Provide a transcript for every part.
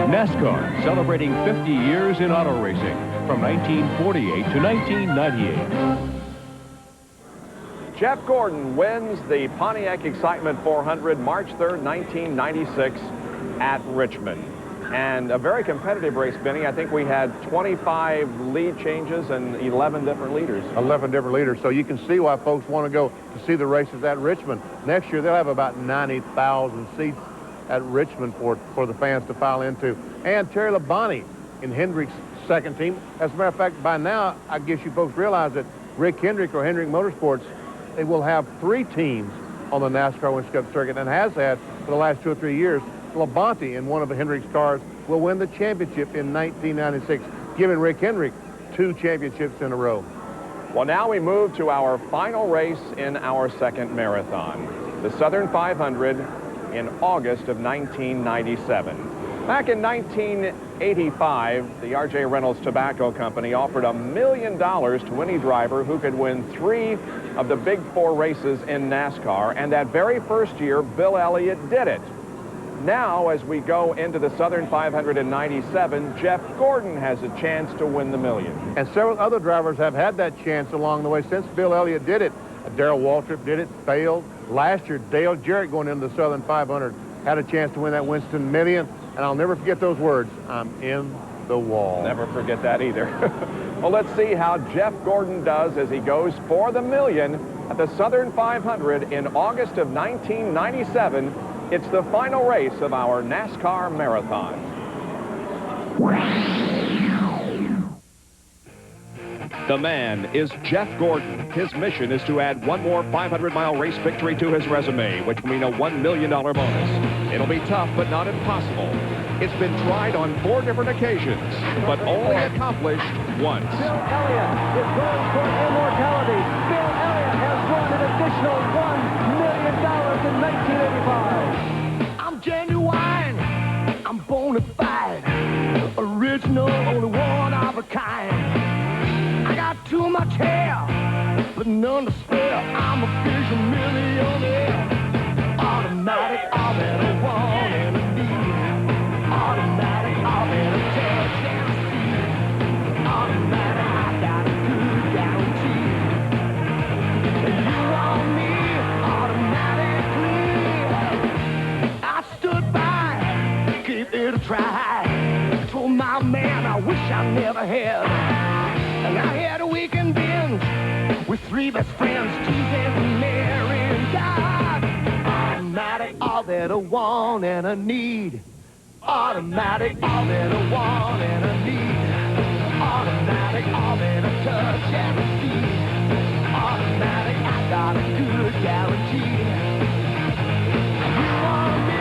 NASCAR, celebrating 50 years in auto racing from 1948 to 1998. Jeff Gordon wins the Pontiac Excitement 400 March 3rd, 1996 at Richmond. And a very competitive race, Benny. I think we had 25 lead changes and 11 different leaders. 11 different leaders. So you can see why folks want to go to see the races at Richmond. Next year, they'll have about 90,000 seats at Richmond for the fans to file into. And Terry Labonte in Hendrick's second team. As a matter of fact, by now, I guess you folks realize that Rick Hendrick or Hendrick Motorsports, they will have 3 teams on the NASCAR Winston Cup circuit and has had for the last 2 or 3 years. Labonte in one of the Hendrick's cars will win the championship in 1996, giving Rick Hendrick 2 championships in a row. Well, now we move to our final race in our second marathon, the Southern 500 in August of 1997. Back in 1985, the R.J. Reynolds Tobacco Company offered $1 million to any driver who could win 3 of the Big 4 races in NASCAR, and that very first year, Bill Elliott did it. Now, as we go into the Southern 500 in 97, Jeff Gordon has a chance to win the $1 million. And several other drivers have had that chance along the way since Bill Elliott did it. Darrell Waltrip did it, failed. Last year, Dale Jarrett going into the Southern 500 had a chance to win that Winston million. And I'll never forget those words, I'm in the wall. Never forget that either. Well, let's see how Jeff Gordon does as he goes for the $1 million at the Southern 500 in August of 1997. It's the final race of our NASCAR Marathon. The man is Jeff Gordon. His mission is to add one more 500-mile race victory to his resume, which will mean a $1 million bonus. It'll be tough, but not impossible. It's been tried on 4 different occasions, but only accomplished once. Bill Elliott is going for immortality. Bill Elliott has won an additional $1 million in 1985. I'm genuine. I'm bona fide. Original, only one of a kind. I got too much hair, but none to spare. I'm a visual millionaire. Automatic, all that I want and I need. Automatic, all that I touch and I see. Automatic, I got a good guarantee. And you want me automatically. I stood by, gave it a try. Told my man I wish I never had. And I had a weekend binge with 3 best friends, teasing and Mary and God. Automatic, all that I want and I need. Automatic, all that I want and I need. Automatic, all that I touch and I see. Automatic, I got a good guarantee. You want me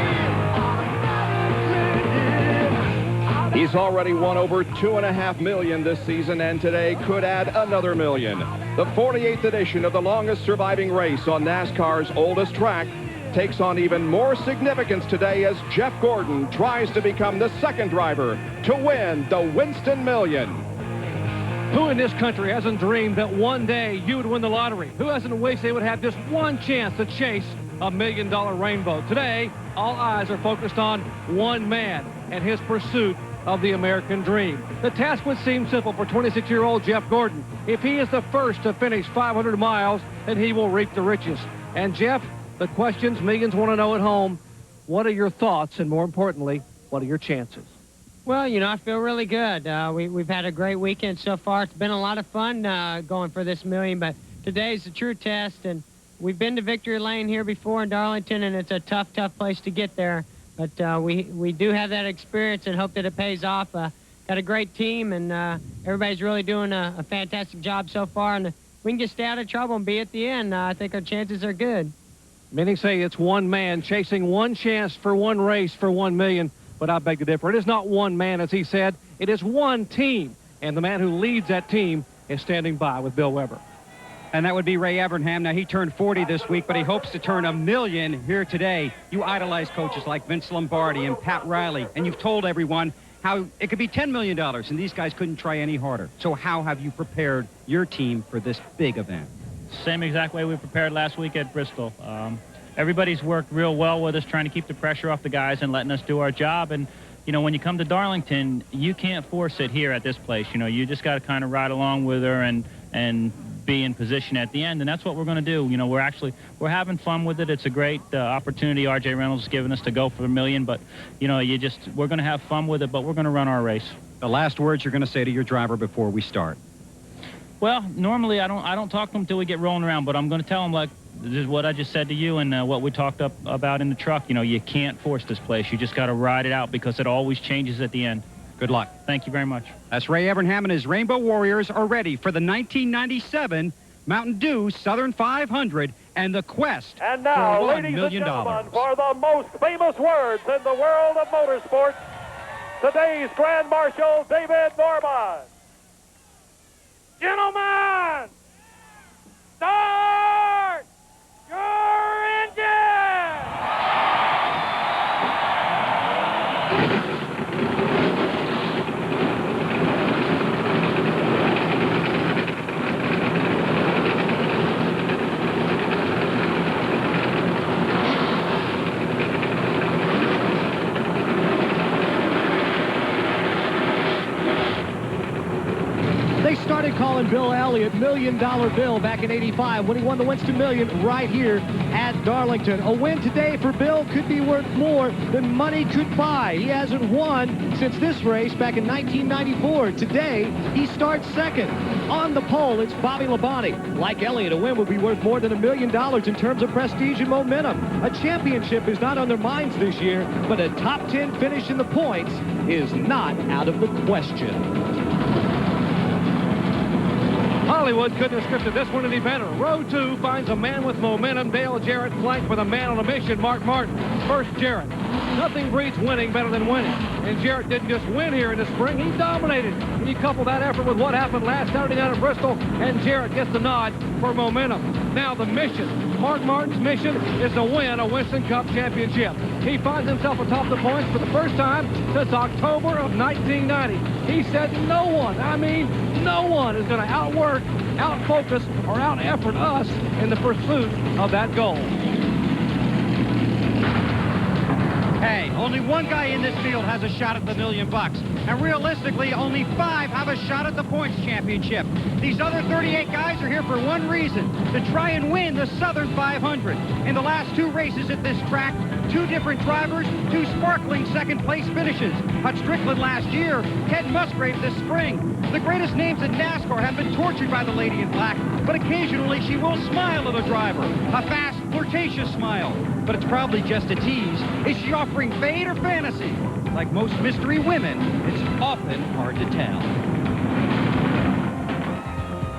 automatically. He's already won over $2.5 million this season, and today could add another $1 million. The 48th edition of the longest surviving race on NASCAR's oldest track takes on even more significance today as Jeff Gordon tries to become the second driver to win the Winston Million. Who in this country hasn't dreamed that one day you would win the lottery? Who hasn't wished they would have just one chance to chase a $1 million rainbow? Today, all eyes are focused on one man and his pursuit of the American dream. The task would seem simple for 26-year-old Jeff Gordon. If he is the first to finish 500 miles, then he will reap the riches. And Jeff, the questions millions want to know at home, what are your thoughts, and more importantly, what are your chances? Well, you know, I feel really good. We've had a great weekend so far. It's been a lot of fun going for this $1 million, but today's the true test, and we've been to Victory Lane here before in Darlington, and it's a tough, tough place to get there. But we do have that experience and hope that it pays off. Got a great team, and everybody's really doing a fantastic job so far. And if we can just stay out of trouble and be at the end, I think our chances are good. Many say it's one man chasing one chance for one race for $1 million, but I beg to differ. It is not one man, as he said. It is one team, and the man who leads that team is standing by with Bill Weber. And that would be Ray Evernham. Now, he turned 40 this week, but he hopes to turn $1 million here today. You idolize coaches like Vince Lombardi and Pat Riley, and you've told everyone how it could be $10 million, and these guys couldn't try any harder. So how have you prepared your team for this big event? Same exact way we prepared last week at Bristol. Everybody's worked real well with us, trying to keep the pressure off the guys and letting us do our job. And you know, when you come to Darlington, you can't force it here at this place. You know, you just got to kind of ride along with her and be in position at the end, and that's what we're going to do. You know, we're having fun with it. It's a great opportunity R.J. Reynolds has given us to go for $1 million, but, you know, we're going to have fun with it, but we're going to run our race. The last words you're going to say to your driver before we start. Well, normally I don't talk to them until we get rolling around, but I'm going to tell them, like, this is what I just said to you and what we talked about in the truck. You know, you can't force this place. You just got to ride it out because it always changes at the end. Good luck. Thank you very much. That's Ray Evernham, and his Rainbow Warriors are ready for the 1997 Mountain Dew Southern 500 and the quest And now, for $1 ladies million. and gentlemen, for the most famous words in the world of motorsports, today's Grand Marshal, David Norman. Gentlemen, start your engine! They started calling Bill Elliott $1 Million Bill back in '85 when he won the Winston Million right here at Darlington. A win today for Bill could be worth more than money could buy. He hasn't won since this race back in 1994. Today, he starts second. On the pole, it's Bobby Labonte. Like Elliott, a win would be worth more than $1 million in terms of prestige and momentum. A championship is not on their minds this year, but a top 10 finish in the points is not out of the question. Hollywood couldn't have scripted this one any better. Row 2 finds a man with momentum. Dale Jarrett flanked with a man on a mission, Mark Martin. First, Jarrett. Nothing breeds winning better than winning. And Jarrett didn't just win here in the spring, he dominated. And you couple that effort with what happened last Saturday night at Bristol, and Jarrett gets the nod for momentum. Now the mission. Mark Martin's mission is to win a Winston Cup championship. He finds himself atop the points for the first time since October of 1990. He said no one, I mean no one, is going to outwork, outfocus, or out-effort us in the pursuit of that goal. Hey, only one guy in this field has a shot at the $1 million. And realistically, only 5 have a shot at the points championship. These other 38 guys are here for one reason, to try and win the Southern 500. In the last 2 races at this track, 2 different drivers, 2 sparkling second-place finishes. Hutch Strickland last year, Ted Musgrave this spring. The greatest names in NASCAR have been tortured by the lady in black, but occasionally she will smile at a driver. A fast, flirtatious smile. But it's probably just a tease. Is she offering fate or fantasy? Like most mystery women, it's often hard to tell.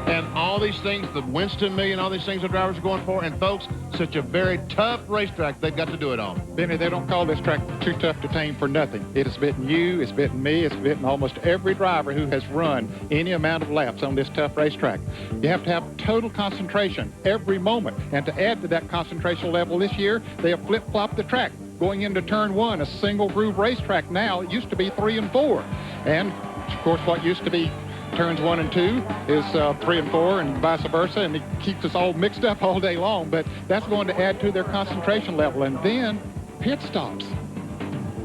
And all these things, the Winston Million, all these things the drivers are going for, and folks, such a very tough racetrack they've got to do it on. Benny, they don't call this track too tough to tame for nothing. It has bitten you, it's bitten me, it's bitten almost every driver who has run any amount of laps on this tough racetrack. You have to have total concentration every moment. And to add to that concentration level this year, they have flip-flopped the track. Going into turn 1, a single groove racetrack now, it used to be 3 and 4. And, of course, what used to be turns 1 and 2 is 3 and 4 and vice versa, and it keeps us all mixed up all day long, but that's going to add to their concentration level. And then pit stops.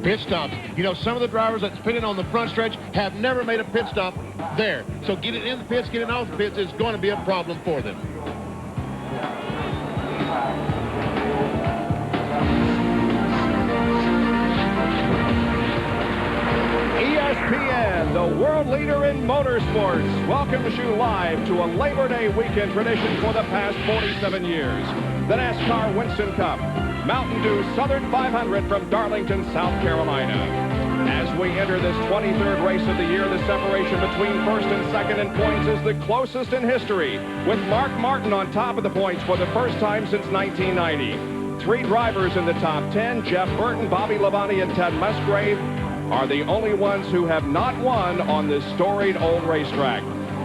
Pit stops. You know, some of the drivers that's pitting on the front stretch have never made a pit stop there. So getting in the pits, getting off the pits is going to be a problem for them. ESPN, the world leader in motorsports, welcomes you live to a Labor Day weekend tradition for the past 47 years. The NASCAR Winston Cup, Mountain Dew Southern 500 from Darlington, South Carolina. As we enter this 23rd race of the year, the separation between first and second in points is the closest in history, with Mark Martin on top of the points for the first time since 1990. 3 drivers in the top 10, Jeff Burton, Bobby Labonte, and Ted Musgrave, are the only ones who have not won on this storied old racetrack.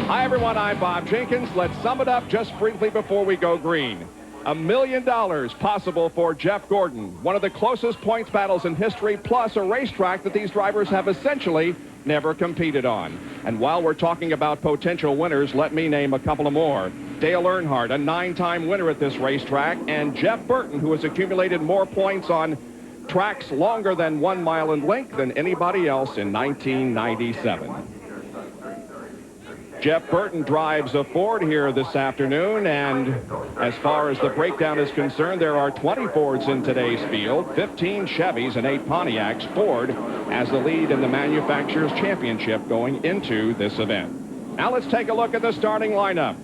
Hi, everyone. I'm Bob Jenkins. Let's sum it up just briefly before we go green. $1 million possible for Jeff Gordon, one of the closest points battles in history, plus a racetrack that these drivers have essentially never competed on. And while we're talking about potential winners, let me name a couple of more. Dale Earnhardt, a 9-time winner at this racetrack, and Jeff Burton, who has accumulated more points on tracks longer than 1 mile in length than anybody else in 1997. Jeff Burton drives a Ford here this afternoon, and as far as the breakdown is concerned, there are 20 Fords in today's field, 15 Chevys and 8 Pontiacs. Ford as the lead in the Manufacturers' Championship going into this event. Now let's take a look at the starting lineup.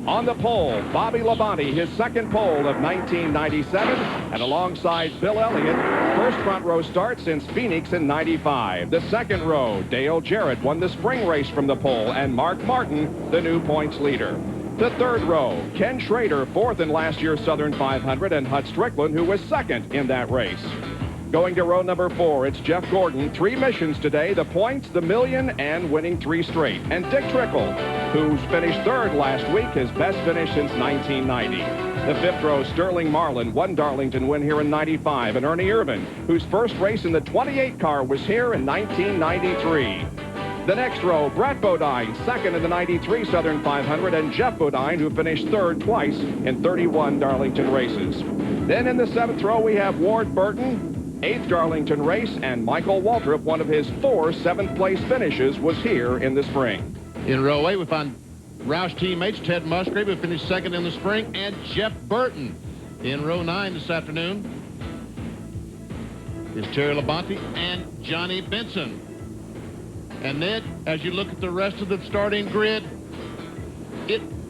On the pole, Bobby Labonte, his second pole of 1997, and alongside Bill Elliott, first front row start since Phoenix in 95. The second row, Dale Jarrett won the spring race from the pole, and Mark Martin, the new points leader. The third row, Ken Schrader, fourth in last year's Southern 500, and Hut Strickland, who was second in that race. Going to row number 4, it's Jeff Gordon. 3 missions today, the points, the million, and winning 3 straight. And Dick Trickle, who's finished third last week, his best finish since 1990. The fifth row, Sterling Marlin, won Darlington win here in 95. And Ernie Irvin, whose first race in the 28 car was here in 1993. The next row, Brett Bodine, second in the 93 Southern 500, and Jeff Bodine, who finished third twice in 31 Darlington races. Then in the 7th row, we have Ward Burton, 8th Darlington race, and Michael Waltrip, one of his 4 7th-place finishes, was here in the spring. In row 8, we find Roush teammates Ted Musgrave, who finished second in the spring, and Jeff Burton. In row 9 this afternoon is Terry Labonte and Johnny Benson. And Ned, as you look at the rest of the starting grid,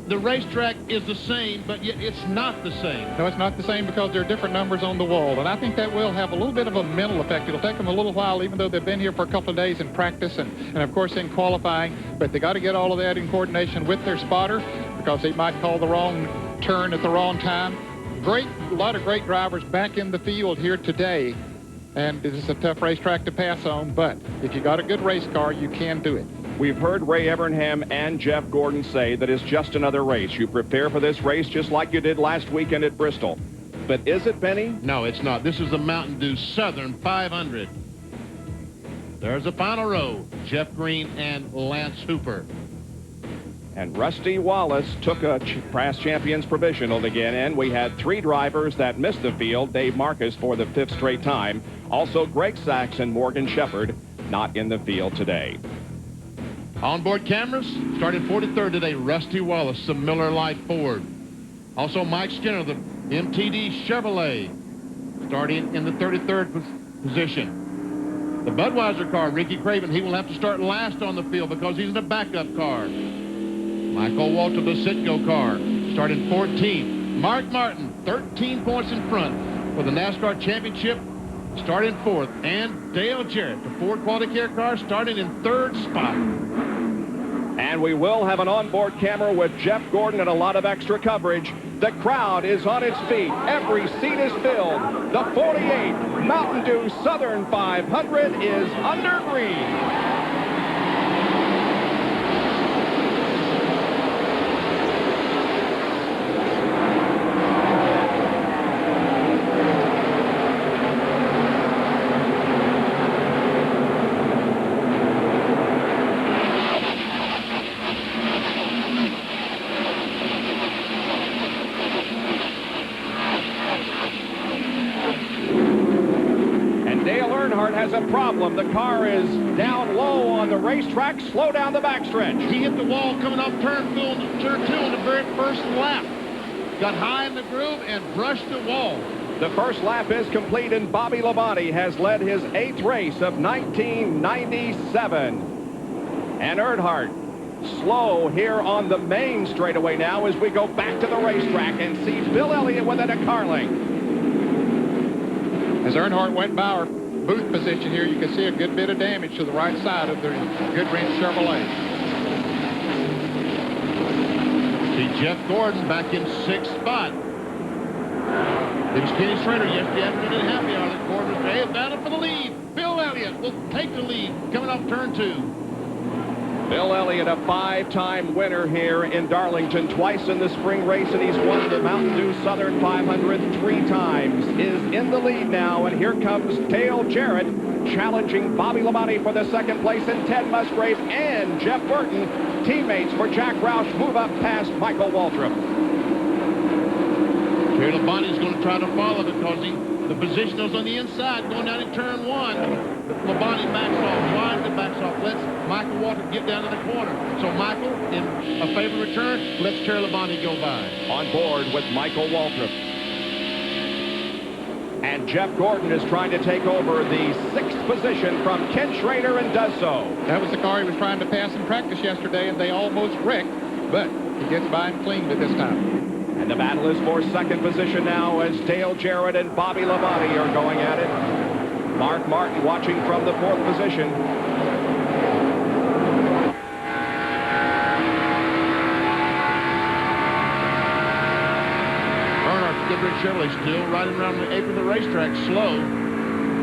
the racetrack is the same, but yet it's not the same. No, it's not the same because there are different numbers on the wall, and I think that will have a little bit of a mental effect. It'll take them a little while, even though they've been here for a couple of days in practice and of course in qualifying, but they got to get all of that in coordination with their spotter because they might call the wrong turn at the wrong time. A lot of great drivers back in the field here today, and this is a tough racetrack to pass on, but if you got a good race car, you can do it. We've heard Ray Evernham and Jeff Gordon say that it's just another race. You prepare for this race just like you did last weekend at Bristol. But is it, Benny? No, it's not. This is the Mountain Dew Southern 500. There's the final row, Jeff Green and Lance Hooper. And Rusty Wallace took a past champions provisional again, and we had 3 drivers that missed the field. Dave Marcus for the 5th straight time. Also Greg Sachs and Morgan Shepherd not in the field today. Onboard cameras, starting 43rd today, Rusty Wallace, the Miller Lite Ford. Also Mike Skinner, the MTD Chevrolet, starting in the 33rd position. The Budweiser car, Ricky Craven, he will have to start last on the field because he's in a backup car. Michael Walter, the Citgo car, starting 14th. Mark Martin, 13 points in front for the NASCAR Championship, starting 4th. And Dale Jarrett, the Ford Quality Care car, starting in 3rd spot. And we will have an onboard camera with Jeff Gordon and a lot of extra coverage. The crowd is on its feet. Every seat is filled. The 48 Mountain Dew Southern 500 is under green. Has a problem. The car is down low on the racetrack. Slow down the backstretch. He hit the wall coming off turn 2 on the very first lap. Got high in the groove and brushed the wall. The first lap is complete, and Bobby Labonte has led his 8th race of 1997. And Earnhardt slow here on the main straightaway now as we go back to the racetrack and see Bill Elliott within a car length. As Earnhardt went by our booth position here, you can see a good bit of damage to the right side of the Goodrich Chevrolet. See Jeff Gordon back in 6th spot. It was Kenny Schrader yesterday afternoon at happy hour that Gordon was battle for the lead. Bill Elliott will take the lead coming off turn 2. Bill Elliott, a 5-time winner here in Darlington, twice in the spring race, and he's won the Mountain Dew Southern 500 3 times, is in the lead now, and here comes Dale Jarrett challenging Bobby Labonte for the 2nd place, and Ted Musgrave and Jeff Burton, teammates for Jack Roush, move up past Michael Waltrip. Terry Labonte's going to try to follow because the position is on the inside going down in turn 1. Labonte backs off, widely backs off, lets Michael Waltrip get down to the corner. So Michael, in a favorite return, lets Terry Labonte go by. On board with Michael Waltrip. And Jeff Gordon is trying to take over the 6th position from Ken Schrader and does so. That was the car he was trying to pass in practice yesterday, and they almost wrecked, but he gets by and cleaned it this time. And the battle is for 2nd position now as Dale Jarrett and Bobby Labonte are going at it. Mark Martin watching from the 4th position. Earnhardt Goodrich Chevrolet still riding around the apron of the racetrack slow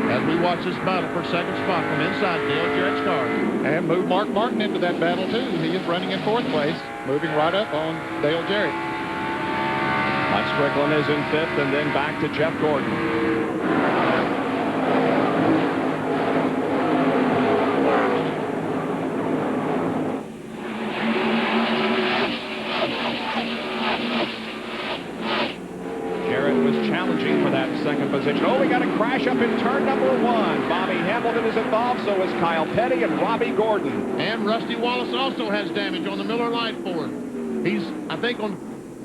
as we watch this battle for 2nd spot from inside Dale Jarrett's car. And move Mark Martin into that battle, too. He is running in 4th place, moving right up on Dale Jarrett. Mike Strickland is in 5th, and then back to Jeff Gordon. Jarrett was challenging for that 2nd position. Oh, we got a crash up in turn number 1. Bobby Hamilton is involved, so is Kyle Petty and Robbie Gordon. And Rusty Wallace also has damage on the Miller Lite Ford. He's, I think,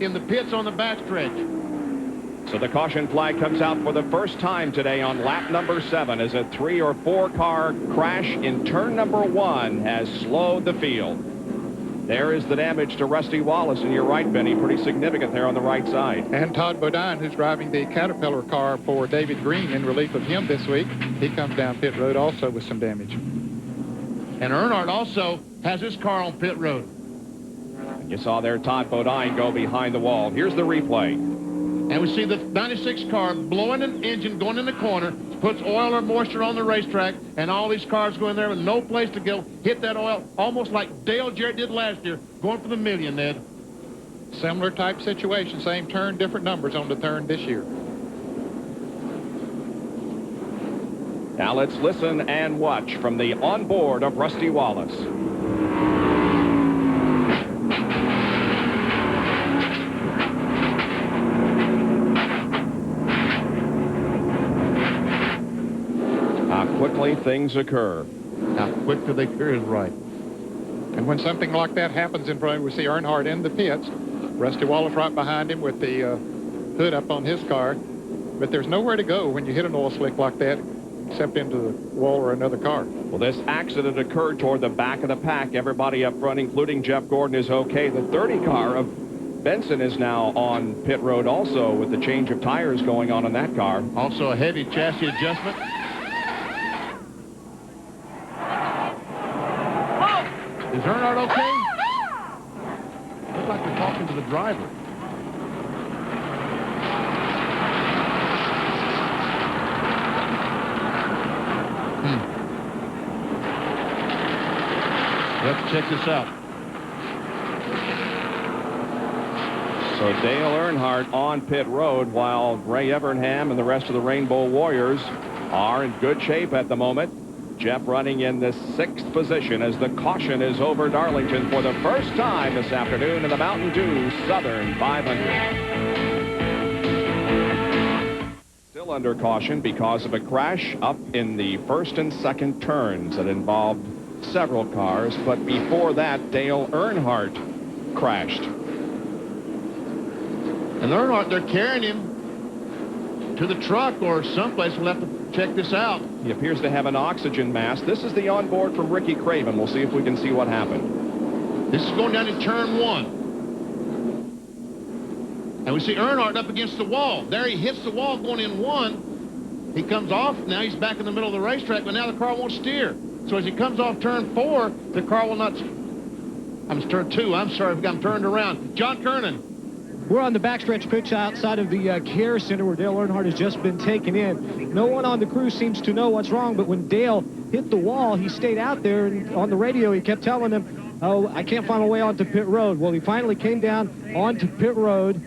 in the pits on the backstretch. So the caution flag comes out for the first time today on lap number 7 as a 3 or 4 car crash in turn number 1 has slowed the field. There is the damage to Rusty Wallace, and you're right, Benny, pretty significant there on the right side. And Todd Bodine, who's driving the Caterpillar car for David Green in relief of him this week, he comes down pit road also with some damage. And Earnhardt also has his car on pit road. You saw there Todd Bodine go behind the wall. Here's the replay. And we see the 96 car blowing an engine, going in the corner, puts oil or moisture on the racetrack, and all these cars go in there with no place to go, hit that oil, almost like Dale Jarrett did last year, going for the million, Ned. Similar type situation, same turn, different numbers on the turn this year. Now let's listen and watch from the onboard of Rusty Wallace. Quickly things occur. How quick do they occur is right. And when something like that happens in front, we see Earnhardt in the pits. Rusty Wallace right behind him with the hood up on his car. But there's nowhere to go when you hit an oil slick like that except into the wall or another car. Well, this accident occurred toward the back of the pack. Everybody up front, including Jeff Gordon, is okay. The 30 car of Benson is now on pit road also with the change of tires going on in that car. Also a heavy chassis adjustment. Is Earnhardt okay? Looks like they're talking to the driver. Let's check this out. So Dale Earnhardt on pit road while Ray Evernham and the rest of the Rainbow Warriors are in good shape at the moment. Jeff running in the 6th position as the caution is over Darlington for the first time this afternoon in the Mountain Dew Southern 500. Still under caution because of a crash up in the 1st and 2nd turns that involved several cars, but before that Dale Earnhardt crashed. And Earnhardt, they're carrying him to the truck or someplace. We'll have to check this out. He appears to have an oxygen mask. This is the onboard from Ricky Craven. We'll see if we can see what happened. This is going down in turn 1. And we see Earnhardt up against the wall. There he hits the wall going in 1. He comes off. Now he's back in the middle of the racetrack, but now the car won't steer. So as he comes off turn 4, the car will not... I'm turn 2. I'm sorry. I'm turned around. John Kernan. We're on the backstretch pitch outside of the care center where Dale Earnhardt has just been taken in. No one on the crew seems to know what's wrong, but when Dale hit the wall, he stayed out there, and on the radio he kept telling them, oh, I can't find my way onto pit road. Well, he finally came down onto pit road.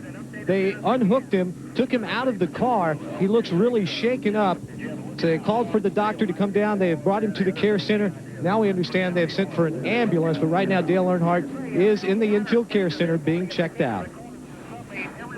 They unhooked him, took him out of the car. He looks really shaken up. So they called for the doctor to come down. They have brought him to the care center. Now we understand they've sent for an ambulance, but right now Dale Earnhardt is in the infield care center being checked out.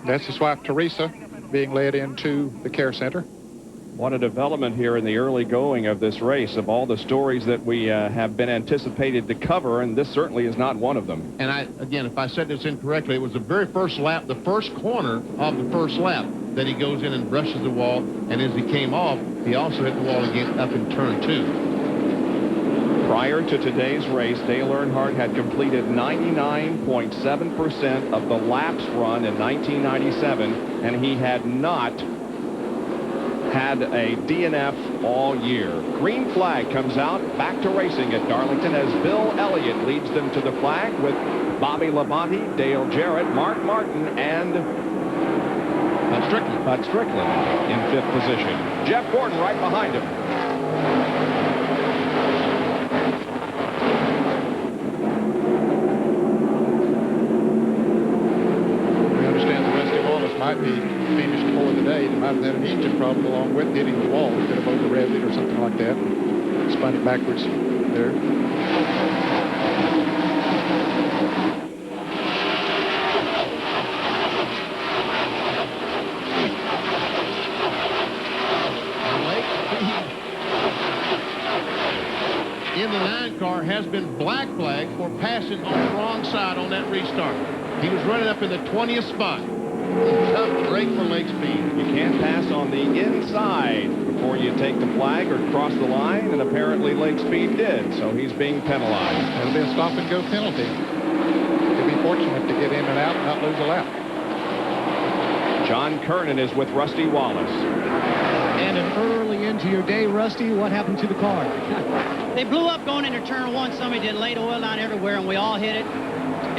That's his wife, Teresa. being led into the care center. What a development here in the early going of this race, of all the stories that we have been anticipated to cover, and this certainly is not one of them. And again, if I said this incorrectly, it was the very first lap, the first corner of the first lap, that he goes in and brushes the wall, and as he came off, he also hit the wall again up in turn 2. Prior to today's race, Dale Earnhardt had completed 99.7% of the laps run in 1997, and he had not had a DNF all year. Green flag comes out, back to racing at Darlington as Bill Elliott leads them to the flag with Bobby Labonte, Dale Jarrett, Mark Martin, and Bud Strickland in 5th position. Jeff Gordon right behind him. Might be finished for the day. They might have had an engine problem along with hitting the wall. Could have over-revved it or something like that. Spun it backwards there. In the 9 car has been black flag for passing on the wrong side on that restart. He was running up in the 20th spot. Tough break for leg speed. You can't pass on the inside before you take the flag or cross the line, and apparently leg speed did, so he's being penalized. That'll be a stop-and-go penalty. He'll be fortunate to get in and out and not lose a lap. John Kernan is with Rusty Wallace. And an early into your day, Rusty, what happened to the car? They blew up going into turn 1. Somebody did laid oil down everywhere, and we all hit it.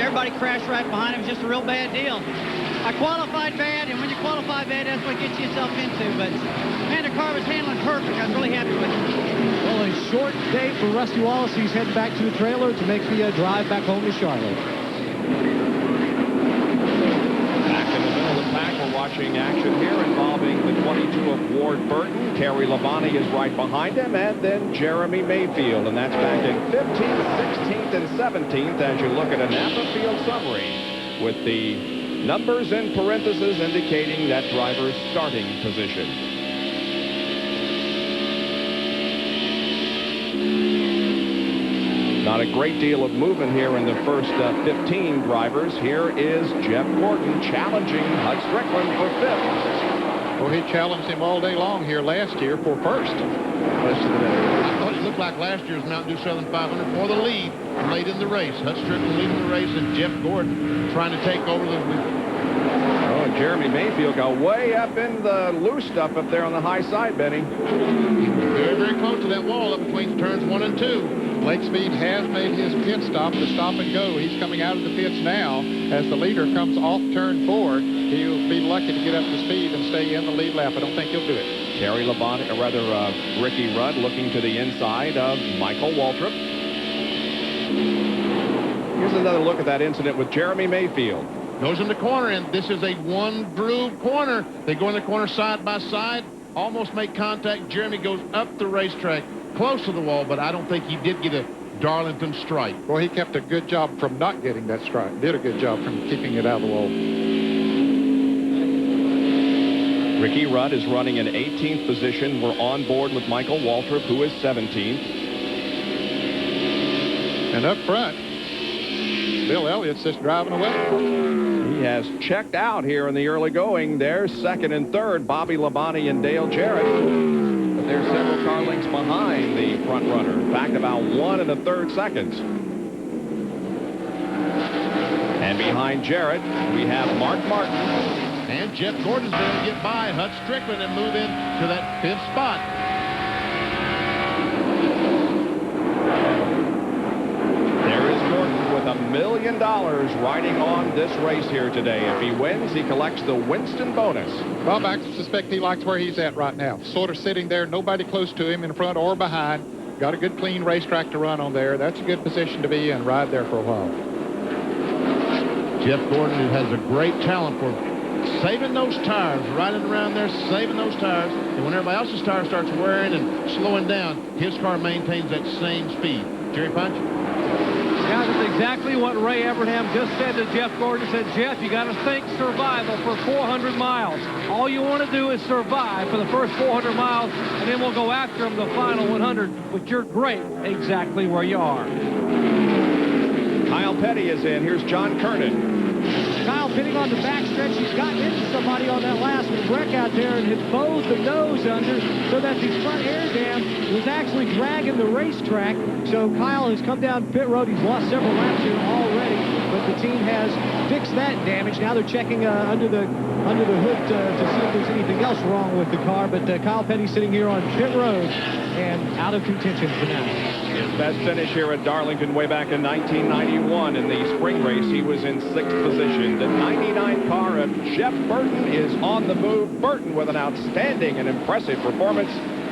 Everybody crashed right behind him. It was just a real bad deal. I qualified bad, and when you qualify bad, that's what gets yourself into. But, man, the car was handling perfect. I was really happy with it. Well, a short day for Rusty Wallace. He's heading back to the trailer to make the drive back home to Charlotte. Back in the middle of the pack, we're watching action here involving the 22 of Ward Burton. Terry Labonte is right behind him, and then Jeremy Mayfield. And that's back in 15th, 16th, and 17th as you look at a Napa Field summary with the numbers in parentheses indicating that driver's starting position. Not a great deal of movement here in the first 15 drivers. Here is Jeff Gordon challenging Bud Strickland for 5th. Well, he challenged him all day long here last year for 1st. Rest of the day. I thought it looked like last year's Mountain Dew Southern 500 for the lead late in the race. Bud Strickland leading the race and Jeff Gordon trying to take over the... Oh, and Jeremy Mayfield got way up in the loose stuff up there on the high side, Benny. Very, very close to that wall up between turns 1 and 2. Lake Speed has made his pit stop, the stop and go. He's coming out of the pits now. As the leader comes off turn 4, he'll be lucky to get up to speed and stay in the lead lap. I don't think he'll do it. Terry Labonte, or rather Ricky Rudd, looking to the inside of Michael Waltrip. Here's another look at that incident with Jeremy Mayfield. Goes in the corner, and this is a one-groove corner. They go in the corner side by side, almost make contact. Jeremy goes up the racetrack, close to the wall, but I don't think he did get a Darlington strike. Well, he kept a good job from not getting that strike. Did a good job from keeping it out of the wall. Ricky Rudd is running in 18th position. We're on board with Michael Waltrip, who is 17th. And up front, Bill Elliott's just driving away. He has checked out here in the early going. There's 2nd and 3rd, Bobby Labonte and Dale Jarrett. But they're several car lengths behind the front runner. In fact, about 1 1/3 seconds. And behind Jarrett, we have Mark Martin. And Jeff Gordon's going to get by Bud Strickland and move into that 5th spot. There is Gordon with $1 million riding on this race here today. If he wins, he collects the Winston bonus. Well, I suspect he likes where he's at right now. Sort of sitting there, nobody close to him in front or behind. Got a good, clean racetrack to run on there. That's a good position to be in. Ride there for a while. Jeff Gordon, who has a great talent for saving those tires, riding around there, saving those tires. And when everybody else's tire starts wearing and slowing down, his car maintains that same speed. Jerry Punch? Yeah, that's exactly what Ray Abraham just said to Jeff Gordon. He said, Jeff, you got to think survival for 400 miles. All you want to do is survive for the first 400 miles, and then we'll go after them the final 100. But you're great exactly where you are. Kyle Petty is in. Here's John Kernan. Kyle Petty on the backstretch. He's gotten into somebody on that last wreck out there and had bowed the nose under so that the front air dam was actually dragging the racetrack. So Kyle has come down pit road. He's lost several laps here already, but the team has fixed that damage. Now they're checking under the hood to see if there's anything else wrong with the car. But Kyle Petty sitting here on pit road and out of contention for now. His best finish here at Darlington way back in 1991 in the spring race. He was in 6th position. The 99 car of Jeff Burton is on the move. Burton with an outstanding and impressive performance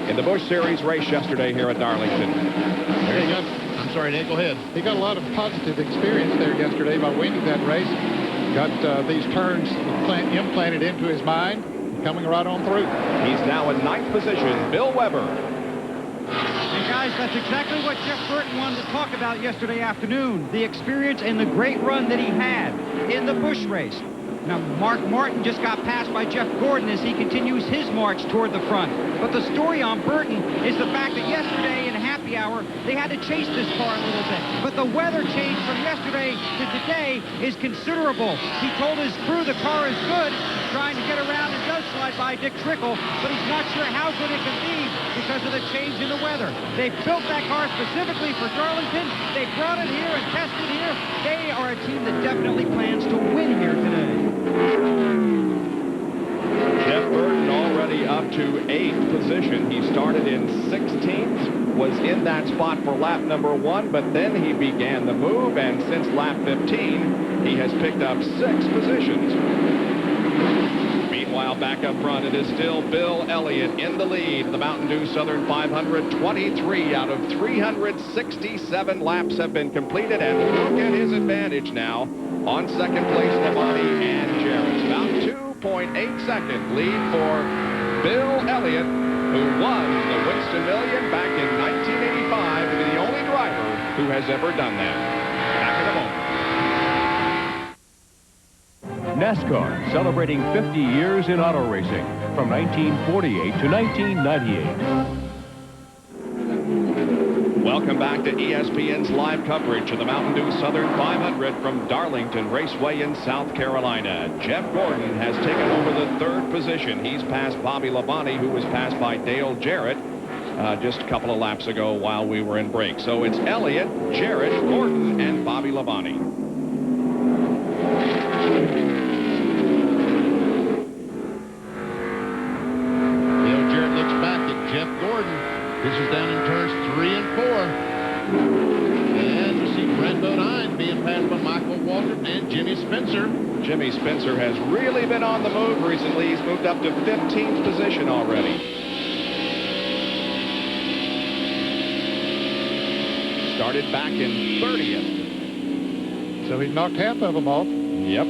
in the Busch Series race yesterday here at Darlington. I'm sorry, Nate, go ahead. He got a lot of positive experience there yesterday by winning that race. Got these turns implanted into his mind, coming right on through. He's now in 9th position. Bill Weber. And guys, that's exactly what Jeff Burton wanted to talk about yesterday afternoon. The experience and the great run that he had in the Busch race. Now, Mark Martin just got passed by Jeff Gordon as he continues his march toward the front. But the story on Burton is the fact that yesterday in happy hour, they had to chase this car a little bit. But the weather change from yesterday to today is considerable. He told his crew the car is good, trying to get around and does slide by Dick Trickle, but he's not sure how good it can be because of the change in the weather. They built that car specifically for Darlington. They brought it here and tested here. They are a team that definitely plans to win here today. Jeff Burton already up to 8th position. He started in 16th, was in that spot for lap number 1, but then he began the move, and since lap 15, he has picked up 6 positions. Meanwhile, back up front, it is still Bill Elliott in the lead. The Mountain Dew Southern 500, 23 out of 367 laps have been completed, and look at his advantage now. On second place, Labonte and Jarrett. About 2.8-second lead for Bill Elliott, who won the Winston Million back in 1985, and the only driver who has ever done that. Back in a moment. NASCAR celebrating 50 years in auto racing from 1948 to 1998. Welcome back to ESPN's live coverage of the Mountain Dew Southern 500 from Darlington Raceway in South Carolina. Jeff Gordon has taken over the 3rd position. He's passed Bobby Labonte, who was passed by Dale Jarrett just a couple of laps ago while we were in break. So it's Elliott, Jarrett, Gordon, and Bobby Labonte. Dale Jarrett looks back at Jeff Gordon. This is down in turns 3 and 4. And you see Brent Bodine being passed by Michael Walker and Jimmy Spencer. Jimmy Spencer has really been on the move recently. He's moved up to 15th position already. Started back in 30th. So he knocked half of them off. Yep.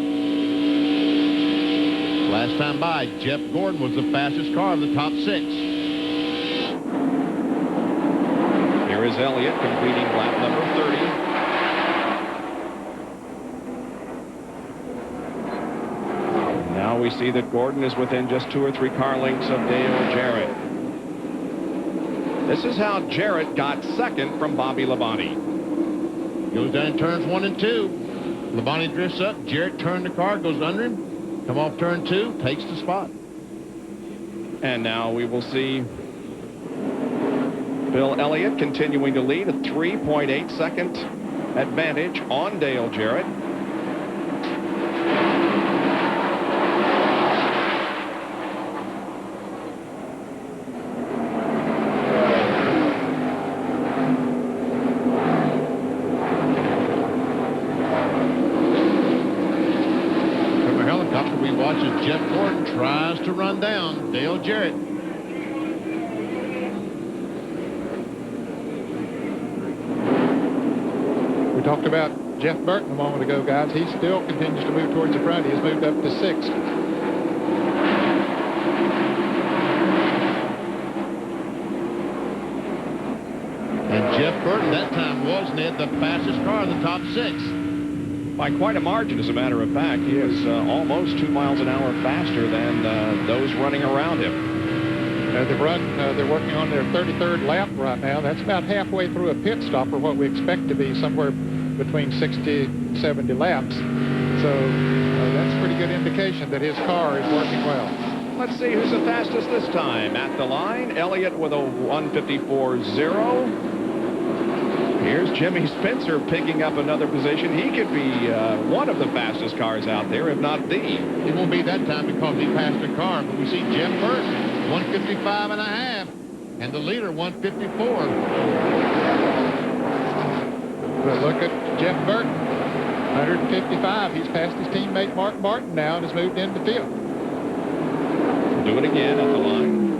Last time by, Jeff Gordon was the fastest car of the top 6. Here is Elliott completing lap number 30. Now we see that Gordon is within just 2 or 3 car lengths of Dale Jarrett. This is how Jarrett got second from Bobby Labonte. Goes down turns 1 and 2. Labonte drifts up. Jarrett turned the car, goes under him. Come off turn 2, takes the spot. And now we will see Bill Elliott continuing to lead, a 3.8-second advantage on Dale Jarrett. From a helicopter, we watch as Jeff Gordon tries to run down Dale Jarrett. Talked about Jeff Burton a moment ago, guys. He still continues to move towards the front. He has moved up to 6th. And Jeff Burton that time was, Ned, the fastest car in the top 6. By quite a margin, as a matter of fact. He is almost 2 miles an hour faster than those running around him. They're working on their 33rd lap right now. That's about halfway through a pit stop, or what we expect to be somewhere between 60 and 70 laps. So that's a pretty good indication that his car is working well. Let's see who's the fastest this time. At the line, Elliott with a 154.0. Here's Jimmy Spencer picking up another position. He could be one of the fastest cars out there, if not the. It won't be that time because he passed a car, but we see Jeff Burton, 155.5, and the leader, 154. But look at Jeff Burton, 155. He's passed his teammate Mark Martin now and has moved into 5th. Do it again at the line.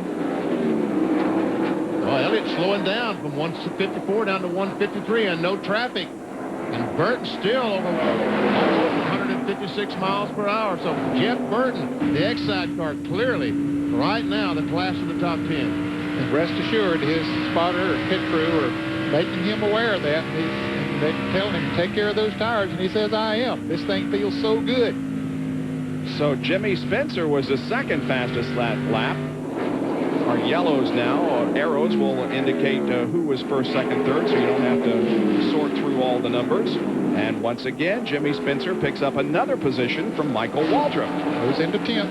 Well, Elliott slowing down from 154 down to 153 and no traffic. And Burton still over 156 miles per hour. So Jeff Burton, the Exide car, clearly right now the class of the top 10. And rest assured, his spotter or pit crew are making him aware of that. And they tell him to take care of those tires, and he says, I am. This thing feels so good. So Jimmy Spencer was the second fastest lap. Our yellows now, arrows, will indicate who was first, second, third, so you don't have to sort through all the numbers. And once again, Jimmy Spencer picks up another position from Michael Waldrop. Goes into 10th.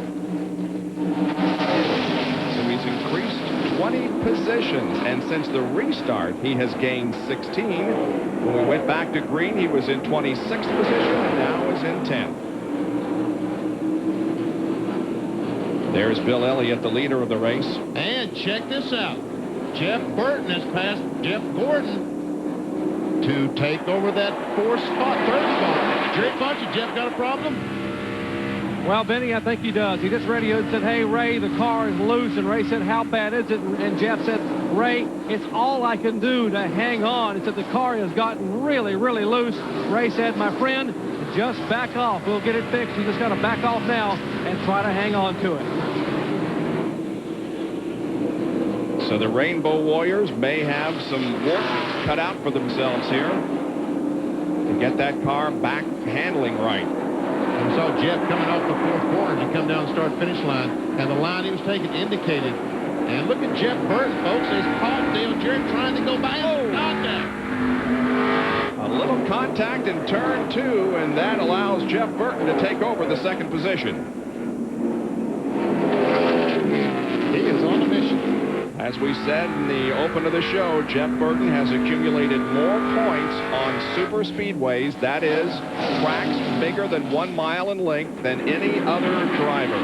So he's increased 20 positions, and since the restart, he has gained 16. When we went back to green, he was in 26th position, and now is in 10th. There's Bill Elliott, the leader of the race. And check this out. Jeff Burton has passed Jeff Gordon to take over that 4th spot, 3rd spot. Jerry Funch, Jeff got a problem? Well, Benny, I think he does. He just radioed and said, hey, Ray, the car is loose. And Ray said, how bad is it? And Jeff said, Ray, it's all I can do to hang on. He said, the car has gotten really, really loose. Ray said, my friend, just back off. We'll get it fixed. You just got to back off now and try to hang on to it. So the Rainbow Warriors may have some work cut out for themselves here to get that car back handling right. And we saw Jeff coming off the 4th corner as he come down the start-finish line, and the line he was taking indicated. And look at Jeff Burton, folks. He's caught Dale Jarrett trying to go by him. Contact. A little contact in turn 2, and that allows Jeff Burton to take over the 2nd position. He is on a mission. As we said in the open of the show, Jeff Burton has accumulated more points on super speedways, that is, tracks bigger than 1 mile in length, than any other driver.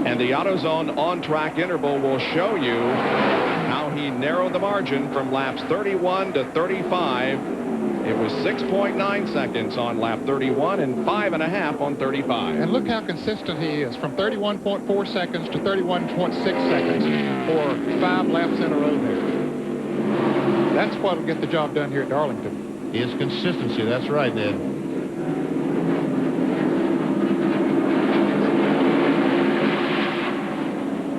And the AutoZone on-track interval will show you how he narrowed the margin from laps 31 to 35. It was 6.9 seconds on lap 31 and 5.5 on 35. And look how consistent he is, from 31.4 seconds to 31.6 seconds for 5 laps in a row there. That's what will get the job done here at Darlington. Is consistency. That's right, Ned.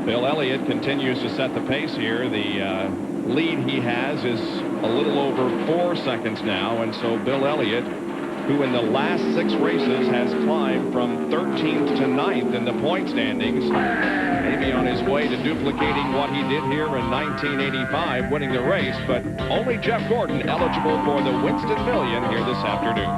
Bill Elliott continues to set the pace here. The lead he has is a little over 4 seconds now, and so Bill Elliott, who in the last 6 races has climbed from 13th to 9th in the point standings, maybe on his way to duplicating what he did here in 1985, winning the race, but only Jeff Gordon eligible for the Winston Million here this afternoon.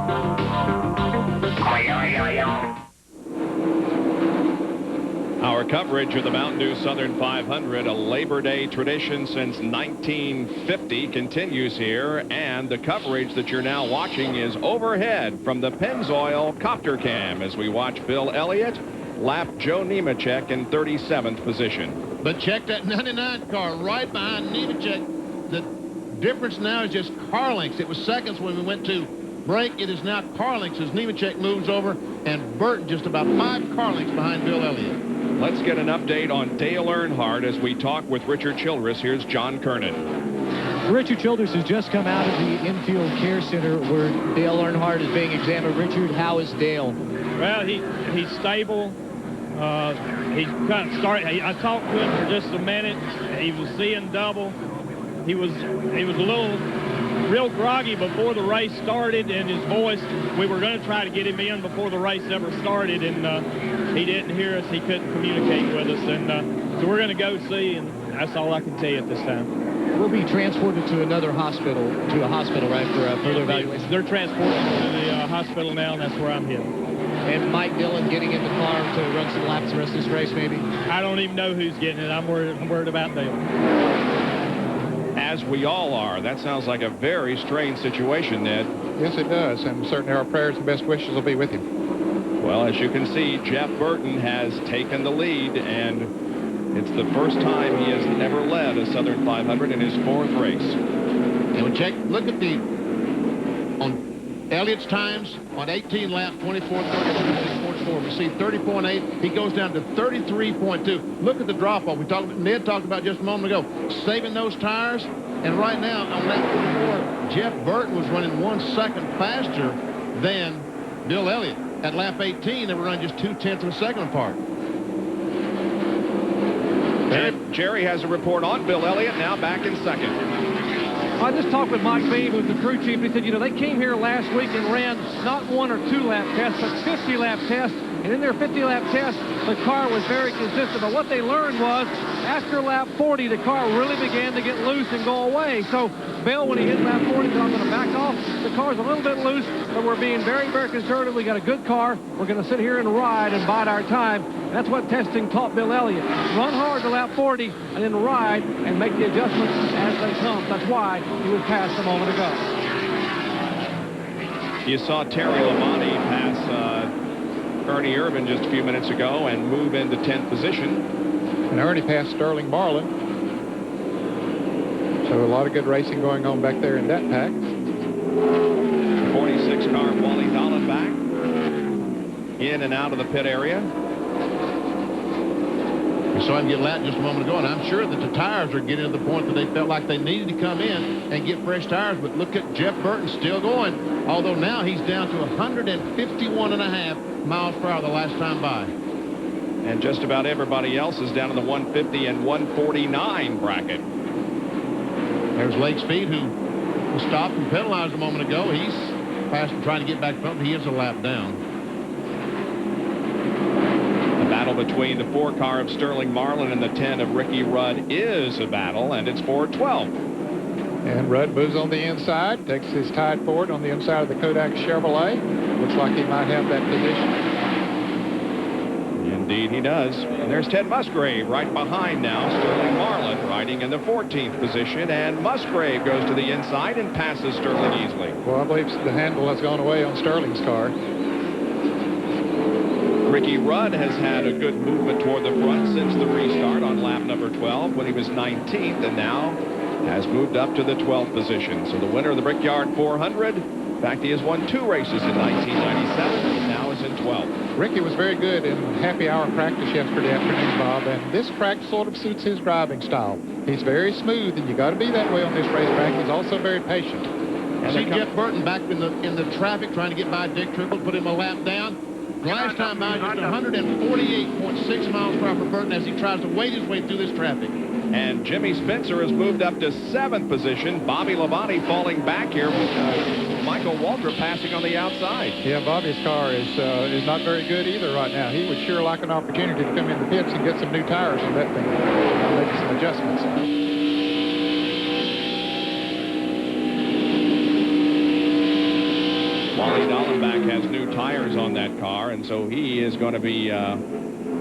Our coverage of the Mountain Dew Southern 500, a Labor Day tradition since 1950, continues here, and the coverage that you're now watching is overhead from the Pennzoil Copter Cam as we watch Bill Elliott lap Joe Nemechek in 37th position. But check that 99 car right behind Nemechek. The difference now is just car lengths. It was seconds when we went to break. It is now car lengths as Nemechek moves over, and Burton just about 5 car lengths behind Bill Elliott. Let's get an update on Dale Earnhardt as we talk with Richard Childress. Here's John Kernan. Richard Childress has just come out of the infield care center where Dale Earnhardt is being examined. Richard, how is Dale? Well, he's stable. He kind of started. I talked to him for just a minute. He was seeing double. he was a little real groggy before the race started, and his voice, we were going to try to get him in before the race ever started, and he didn't hear us. He couldn't communicate with us, and so we're going to go see, and that's all I can tell you at this time. We'll be transported to another hospital, right, for further evaluation. They're transporting to the hospital now, and that's where I'm headed. And Mike Dillon getting in the car to run some laps the rest of this race, maybe? I don't even know who's getting it. I'm worried about Dillon. As we all are. That sounds like a very strange situation, Ned. Yes, it does, and certainly our prayers and best wishes will be with him. Well, as you can see, Jeff Burton has taken the lead, and it's the first time he has ever led a Southern 500 in his 4th race. And we look at on Elliott's times on 18 laps, 24, 32, 44. We see 30.8. He goes down to 33.2. Look at the drop-off. Ned talked about just a moment ago, saving those tires. And right now, on lap 44, Jeff Burton was running 1 second faster than Bill Elliott. At lap 18, they were running just 0.2 of a second apart. Jerry has a report on Bill Elliott, now back in second. I just talked with Mike Beam, who's the crew chief. He said, you know, they came here last week and ran not 1 or 2 lap tests, but 50 lap tests. And in their 50 lap test, the car was very consistent. But what they learned was after lap 40, the car really began to get loose and go away. So Bill, when he hit lap 40, said, I'm going to back off. The car's a little bit loose, but we're being very, very conservative. We got a good car. We're going to sit here and ride and bide our time. And that's what testing taught Bill Elliott. Run hard to lap 40 and then ride and make the adjustments as they come. That's why he was passed a moment ago. You saw Terry Labonte pass Ernie Irvin just a few minutes ago and move into 10th position. And Ernie passed Sterling Marlin. So a lot of good racing going on back there in that pack. 46 car Wally Dallenbach in and out of the pit area. We saw him get lapped just a moment ago, and I'm sure that the tires are getting to the point that they felt like they needed to come in and get fresh tires. But look at Jeff Burton still going, although now he's down to 151.5 miles per hour the last time by. And just about everybody else is down in the 150 and 149 bracket. There's Lake Speed, who was stopped and penalized a moment ago. He's passing, trying to get back up. He is a lap down. The battle between the 4 car of Sterling Marlin and the 10 of Ricky Rudd is a battle, and it's for 12. And Rudd moves on the inside, takes his tide forward on the inside of the Kodak Chevrolet. Looks like he might have that position. Indeed he does. And there's Ted Musgrave right behind now. Sterling Marlin riding in the 14th position, and Musgrave goes to the inside and passes Sterling easily. Well, I believe the handle has gone away on Sterling's car. Ricky Rudd has had a good movement toward the front since the restart on lap number 12 when he was 19th, and now has moved up to the 12th position. So the winner of the Brickyard 400, in fact, he has won 2 races in 1997 and now is in 12th. Ricky was very good in happy hour practice yesterday afternoon, Bob, and this track sort of suits his driving style. He's very smooth, and you got to be that way on this racetrack. He's also very patient. And see Jeff Burton back in the traffic trying to get by Dick Triple, put him a lap down. Last time by just 148.6 miles per hour for Burton as he tries to wade his way through this traffic. And Jimmy Spencer has moved up to 7th position. Bobby Labonte falling back here with Michael Waltrip passing on the outside. Yeah, Bobby's car is not very good either right now. He would sure like an opportunity to come in the pits and get some new tires on that thing, make some adjustments. Wally Dallenbach has new tires on that car, and so he is going to be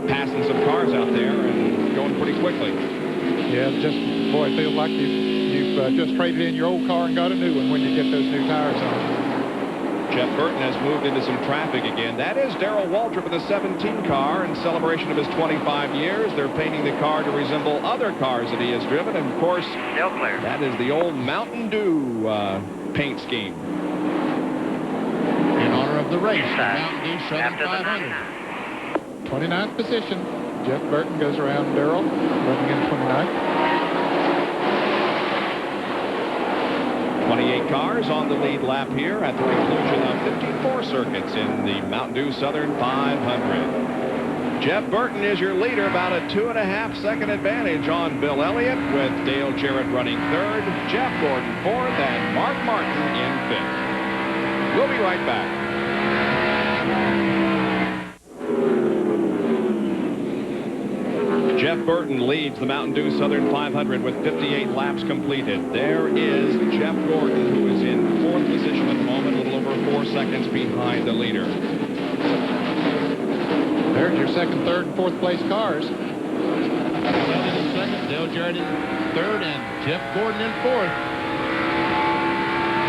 passing some cars out there and going pretty quickly. Yeah, just, boy, it feels like you've just traded in your old car and got a new one when you get those new tires on. Jeff Burton has moved into some traffic again. That is Darrell Waltrip in the 17 car in celebration of his 25 years. They're painting the car to resemble other cars that he has driven, and of course, that is the old Mountain Dew paint scheme. In honor of the race, the Mountain Dew Southern 500. 29th position. Jeff Burton goes around Darrell, running in 29th. 28 cars on the lead lap here at the conclusion of 54 circuits in the Mountain Dew Southern 500. Jeff Burton is your leader, about a 2.5-second advantage on Bill Elliott, with Dale Jarrett running third, Jeff Gordon fourth, and Mark Martin in fifth. We'll be right back. Jeff Burton leads the Mountain Dew Southern 500 with 58 laps completed. There is Jeff Gordon, who is in fourth position at the moment, a little over 4 seconds behind the leader. There's your second, third, and fourth place cars. Bell in second, Dale Jarrett in third, and Jeff Gordon in fourth.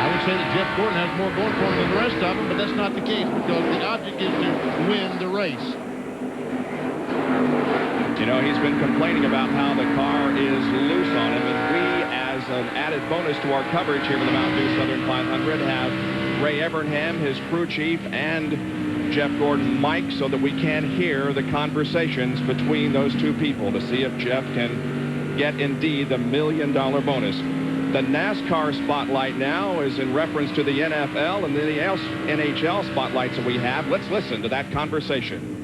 I would say that Jeff Gordon has more going for him than the rest of them, but that's not the case, because the object is to win the race. You know, he's been complaining about how the car is loose on him, and we, as an added bonus to our coverage here for the Mountain Dew Southern 500, have Ray Evernham, his crew chief, and Jeff Gordon mic, so that we can hear the conversations between those two people to see if Jeff can get indeed the $1 million bonus. The NASCAR spotlight now is in reference to the NFL and the NHL spotlights that we have. Let's listen to that conversation.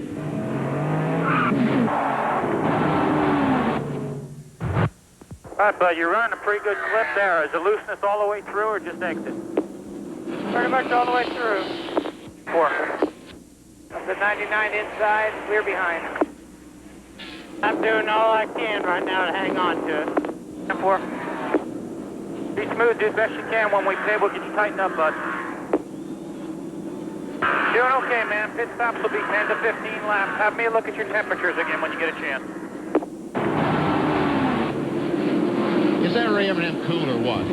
All right, bud, you're running a pretty good clip there. Is the looseness all the way through or just exit? Pretty much all the way through. 4. Up to 99 inside, clear behind. I'm doing all I can right now to hang on to it. 10-4. Be smooth, do as best you can. When we pay, we'll get you tightened up, bud. Doing okay, man. Pit stops will be 10 to 15 laps. Have me look at your temperatures again when you get a chance. Is that Ray Evernham cool or what?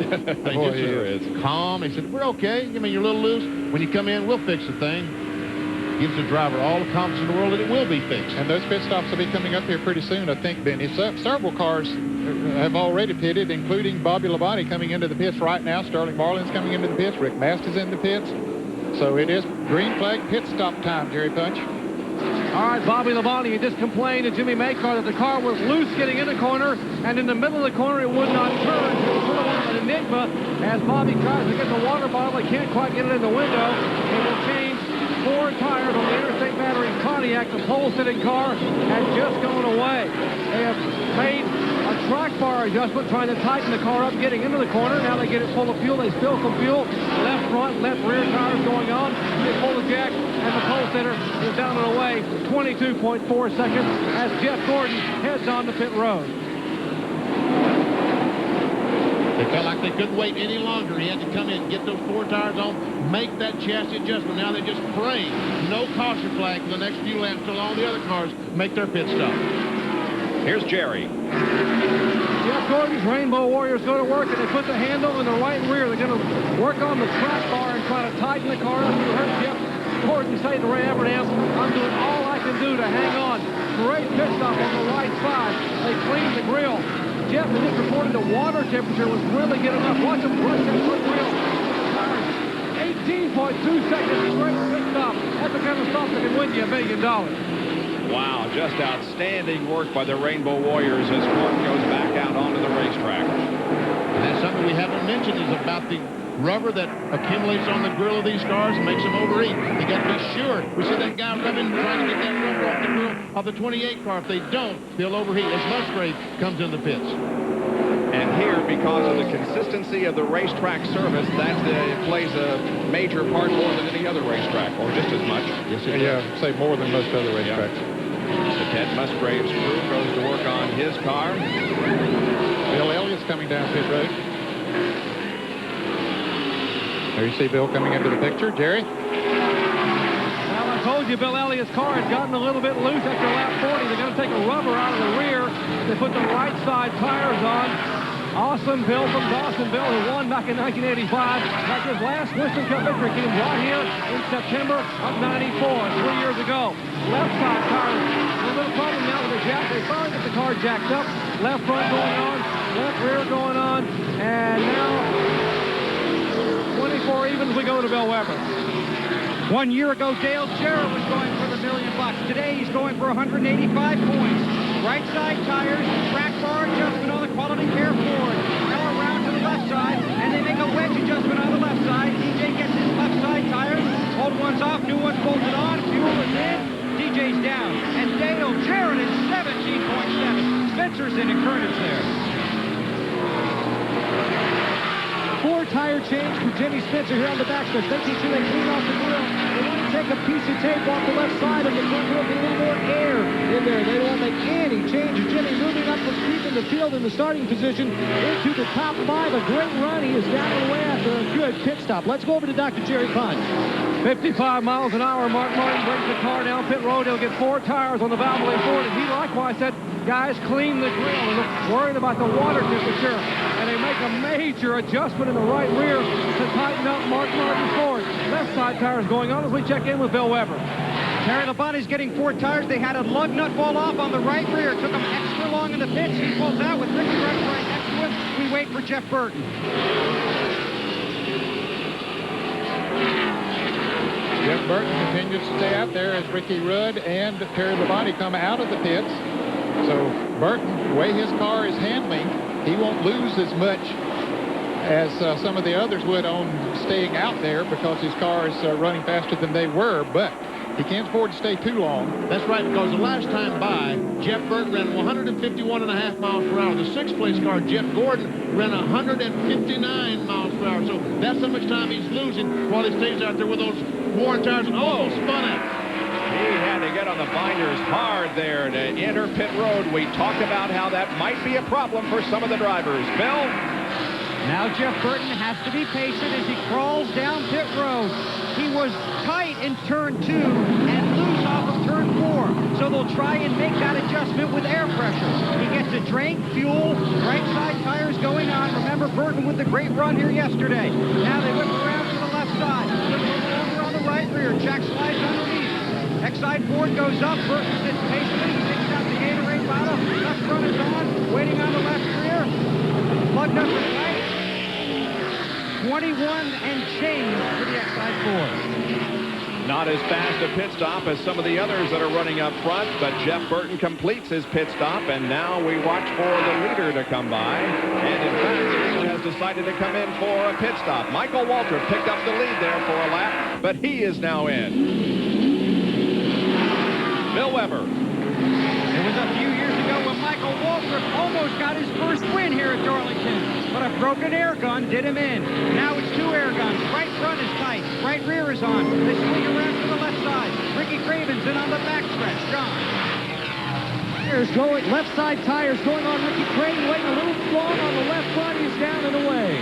Boy, he sure is. Calm. He said, we're okay. I mean, you're a little loose. When you come in, we'll fix the thing. Gives the driver all the confidence in the world that it will be fixed. And those pit stops will be coming up here pretty soon, I think, Benny. Several cars have already pitted, including Bobby Labonte coming into the pits right now. Sterling Marlin's coming into the pits. Rick Mast is in the pits. So it is green flag pit stop time, Jerry Punch. All right, Bobby Labonte, he just complained to Jimmy Maycar that the car was loose getting in the corner, and in the middle of the corner it would not turn. It's sort of an enigma. As Bobby tries to get the water bottle, he can't quite get it in the window. He will change 4 tires on the Interstate Battery Pontiac. The pole-sitting car has just gone away. They have made a track bar adjustment, trying to tighten the car up, getting into the corner. Now they get it full of fuel. They spill some fuel. Left front, left rear tires going on. They pull the jack, and the pole-sitter is down and away. 22.4 seconds as Jeff Gordon heads on the pit road. They felt like they couldn't wait any longer. He had to come in, get those 4 tires on, make that chassis adjustment. Now they're just praying no caution flag for the next few laps until all the other cars make their pit stop. Here's Jerry. Jeff Gordon's Rainbow Warriors go to work, and they put the handle in the right rear. They're going to work on the track bar and try to tighten the car up. You heard Jeff Gordon say to Ray Evernham, I'm doing all I can do to hang on. Great pit stop on the right side. They cleaned the grill. Jeff had just reported the water temperature was really getting up. Watch him brush that front wheel. 18.2 seconds, great pit stop. That's the kind of stop that can win you $1 million. Wow, just outstanding work by the Rainbow Warriors as Gordon goes back out onto the racetrack. And that's something we haven't mentioned, is about the rubber that accumulates on the grill of these cars and makes them overheat. They got to be sure. We see that guy rubbing, trying to get that rubber off the grill of the 28 car. If they don't, they'll overheat. As Musgrave comes in the pits. And here, because of the consistency of the racetrack service, that plays a major part more than any other racetrack, or just as much. Yes, it does. Say more than most other racetracks. So Ted Musgrave's crew goes to work on his car. Bill Elliott's coming down pit road. There you see Bill coming into the picture. Jerry? Well, I told you Bill Elliott's car had gotten a little bit loose after lap 40. They're going to take a rubber out of the rear. They put the right side tires on. Awesome Bill from Dawsonville, who won back in 1985. Got his last Winston Cup victory came right here in September of 94, 3 years ago. Left side tires, a little problem now with the jack. They finally get the car jacked up. Left front going on, left rear going on, and now 24 evens we go to Bill Weber. 1 year ago, Dale Jarrett was going for the $1 million. Today, he's going for 185 points. Right side tires, track bar adjustment on the Quality Care Ford. Now around to the left side, and they make a wedge adjustment on the left side. DJ gets his left side tires. Old one's off, new one's bolted on. Fuel is in. DJ's down. And Dale tire change for Jimmy Spencer here on the backstretch. Making sure they clean off the grill. They want to take a piece of tape off the left side of the front wheel, get a little more air in there. They don't make any changes. Jimmy moving up from deep in the field in the starting position into the top 5. A great run. He is down and away after a good pit stop. Let's go over to Dr. Jerry Pond. 55 miles an hour. Mark Martin brings the car down pit road. He'll get 4 tires on the Valvoline Ford. And he likewise said, guys, clean the grill. They're worried about the water temperature. And they make a major adjustment in the right rear to tighten up Mark Martin's Ford. Left side tires going on as we check in with Bill Weber. Terry Labonte's getting 4 tires. They had a lug nut fall off on the right rear. Took him extra long in the pits. He pulls out with Ricky right next to him. We wait for Jeff Burton. Jeff Burton continues to stay out there as Ricky Rudd and Terry Labonte come out of the pits. So Burton, the way his car is handling, he won't lose as much as some of the others would on staying out there because his car is running faster than they were, but he can't afford to stay too long. That's right, because the last time by, Jeff Burton ran 151.5 miles per hour. The 6th place car, Jeff Gordon, ran 159 miles per hour. So that's how much time he's losing while he stays out there with those worn tires and almost spun out. He had to get on the binders hard there to enter pit road. We talked about how that might be a problem for some of the drivers. Bill? Now Jeff Burton has to be patient as he crawls down pit road. He was tight in turn 2 and loose off of turn 4. So they'll try and make that adjustment with air pressure. He gets to drain fuel, right side tires going on. Remember Burton with the great run here yesterday. Now they whip around to the left side. Look over on the right rear. Jack slides underneath. X-side Ford goes up. Burton sits patiently. He takes out the Gatorade bottle. Left front is on. Waiting on the left rear. Plug number right. 21 and change for the X-side Ford. Not as fast a pit stop as some of the others that are running up front, but Jeff Burton completes his pit stop, and now we watch for the leader to come by. And in fact, the leader has decided to come in for a pit stop. Michael Waltrip picked up the lead there for a lap, but he is now in. Bill Weber. It was a few years ago when Michael Waltrip almost got his first win here at Darlington, but a broken air gun did him in. Now it's 2 air guns. Right front is tight. Right rear is on. They swing around to the left side. Ricky Craven's in on the backstretch. John. Tires going, left side tires going on. Ricky Craven waiting a little long on the left front. He's down and away.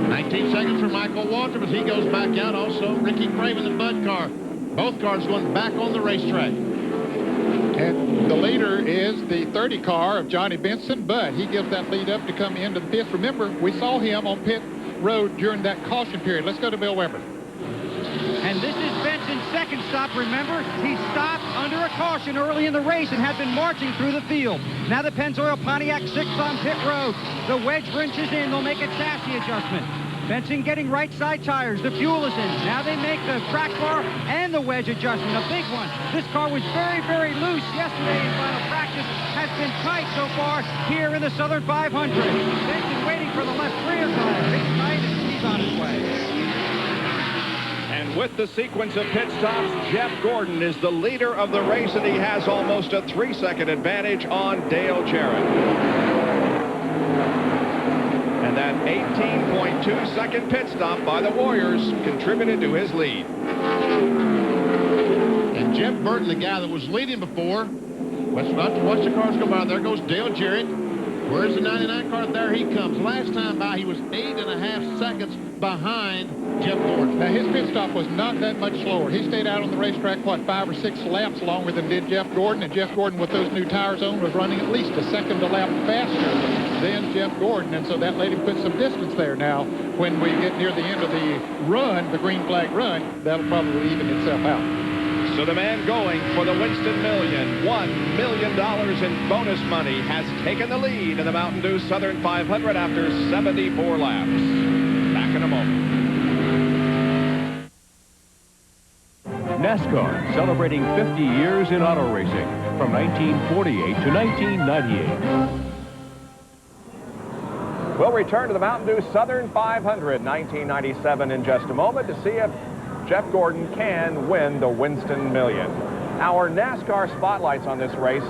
19 seconds for Michael Waltrip as he goes back out. Also, Ricky Craven, the Bud car. Both cars going back on the racetrack. And the leader is the 30 car of Johnny Benson, but he gives that lead up to come into the pits. Remember, we saw him on pit road during that caution period. Let's go to Bill Weber. And this is Benson's second stop. Remember, he stopped under a caution early in the race and had been marching through the field. Now the Pennzoil Pontiac 6 on pit road. The wedge wrenches in. They'll make a chassis adjustment. Benson getting right side tires. The fuel is in. Now they make the track bar and the wedge adjustment. A big one. This car was very, very loose yesterday in final practice. Has been tight so far here in the Southern 500. Benson waiting for the left rear tire. Big tight and he's on his way. And with the sequence of pit stops, Jeff Gordon is the leader of the race, and he has almost a 3-second advantage on Dale Jarrett. And that 18.2-second pit stop by the Warriors contributed to his lead. And Jeff Burton, the guy that was leading before, let's watch the cars go by. There goes Dale Jarrett. Where's the 99 car? There he comes. Last time by, he was 8.5 seconds behind Jeff Gordon. Now, his pit stop was not that much slower. He stayed out on the racetrack, what, 5 or 6 laps longer than did Jeff Gordon, and Jeff Gordon, with those new tires on, was running at least a second a lap faster than Jeff Gordon, and so that let him put some distance there. Now, when we get near the end of the run, the green flag run, that'll probably even itself out. So the man going for the Winston Million, $1 million in bonus money, has taken the lead in the Mountain Dew Southern 500 after 74 laps. Back in a moment. NASCAR, celebrating 50 years in auto racing, from 1948 to 1998. We'll return to the Mountain Dew Southern 500, 1997, in just a moment to see if Jeff Gordon can win the Winston Million. Our NASCAR spotlights on this race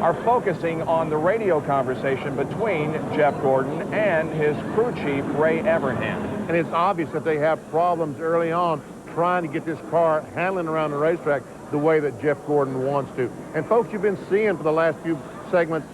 are focusing on the radio conversation between Jeff Gordon and his crew chief, Ray Evernham. And it's obvious that they have problems early on trying to get this car handling around the racetrack the way that Jeff Gordon wants to. And folks, you've been seeing for the last few segments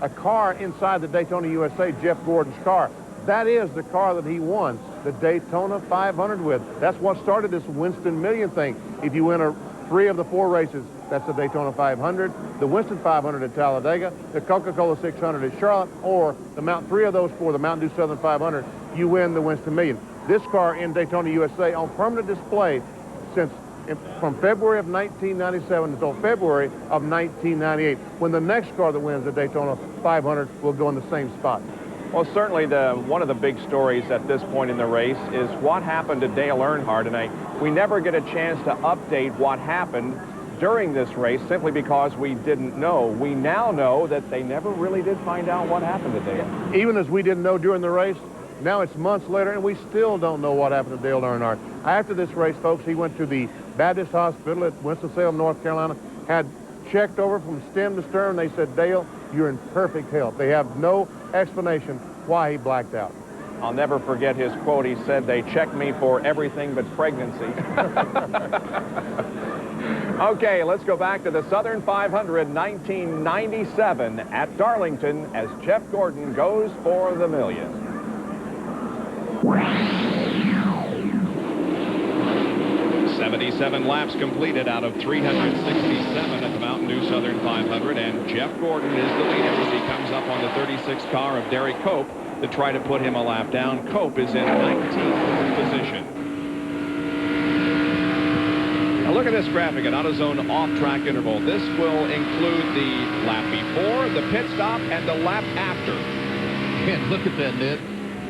a car inside the Daytona USA, Jeff Gordon's car. That is the car that he won the Daytona 500 with. That's what started this Winston Million thing. If you win 3 of the 4 races, that's the Daytona 500, the Winston 500 at Talladega, the Coca-Cola 600 at Charlotte, or the 3 of those 4, the Mountain Dew Southern 500, you win the Winston Million. This car in Daytona USA on permanent display from February of 1997 until February of 1998, when the next car that wins the Daytona 500 will go in the same spot. Well, certainly one of the big stories at this point in the race is what happened to Dale Earnhardt, and we never get a chance to update what happened during this race simply because we didn't know. We now know that they never really did find out what happened to Dale. Even as we didn't know during the race, now it's months later, and we still don't know what happened to Dale Earnhardt. After this race, folks, he went to the Baptist Hospital at Winston-Salem, North Carolina, had checked over from stem to stern. They said, Dale, you're in perfect health. They have no explanation why he blacked out. I'll never forget his quote. He said, they checked me for everything but pregnancy. Okay, let's go back to the Southern 500, 1997 at Darlington as Jeff Gordon goes for the million. 77 laps completed out of 367 at the Mountain Dew Southern 500, and Jeff Gordon is the leader as he comes up on the 36 car of Derek Cope to try to put him a lap down. Cope is in 19th position. Now look at this graphic, an AutoZone off-track interval. This will include the lap before, the pit stop, and the lap after. Man, look at that, Ned.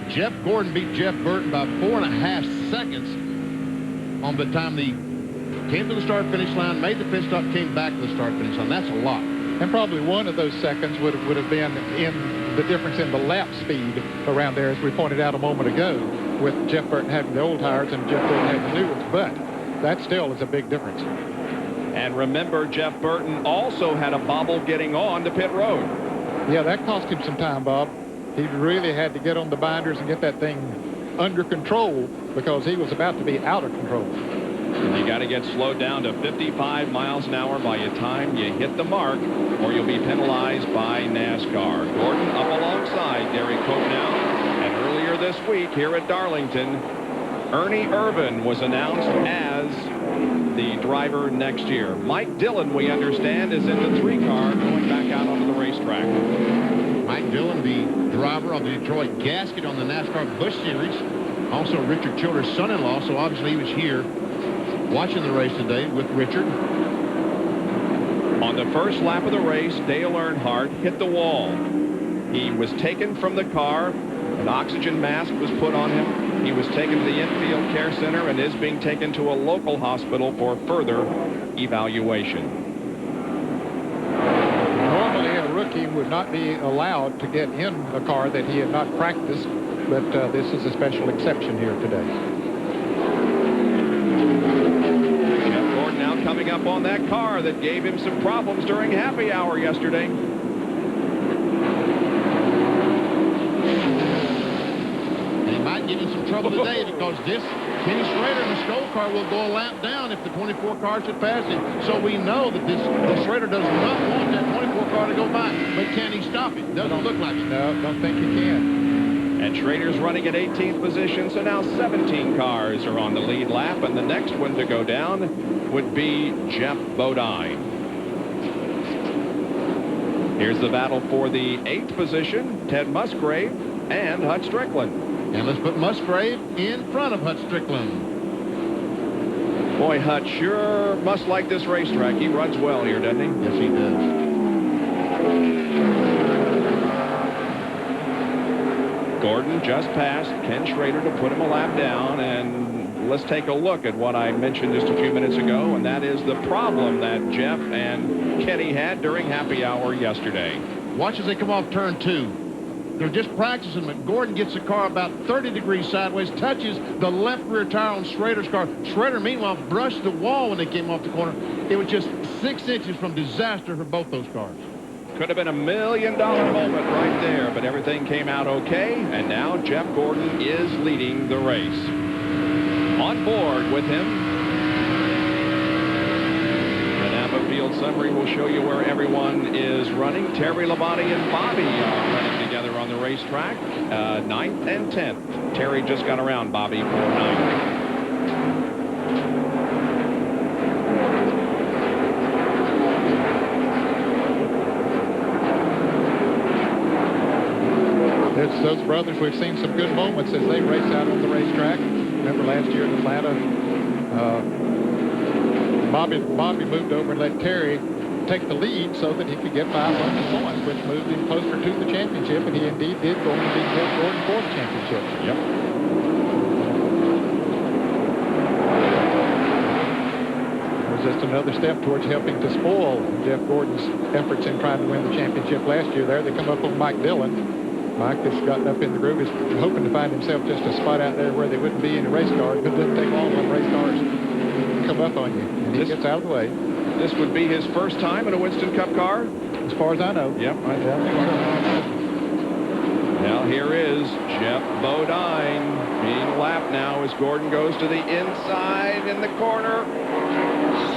Jeff Gordon beat Jeff Burton by 4.5 seconds on the time he came to the start-finish line, made the pit stop, came back to the start-finish line. That's a lot. And probably one of those seconds would have been in the difference in the lap speed around there, as we pointed out a moment ago, with Jeff Burton having the old tires and Jeff Gordon having the new ones. But that still is a big difference. And remember, Jeff Burton also had a bobble getting on to pit road. Yeah, that cost him some time, Bob. He really had to get on the binders and get that thing under control because he was about to be out of control. And you got to get slowed down to 55 miles an hour by the time you hit the mark, or you'll be penalized by NASCAR. Gordon up alongside Derek Cope now. And earlier this week here at Darlington, Ernie Irvan was announced as the driver next year. Mike Dillon, we understand, is in the 3-car going back out onto the racetrack. Mike Dillon, the driver of the Detroit Gasket on the NASCAR Busch Series. Also Richard Childress' son-in-law, so obviously he was here watching the race today with Richard. On the first lap of the race, Dale Earnhardt hit the wall. He was taken from the car. An oxygen mask was put on him. He was taken to the infield care center and is being taken to a local hospital for further evaluation. Normally, a rookie would not be allowed to get in a car that he had not practiced, but this is a special exception here today. Jeff Gordon now coming up on that car that gave him some problems during happy hour yesterday. He might give him some trouble today because this Kenny Schrader in the Skoll car will go a lap down if the 24 car should pass him. So we know that this Schrader does not want that 24 car to go by. But can he stop it? Doesn't look like it. No, don't think he can. And Schrader's running at 18th position, so now 17 cars are on the lead lap, and the next one to go down would be Jeff Bodine. Here's the battle for the 8th position, Ted Musgrave and Hut Strickland. And let's put Musgrave in front of Hut Strickland. Boy, Hut sure must like this racetrack. He runs well here, doesn't he? Yes, he does. Gordon just passed Ken Schrader to put him a lap down, and let's take a look at what I mentioned just a few minutes ago, and that is the problem that Jeff and Kenny had during happy hour yesterday. Watch as they come off turn 2. They're just practicing, but Gordon gets the car about 30 degrees sideways, touches the left rear tire on Schrader's car. Schrader, meanwhile, brushed the wall when they came off the corner. It was just 6 inches from disaster for both those cars. Could have been $1 million moment right there, but everything came out okay, and now Jeff Gordon is leading the race. On board with him, the Napa Field summary will show you where everyone is running. Terry Labonte and Bobby are running together on the racetrack, 9th and 10th. Terry just got around Bobby for 9th. It's those brothers. We've seen some good moments as they race out on the racetrack. Remember last year in Atlanta, Bobby moved over and let Terry take the lead so that he could get 500 points, which moved him closer to the championship, and he indeed did go on to beat Jeff Gordon for the championship. Yep. It was just another step towards helping to spoil Jeff Gordon's efforts in trying to win the championship last year. There they come up on Mike Dillon. Mike has gotten up in the groove. He's hoping to find himself just a spot out there where they wouldn't be any race cars, but it doesn't take long when race cars come up on you. And he gets out of the way. This would be his first time in a Winston Cup car? As far as I know. Yep. Now here is Jeff Bodine being lapped now as Gordon goes to the inside in the corner.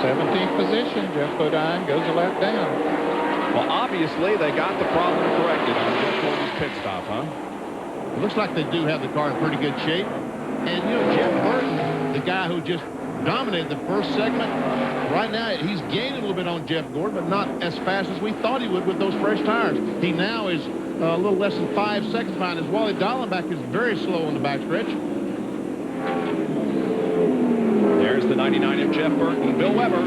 17th position. Jeff Bodine goes a lap down. Well, obviously, they got the problem corrected on Jeff Gordon's pit stop, huh? It looks like they do have the car in pretty good shape. And, you know, Jeff Burton, the guy who just dominated the first segment, right now he's gaining a little bit on Jeff Gordon, but not as fast as we thought he would with those fresh tires. He now is a little less than 5 seconds behind. As Wally Dallenbach is very slow on the backstretch. There's the 99 of Jeff Burton, Bill Weber.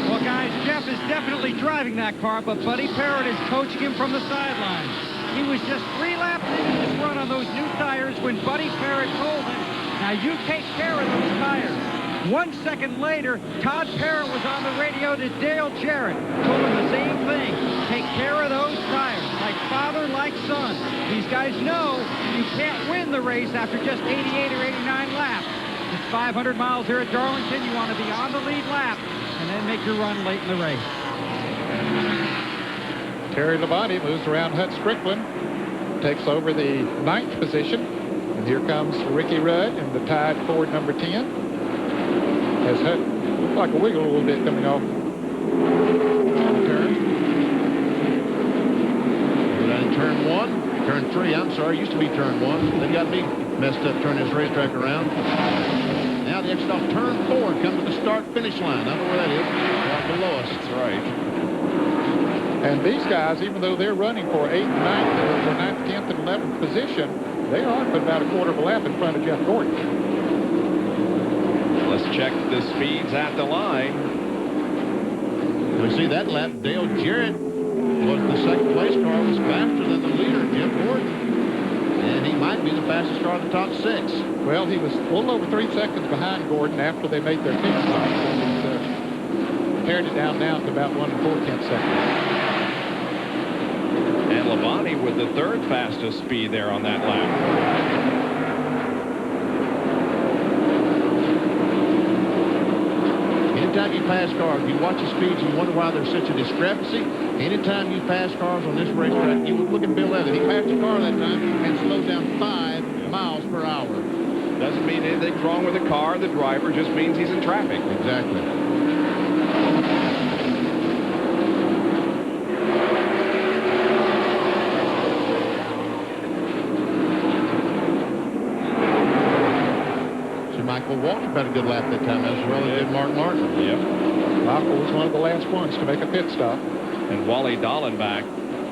Well, guys, Jeff is definitely driving that car, but Buddy Parrott is coaching him from the sidelines. He was just 3 laps into this run on those new tires when Buddy Parrott told him, now you take care of those tires. 1 second later, Todd Parrott was on the radio to Dale Jarrett, told him the same thing. Take care of those tires, like father, like son. These guys know you can't win the race after just 88 or 89 laps. It's 500 miles here at Darlington. You want to be on the lead lap and then make your run late in the race. Terry Labonte moves around Hut Strickland, takes over the 9th position, and here comes Ricky Rudd in the tied Ford number 10. As Hut looks like a wiggle a little bit coming off the turn. Turn 1, turn 3, I'm sorry, used to be turn 1. They got me messed up turning this racetrack around. Now the exit off turn 4, come to the start-finish line. I don't know where that is. Right below us. That's right. And these guys, even though they're running for 8th, 9th, or 9th, 10th, and 11th position, they are but about a quarter of a lap in front of Jeff Gordon. Let's check the speeds at the line. We see that lap, Dale Jarrett was the second place car, was faster than the leader, Jeff Gordon. And he might be the fastest car in the top 6. Well, he was a little over 3 seconds behind Gordon after they made their pit stop. So he's pared it down now to about 1 4/10 seconds. And Labonte with the 3rd fastest speed there on that lap. Anytime you pass cars, you watch the speeds, you wonder why there's such a discrepancy. Anytime you pass cars on this racetrack, you would look at Bill Elliott. He passed the car that time and slowed down 5 miles per hour. Doesn't mean anything's wrong with the car, the driver, just means he's in traffic. Exactly. Michael Waltrip had a good lap that time, as well as did Mark Martin. Yep. Michael was one of the last ones to make a pit stop. And Wally Dallenbach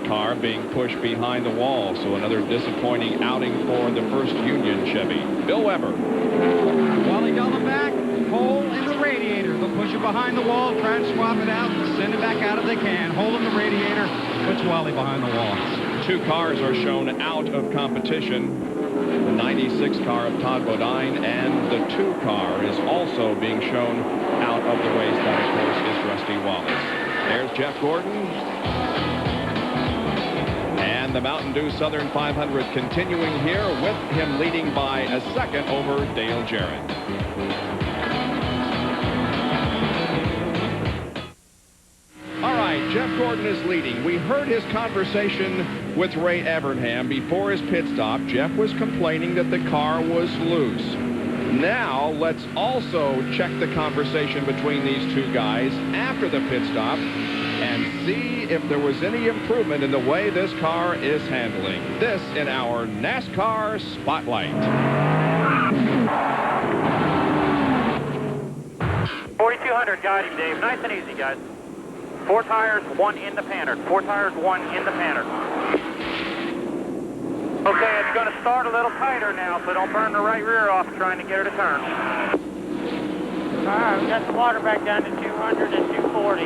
car being pushed behind the wall, so another disappointing outing for the first Union Chevy. Bill Weber. Wally Dallenbach, hole in the radiator. They'll push it behind the wall, try and swap it out, and send it back out if they can. Hole in the radiator, puts Wally behind the wall. 2 cars are shown out of competition. The 96 car of Todd Bodine and the 2 car is also being shown out of the race. That, of course, is Rusty Wallace. There's Jeff Gordon. And the Mountain Dew Southern 500 continuing here with him leading by a second over Dale Jarrett. All right, Jeff Gordon Gordon is leading. We heard his conversation with Ray Evernham before his pit stop. Jeff was complaining that the car was loose. Now, let's also check the conversation between these two guys after the pit stop and see if there was any improvement in the way this car is handling. This in our NASCAR Spotlight. 4,200, got him, Dave. Nice and easy, guys. 4 tires, 1 in the panner. 4 tires, 1 in the panner. Okay, it's going to start a little tighter now, so don't burn the right rear off trying to get her to turn. All right, we got the water back down to 200 and 240.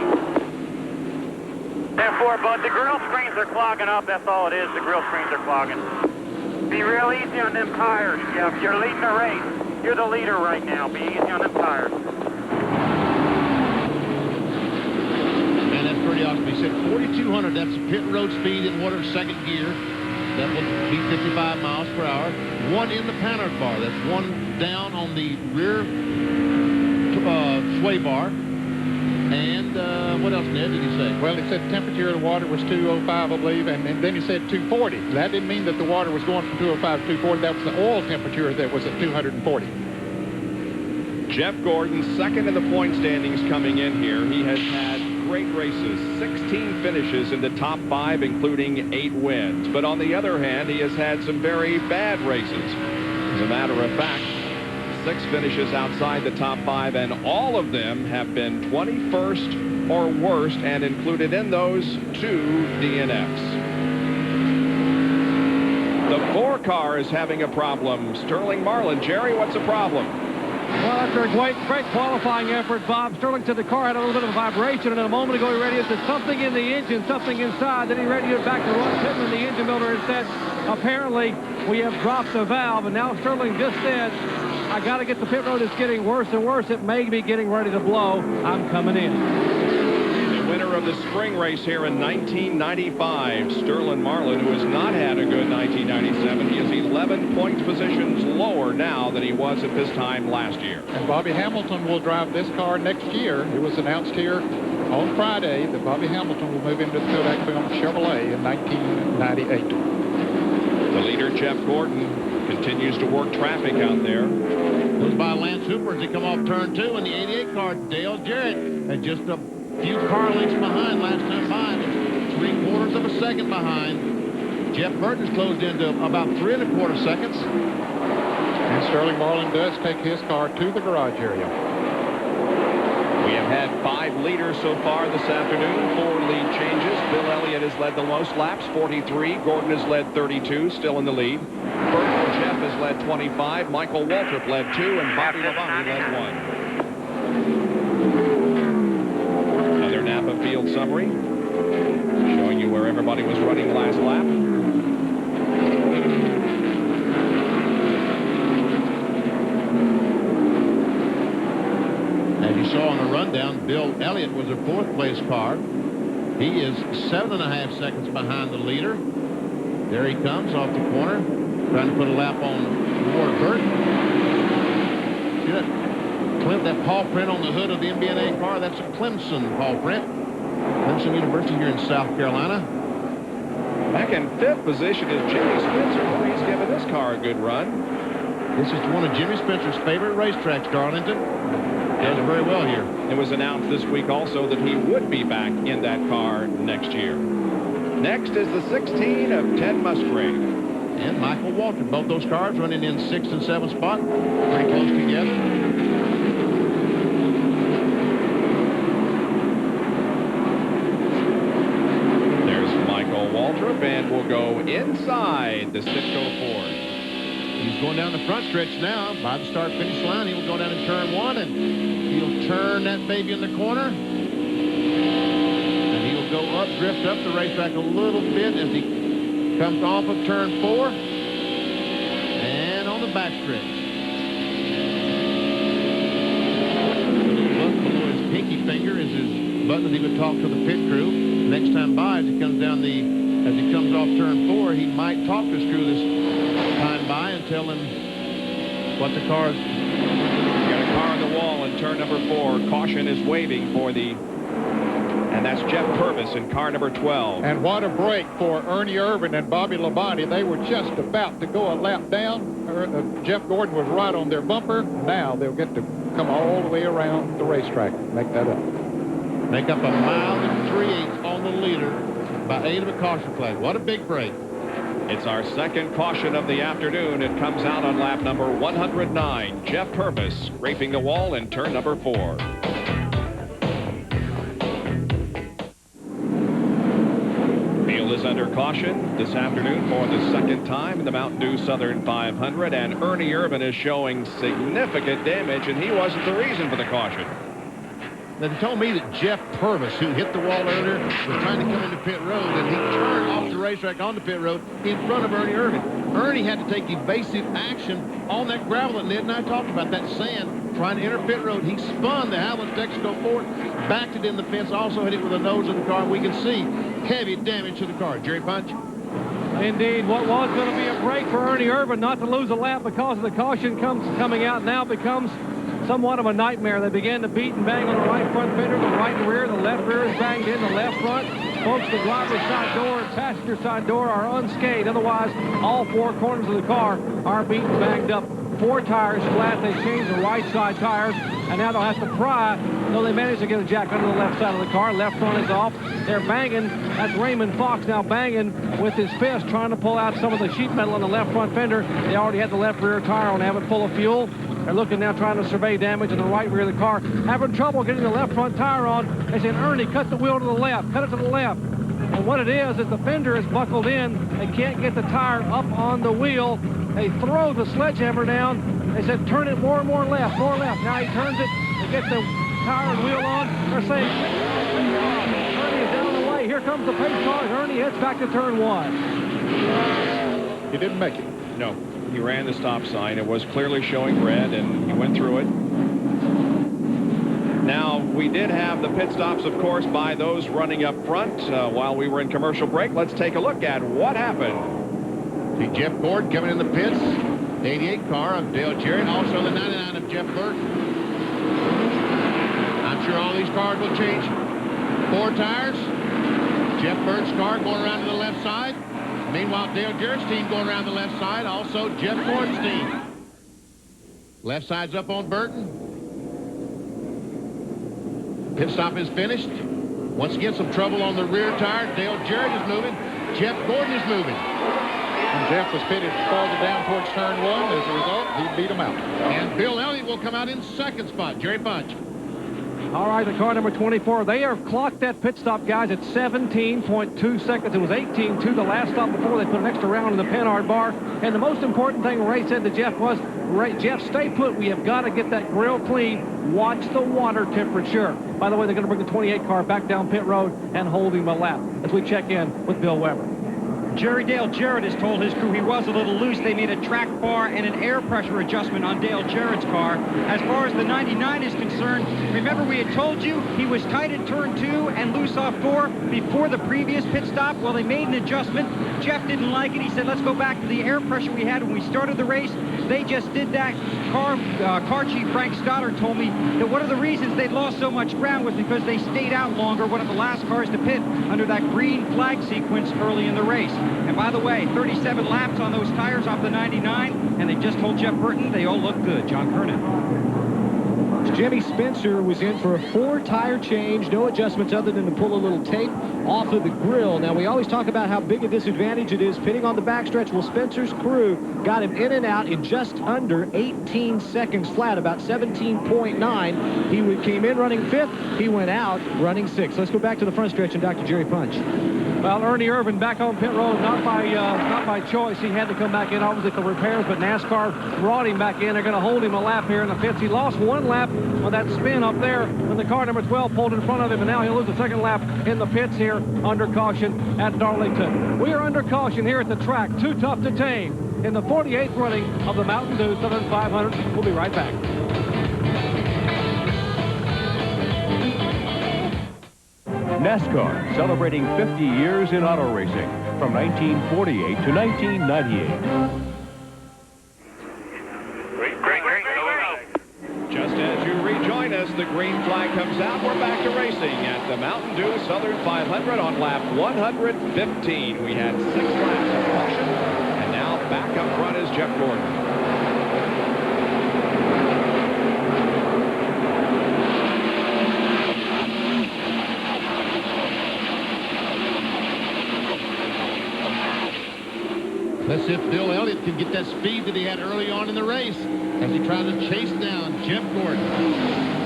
10-4, bud. The grill screens are clogging up. That's all it is. The grill screens are clogging. Be real easy on them tires, Jeff. You're leading the race. You're the leader right now. Be easy on them tires. Pretty awesome. He said 4,200. That's the pit road speed in water second gear. That will be 55 miles per hour. 1 in the panner bar. That's 1 down on the rear sway bar. And what else, Ned, did he say? Well, he said the temperature of the water was 205, I believe, and then he said 240. That didn't mean that the water was going from 205 to 240. That was the oil temperature that was at 240. Jeff Gordon, second in the point standings coming in here. He has had great races, 16 finishes in the top 5, including 8 wins. But on the other hand, he has had some very bad races. As a matter of fact, 6 finishes outside the top 5, and all of them have been 21st or worst, and included in those 2 DNFs. The 4 car is having a problem. Sterling Marlin. Jerry, what's the problem? Well, after a great qualifying effort, Bob, Sterling said the car had a little bit of a vibration, and a moment ago he radioed said something in the engine, something inside. Then he radioed back to Ron Pittman, the engine builder, and said, apparently we have dropped the valve. And now Sterling just said, I got to get the pit road. It's getting worse and worse. It may be getting ready to blow. I'm coming in. Winner of the spring race here in 1995, Sterling Marlin, who has not had a good 1997. He is 11 points positions lower now than he was at this time last year. And Bobby Hamilton will drive this car next year. It was announced here on Friday that Bobby Hamilton will move into the Kodak Film Chevrolet in 1998. The leader, Jeff Gordon, continues to work traffic out there. Goes by Lance Hooper as he come off turn 2 in the 88 car. Dale Jarrett at just a few car lengths behind last time by. 3/4 of a second behind. Jeff Burton's closed into about 3 1/4 seconds. And Sterling Marlin does take his car to the garage area. We have had 5 leaders so far this afternoon, 4 lead changes. Bill Elliott has led the most laps, 43. Gordon has led 32, still in the lead. Burton Jeff has led 25. Michael Waltrip led 2, and Bobby Labonte led 1. Another Napa field summary, showing you where everybody was running last lap. As you saw on the rundown, Bill Elliott was a 4th place car. He is 7.5 seconds behind the leader. There he comes off the corner, trying to put a lap on Ward Burton. See that? That paw print on the hood of the MBNA car, that's a Clemson paw print. Clemson University here in South Carolina. Back in 5th position is Jimmy Spencer. Boy, he's given this car a good run. This is one of Jimmy Spencer's favorite racetracks, Darlington. Does very well here. It was announced this week also that he would be back in that car next year. Next is the 16 of Ted Musgrave. And Michael Walter. Both those cars running in 6th and 7th spot. Pretty close together. Waltrip, and will go inside the Citgo Ford. He's going down the front stretch now by the start-finish line. He will go down in turn 1, and he'll turn that baby in the corner. And he'll go up, drift up the racetrack a little bit as he comes off of turn 4. And on the back stretch. Below his pinky finger is his button that he would talk to the pit crew. Next time by, as he comes down as he comes off turn 4, he might talk to his crew this time by and tell him what the car's. You got a car on the wall in turn number 4. Caution is waving for the And that's Jeff Purvis in car number 12. And what a break for Ernie Irvin and Bobby Labonte. They were just about to go a lap down. Jeff Gordon was right on their bumper. Now they'll get to come all the way around the racetrack. Make that up. Make up 1 mile and 3/8 on the leader by 8 of a caution flag. What a big break. It's our second caution of the afternoon. It comes out on lap number 109. Jeff Purvis scraping the wall in turn number 4. Field is under caution this afternoon for the second time in the Mountain Dew Southern 500, and Ernie Irvin is showing significant damage, and he wasn't the reason for the caution. They told me that Jeff Purvis, who hit the wall earlier, was trying to come into pit road, and he turned off the racetrack onto pit road in front of Ernie Irvin. Ernie had to take evasive action on that gravel that Ned and I talked about, that sand, trying to enter pit road. He spun the Howland Texaco Ford, backed it in the fence, also hit it with the nose of the car. We can see heavy damage to the car. Jerry Punch? Indeed, what was going to be a break for Ernie Irvin not to lose a lap because of the caution coming out now becomes somewhat of a nightmare. They began to beat and bang on the right front fender, the right rear, the left rear is banged in, the left front. Folks, the driver's side door and passenger side door are unscathed. Otherwise, all 4 corners of the car are beaten and banged up. 4 tires flat. They changed the right side tires, and now they'll have to pry. No, they managed to get a jack under the left side of the car. Left front is off. They're banging. That's Raymond Fox now banging with his fist, trying to pull out some of the sheet metal on the left front fender. They already had the left rear tire on, have it full of fuel. They're looking now, trying to survey damage in the right rear of the car. Having trouble getting the left front tire on. They said, Ernie, cut the wheel to the left. Cut it to the left. And what it is the fender is buckled in. They can't get the tire up on the wheel. They throw the sledgehammer down. They said, turn it more and more left, more left. Now he turns it. They get the tire and wheel on. They're saying, Ernie is down the way. Here comes the pace car. Ernie heads back to turn 1. He didn't make it. No. He ran the stop sign. It was clearly showing red, and he went through it. Now, we did have the pit stops, of course, by those running up front while we were in commercial break. Let's take a look at what happened. See Jeff Gordon coming in the pits. The 88 car of Dale Jarrett. Also the 99 of Jeff Burton. I'm sure all these cars will change 4 tires. Jeff Burton's car going around to the left side. Meanwhile, Dale Jarrett's team going around the left side. Also, Jeff Gordon's team. Left side's up on Burton. Pit stop is finished. Once again, some trouble on the rear tire. Dale Jarrett is moving. Jeff Gordon is moving. And Jeff was pitted farther down towards turn 1. As a result, he beat him out. And Bill Elliott will come out in second spot. Jerry Punch. All right, the car number 24. They have clocked that pit stop, guys, at 17.2 seconds. It was 18.2 the last stop before they put an extra round in the Panhard bar. And the most important thing Ray said to Jeff was, Jeff, stay put. We have got to get that grill clean. Watch the water temperature. By the way, they're going to bring the 28 car back down pit road and hold him a lap as we check in with Bill Weber. Jerry Dale Jarrett has told his crew he was a little loose. They made a track bar and an air pressure adjustment on Dale Jarrett's car. As far as the 99 is concerned, remember we had told you he was tight in turn 2 and loose off 4 before the previous pit stop. Well, they made an adjustment. Jeff didn't like it. He said, let's go back to the air pressure we had when we started the race. They just did that. Car chief Frank Stoddard told me that one of the reasons they lost so much ground was because they stayed out longer, one of the last cars to pit under that green flag sequence early in the race. And by the way, 37 laps on those tires off the 99, and they just told Jeff Burton they all look good. John Kernan. Jimmy Spencer was in for a 4-tire change, no adjustments other than to pull a little tape off of the grill. Now, we always talk about how big a disadvantage it is pitting on the backstretch. Well, Spencer's crew got him in and out in just under 18 seconds flat, about 17.9. He came in running 5th. He went out running 6th. Let's go back to the front stretch and Dr. Jerry Punch. Well, Ernie Irvin back on pit road, not by choice. He had to come back in, obviously, for repairs, but NASCAR brought him back in. They're going to hold him a lap here in the pits. He lost 1 lap on that spin up there when the car number 12 pulled in front of him, and now he'll lose the 2nd lap in the pits here under caution at Darlington. We are under caution here at the track. Too tough to tame in the 48th running of the Mountain Dew Southern 500. We'll be right back. NASCAR, celebrating 50 years in auto racing from 1948 to 1998. Just as you rejoin us, the green flag comes out. We're back to racing at the Mountain Dew Southern 500 on lap 115. We had 6 laps of caution, and now back up front is Jeff Gordon. Let's see if Bill Elliott can get that speed that he had early on in the race as he tries to chase down Jeff Gordon.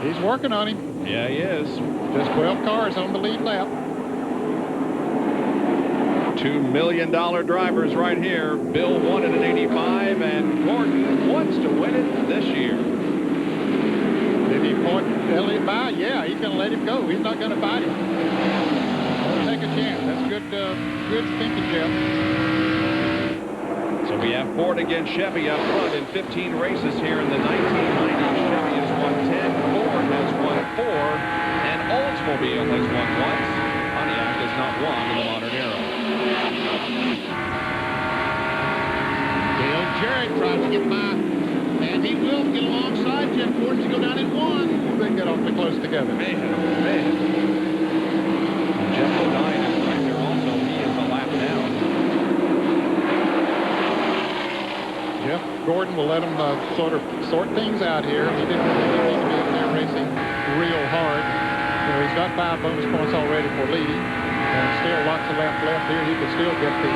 He's working on him. Yeah, he is. Just 12 cars on the lead lap. $2 million drivers right here. Bill won it in '85, and Gordon wants to win it this year. If he point Elliott by, yeah, he's going to let him go. He's not going to fight him. Don't take a chance. That's good thinking, Jeff. So we have Ford against Chevy up front in 15 races here in the 1990s. Chevy has won 10, Ford has won 4, and Oldsmobile has won once. Pontiac has not won in the modern era. Dale Jarrett tries to get by, and he will get alongside Jeff Gordon to go down in 1. They get awfully close together. Man. Jeff Bodine is right there also. He is a lap down. Jeff Gordon will let him sort of sort things out here. He didn't really need to be in there racing real hard. You know, he's got 5 bonus points already for leading. And still lots of laps left here. He can still get the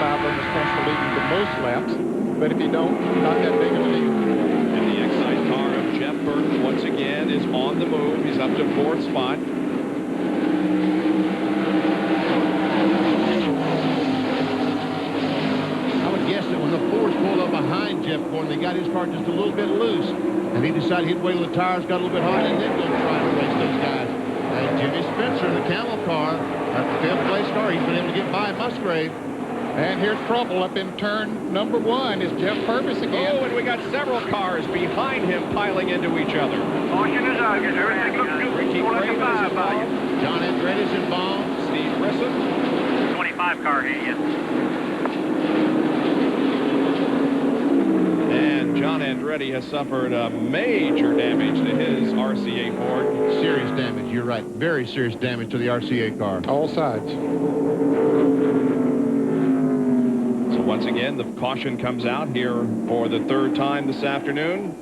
5 bonus points for leading the most laps. But if he don't, not that big of a deal. And the Excite car of Jeff Burton once again is on the move. He's up to 4th spot. I would guess that when the Fords pulled up behind Jeff Gordon, they got his car just a little bit loose. And he decided he'd wait till the tires got a little bit hard and then go try to race those guys. And Jimmy Spencer in the Camel car, that 5th place car, he's been able to get by Musgrave. And here's trouble up in turn number 1 is Jeff Purvis again. Oh, and we got several cars behind him piling into each other. Caution is out. Everything looks good. Ricky Craven is involved. John Andretti's involved. Steve Grissom. 25 car here, yes. And John Andretti has suffered major damage to his RCA Ford. Serious damage, you're right. Very serious damage to the RCA car. All sides. So once again, the caution comes out here for the 3rd time this afternoon.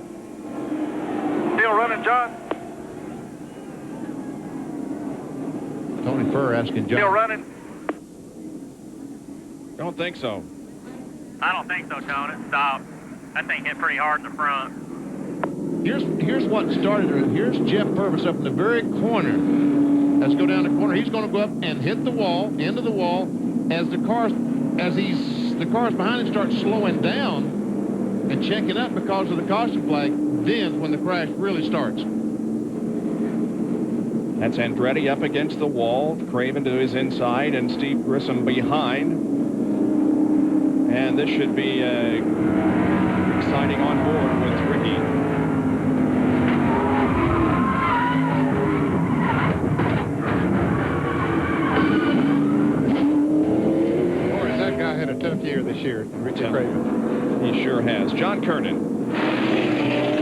Still running, John? Tony Furr asking John. Still running? Don't think so. I don't think so, Tony. Stop. That thing hit pretty hard in the front. Here's what started her. Here's Jeff Purvis up in the very corner. Let's go down the corner. He's going to go up and hit the wall, into the wall, as the cars behind him start slowing down and checking up because of the caution flag. Then when the crash really starts. That's Andretti up against the wall, Craven to his inside, and Steve Grissom behind. And this should be exciting on board with Ricky. Boy, that guy had a tough year this year, Ricky Craven. He sure has. John Kernan.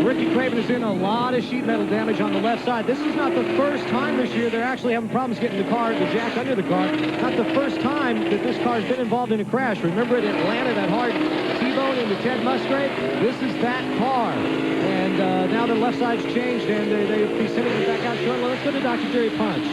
Ricky Craven is in a lot of sheet metal damage on the left side. This is not the first time this year they're actually having problems getting the car, the jack under the car. Not the first time that this car's been involved in a crash. Remember at Atlanta, that hard T-bone into Ted Musgrave? This is that car. And now the left side's changed, and they'll be sending it back out short. Well, let's go to Dr. Jerry Punch.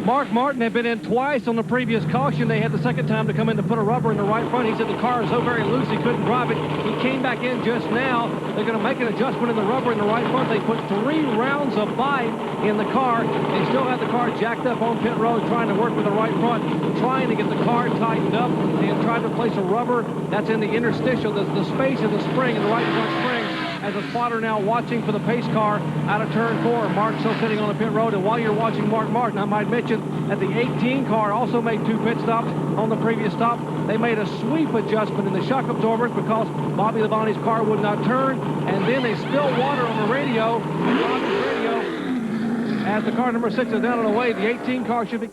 Mark Martin had been in twice on the previous caution. They had the second time to come in to put a rubber in the right front. He said the car is so very loose he couldn't drive it. He came back in just now. They're going to make an adjustment in the rubber in the right front. They put 3 rounds of bite in the car. They still have the car jacked up on pit road trying to work with the right front, trying to get the car tightened up and trying to place a rubber that's in the interstitial. The space of the spring in the right front spring. As a spotter now watching for the pace car out of turn 4. Mark's still sitting on the pit road. And while you're watching Mark Martin, I might mention that the 18 car also made 2 pit stops on the previous stop. They made a sweep adjustment in the shock absorbers because Bobby Labonte's car would not turn. And then they spilled water on the radio. Bobby's radio. As the car number 6 is down and away, the 18 car should be...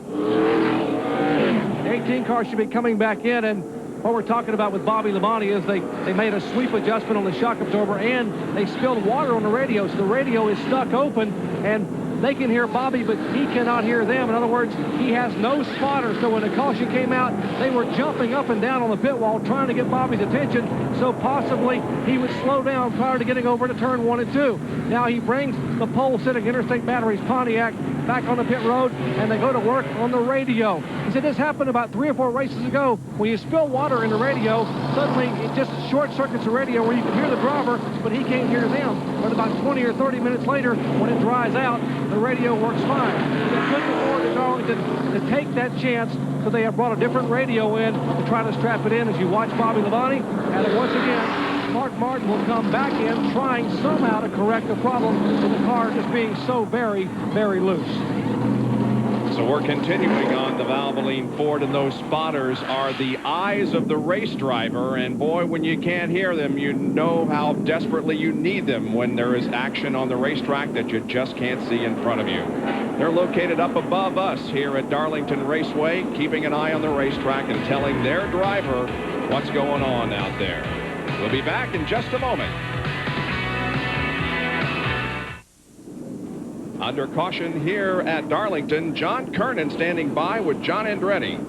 The 18 car should be coming back in, and what we're talking about with Bobby Labonte is they made a sweep adjustment on the shock absorber, and they spilled water on the radio, so the radio is stuck open, and they can hear Bobby, but he cannot hear them. In other words, he has no spotter. So when the caution came out, they were jumping up and down on the pit wall trying to get Bobby's attention, so possibly he would slow down prior to getting over to turn 1 and 2. Now he brings the pole-sitting Interstate Batteries Pontiac back on the pit road, and they go to work on the radio. He said this happened about 3 or 4 races ago. When you spill water in the radio, suddenly it just short circuits the radio where you can hear the driver, but he can't hear them. But about 20 or 30 minutes later, when it dries out, the radio works fine. They couldn't afford to Darlington to take that chance, so they have brought a different radio in to try to strap it in as you watch Bobby Labonte. And once again, Mark Martin will come back in trying somehow to correct the problem with the car just being so very, very loose. So we're continuing on the Valvoline Ford, and those spotters are the eyes of the race driver. And boy, when you can't hear them, you know how desperately you need them when there is action on the racetrack that you just can't see in front of you. They're located up above us here at Darlington Raceway, keeping an eye on the racetrack and telling their driver what's going on out there. We'll be back in just a moment. Under caution here at Darlington, John Kernan standing by with John Andretti.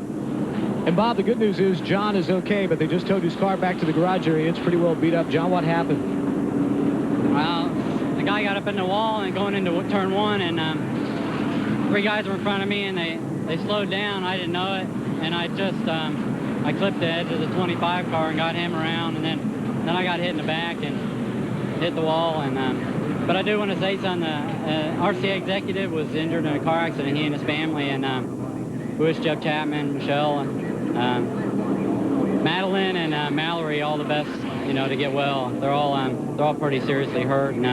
And Bob, the good news is John is okay, but they just towed his car back to the garage area. It's pretty well beat up. John, what happened? Well, the guy got up in the wall and going into turn 1, and 3 guys were in front of me, and they slowed down. I didn't know it, and I clipped the edge of the 25 car and got him around, and then I got hit in the back and hit the wall. And but I do want to say something. RCA executive was injured in a car accident, he and his family, and we wish Jeff Chapman, Michelle, and Madeline and Mallory all the best, to get well. They're all pretty seriously hurt, and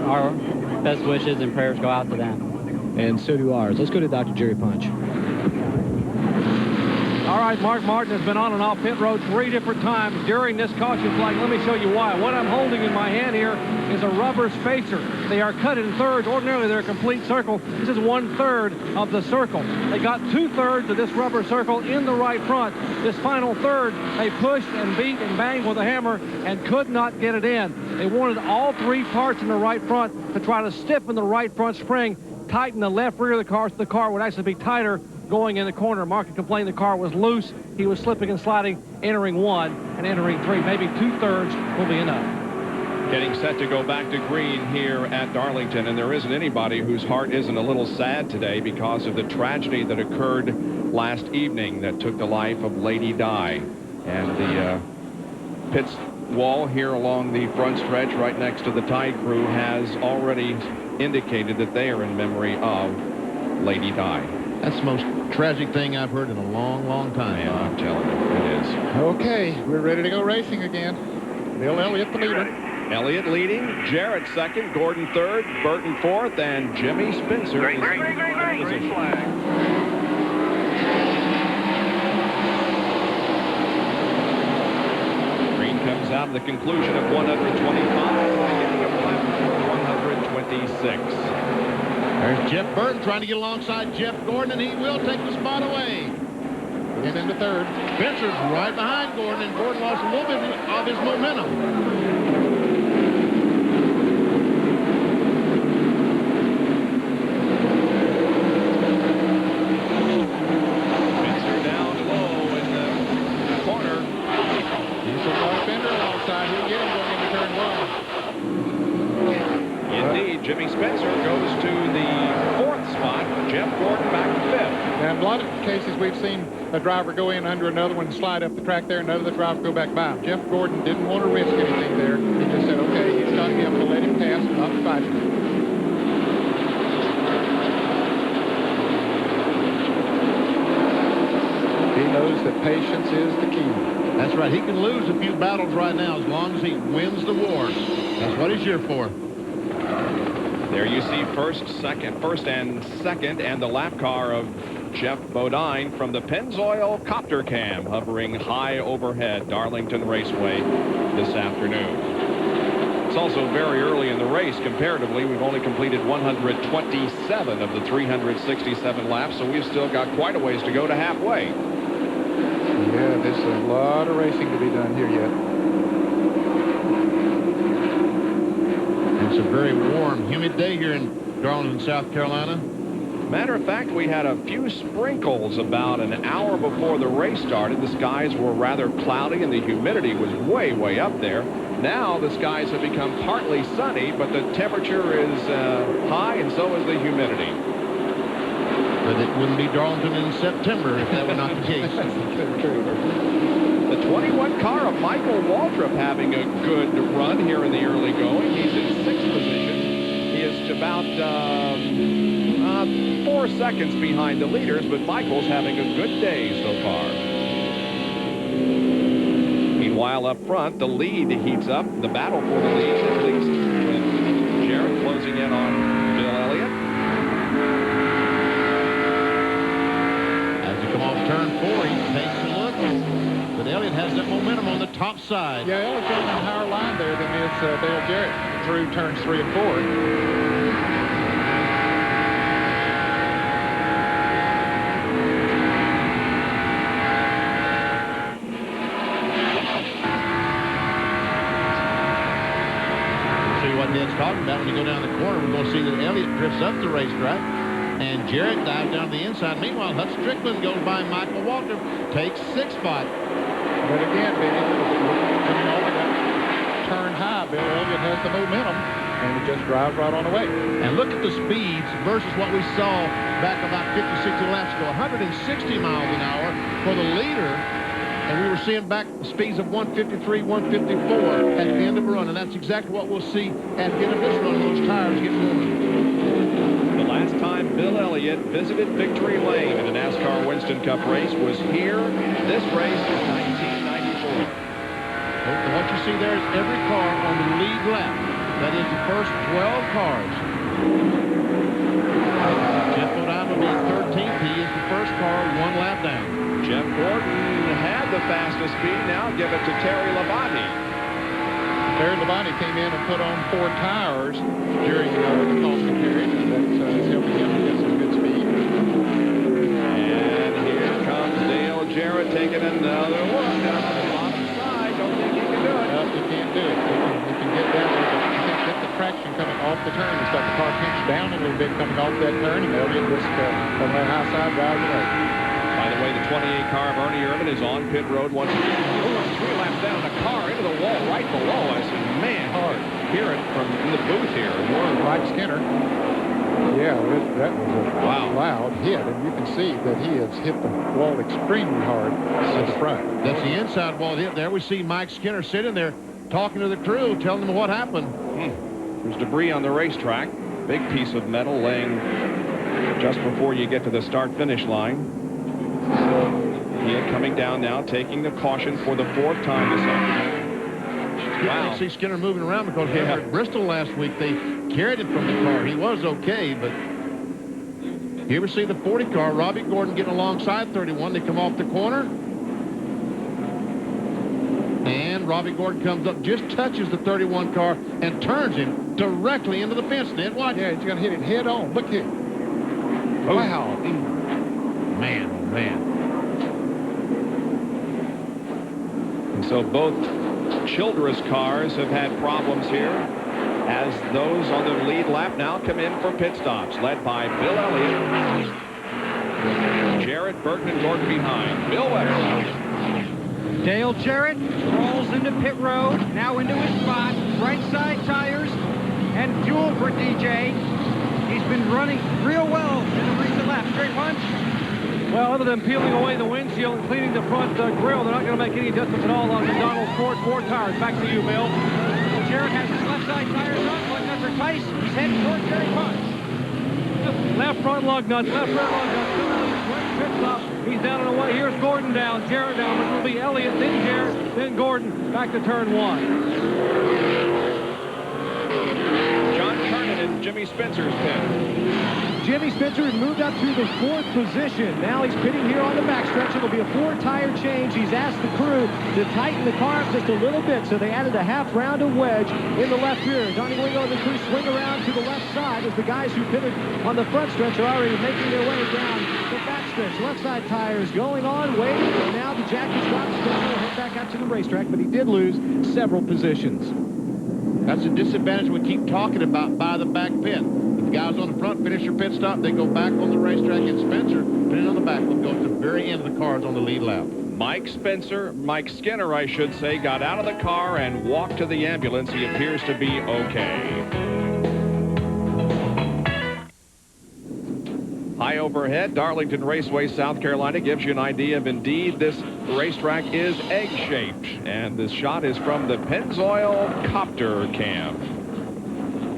our best wishes and prayers go out to them. And so do ours. Let's go to Dr. Jerry Punch. All right, Mark Martin has been on and off pit road 3 different times during this caution flag. Let me show you why. What I'm holding in my hand here is a rubber spacer. They are cut in thirds. Ordinarily, they're a complete circle. This is 1/3 of the circle. They got 2/3 of this rubber circle in the right front. This final third, they pushed and beat and banged with a hammer and could not get it in. They wanted all 3 parts in the right front to try to stiffen the right front spring, tighten the left rear of the car so the car would actually be tighter going in the corner. Mark complained the car was loose. He was slipping and sliding, entering 1 and entering 3. Maybe 2/3 will be enough. Getting set to go back to green here at Darlington, and there isn't anybody whose heart isn't a little sad today because of the tragedy that occurred last evening that took the life of Lady Di. And the pit wall here along the front stretch right next to the tie crew has already indicated that they are in memory of Lady Di. That's the most tragic thing I've heard in a long, long time. Yeah, I'm telling you, it is. Okay, we're ready to go racing again. Bill Elliott, the leader. Elliott leading, Jarrett second, Gordon third, Burton fourth, and Jimmy Spencer is in position. Green comes out at the conclusion of 125, beginning of lap 126. There's Jeff Burton trying to get alongside Jeff Gordon, and he will take the spot away. He's into third. Spencer's right behind Gordon, and Gordon lost a little bit of his momentum. Spencer down low in the corner. He's a Mark Bender alongside. He'll get him going into turn 1. Indeed, Jimmy Spencer goes to the 4th spot. Jeff Gordon back to 5th. Now, in a lot of cases, we've seen a driver go in under another one, slide up the track there, and another driver go back by him. Jeff Gordon didn't want to risk anything there. He just said, okay, he's got me, I'm going to let him pass, not fight him. He knows that patience is the key. That's right. He can lose a few battles right now as long as he wins the war. That's what he's here for. There you see first and second, and the lap car of Jeff Bodine from the Pennzoil Copter Cam hovering high overhead Darlington Raceway this afternoon. also very early in the race. Comparatively, we've only completed 127 of the 367 laps, so we've still got quite a ways to go to halfway. Yeah, there's a lot of racing to be done here yet. It's a very warm, humid day here in Darlington, South Carolina. Matter of fact, we had a few sprinkles about an hour before the race started. The skies were rather cloudy and the humidity was way, way up there. Now the skies have become partly sunny, but the temperature is high and so is the humidity. But it wouldn't be Darlington in September if that were not the case. The 21 car of Michael Waltrip having a good run here in the early going. He's in 6th position. He is about 4 seconds behind the leaders, but Michael's having a good day so far. Meanwhile, up front, the lead heats up. The battle for the lead, at least, with Jarrett closing in on Bill Elliott. As you come off turn 4, he takes a look. But Elliott has that momentum on the top side. Yeah, Elliott's on a higher line there than is Dale Jarrett through turns 3 and 4. Ned's talking about when you go down the corner, we're going to see that Elliott drifts up the racetrack and Jarrett dives down the inside. Meanwhile, Hut Strickland goes by Michael Waltrip, takes 6th spot. But again, Benny, coming over that turn high, Bill Elliott has the momentum and he just drives right on away. And look at the speeds versus what we saw back about 50, 60 laps ago. 160 miles an hour for the leader. And we were seeing back speeds of 153, 154 at the end of the run. And that's exactly what we'll see at the end of this run. Those tires get warmer. The last time Bill Elliott visited Victory Lane in the NASCAR Winston Cup race was here. This race is 1994. And what you see there is every car on the lead lap. That is the first 12 cars. Jeff Bodine will be 13th. He is the first car 1 lap down. Jeff Gordon had the fastest speed. Now give it to Terry Labonte. Terry Labonte came in and put on 4 tires during the caution period, and that's helping him to get some good speed. And here comes Dale Jarrett taking another look down on the bottom side. Don't think he can do it. No, he can't do it. He can get down there, but he can't get the traction coming off the turn. He's got the car pinched down a little bit coming off that turn, and Elliott just on that high side drives away. By the way, the 28 car of Ernie Irvin is on pit road once again. 3 laps down, the car into the wall right below us. And man, hard. Hear it from in the booth here. Mike Skinner. Yeah, that was a loud hit, and you can see that he has hit the wall extremely hard at the front. That's the inside wall hit. There we see Mike Skinner sitting there talking to the crew, telling them what happened. There's debris on the racetrack. Big piece of metal laying just before you get to the start-finish line. He coming down now, taking the caution for the 4th time this afternoon. Wow. You see Skinner moving around because remember at Bristol last week, they carried him from the car. He was okay, but here we see the 40 car, Robbie Gordon getting alongside 31. They come off the corner. And Robbie Gordon comes up, just touches the 31 car and turns him directly into the fence. Ned, watch. Yeah, he's going to hit it head on. Look here. Oh. Wow. Man, oh man. And so both Childress cars have had problems here as those on the lead lap now come in for pit stops, led by Bill Elliott. Jarrett, Burton, and Gordon behind. Bill Weber. Dale Jarrett rolls into pit road, now into his spot. Right side tires and fuel for DJ. He's been running real well in the recent laps. Straight punch. Well, other than peeling away the windshield and cleaning the front grill, they're not going to make any adjustments at all on the Donald Ford 4 tires. Back to you, Bill. Well, Jarrett has his left side tires on. Lug nuts are tight. He's heading towards Jerry Punch. Left front lug nuts, left rear lug nuts. Quick pit stop. He's down and away. Here's Gordon down, Jarrett down. It will be Elliott, then Jarrett, then Gordon. Back to turn 1. John Kernan in Jimmy Spencer's pit. Jimmy Spencer had moved up to the 4th position. Now he's pitting here on the backstretch. It'll be a 4-tire change. He's asked the crew to tighten the car up just a little bit, so they added a half round of wedge in the left rear. Donnie Wingo and the crew swing around to the left side as the guys who pitted on the front stretch are already making their way down the backstretch. Left side tires going on, waiting, and now the jacket stops. Spencer will head back out to the racetrack, but he did lose several positions. That's a disadvantage we keep talking about by the back pit. If the guys on the front finish their pit stop, they go back on the racetrack, and Spencer, pitting on the back, will go to the very end of the cars on the lead lap. Mike Skinner, I should say, got out of the car and walked to the ambulance. He appears to be okay. High overhead, Darlington Raceway, South Carolina, gives you an idea of indeed this racetrack is egg-shaped. And this shot is from the Pennzoil copter cam.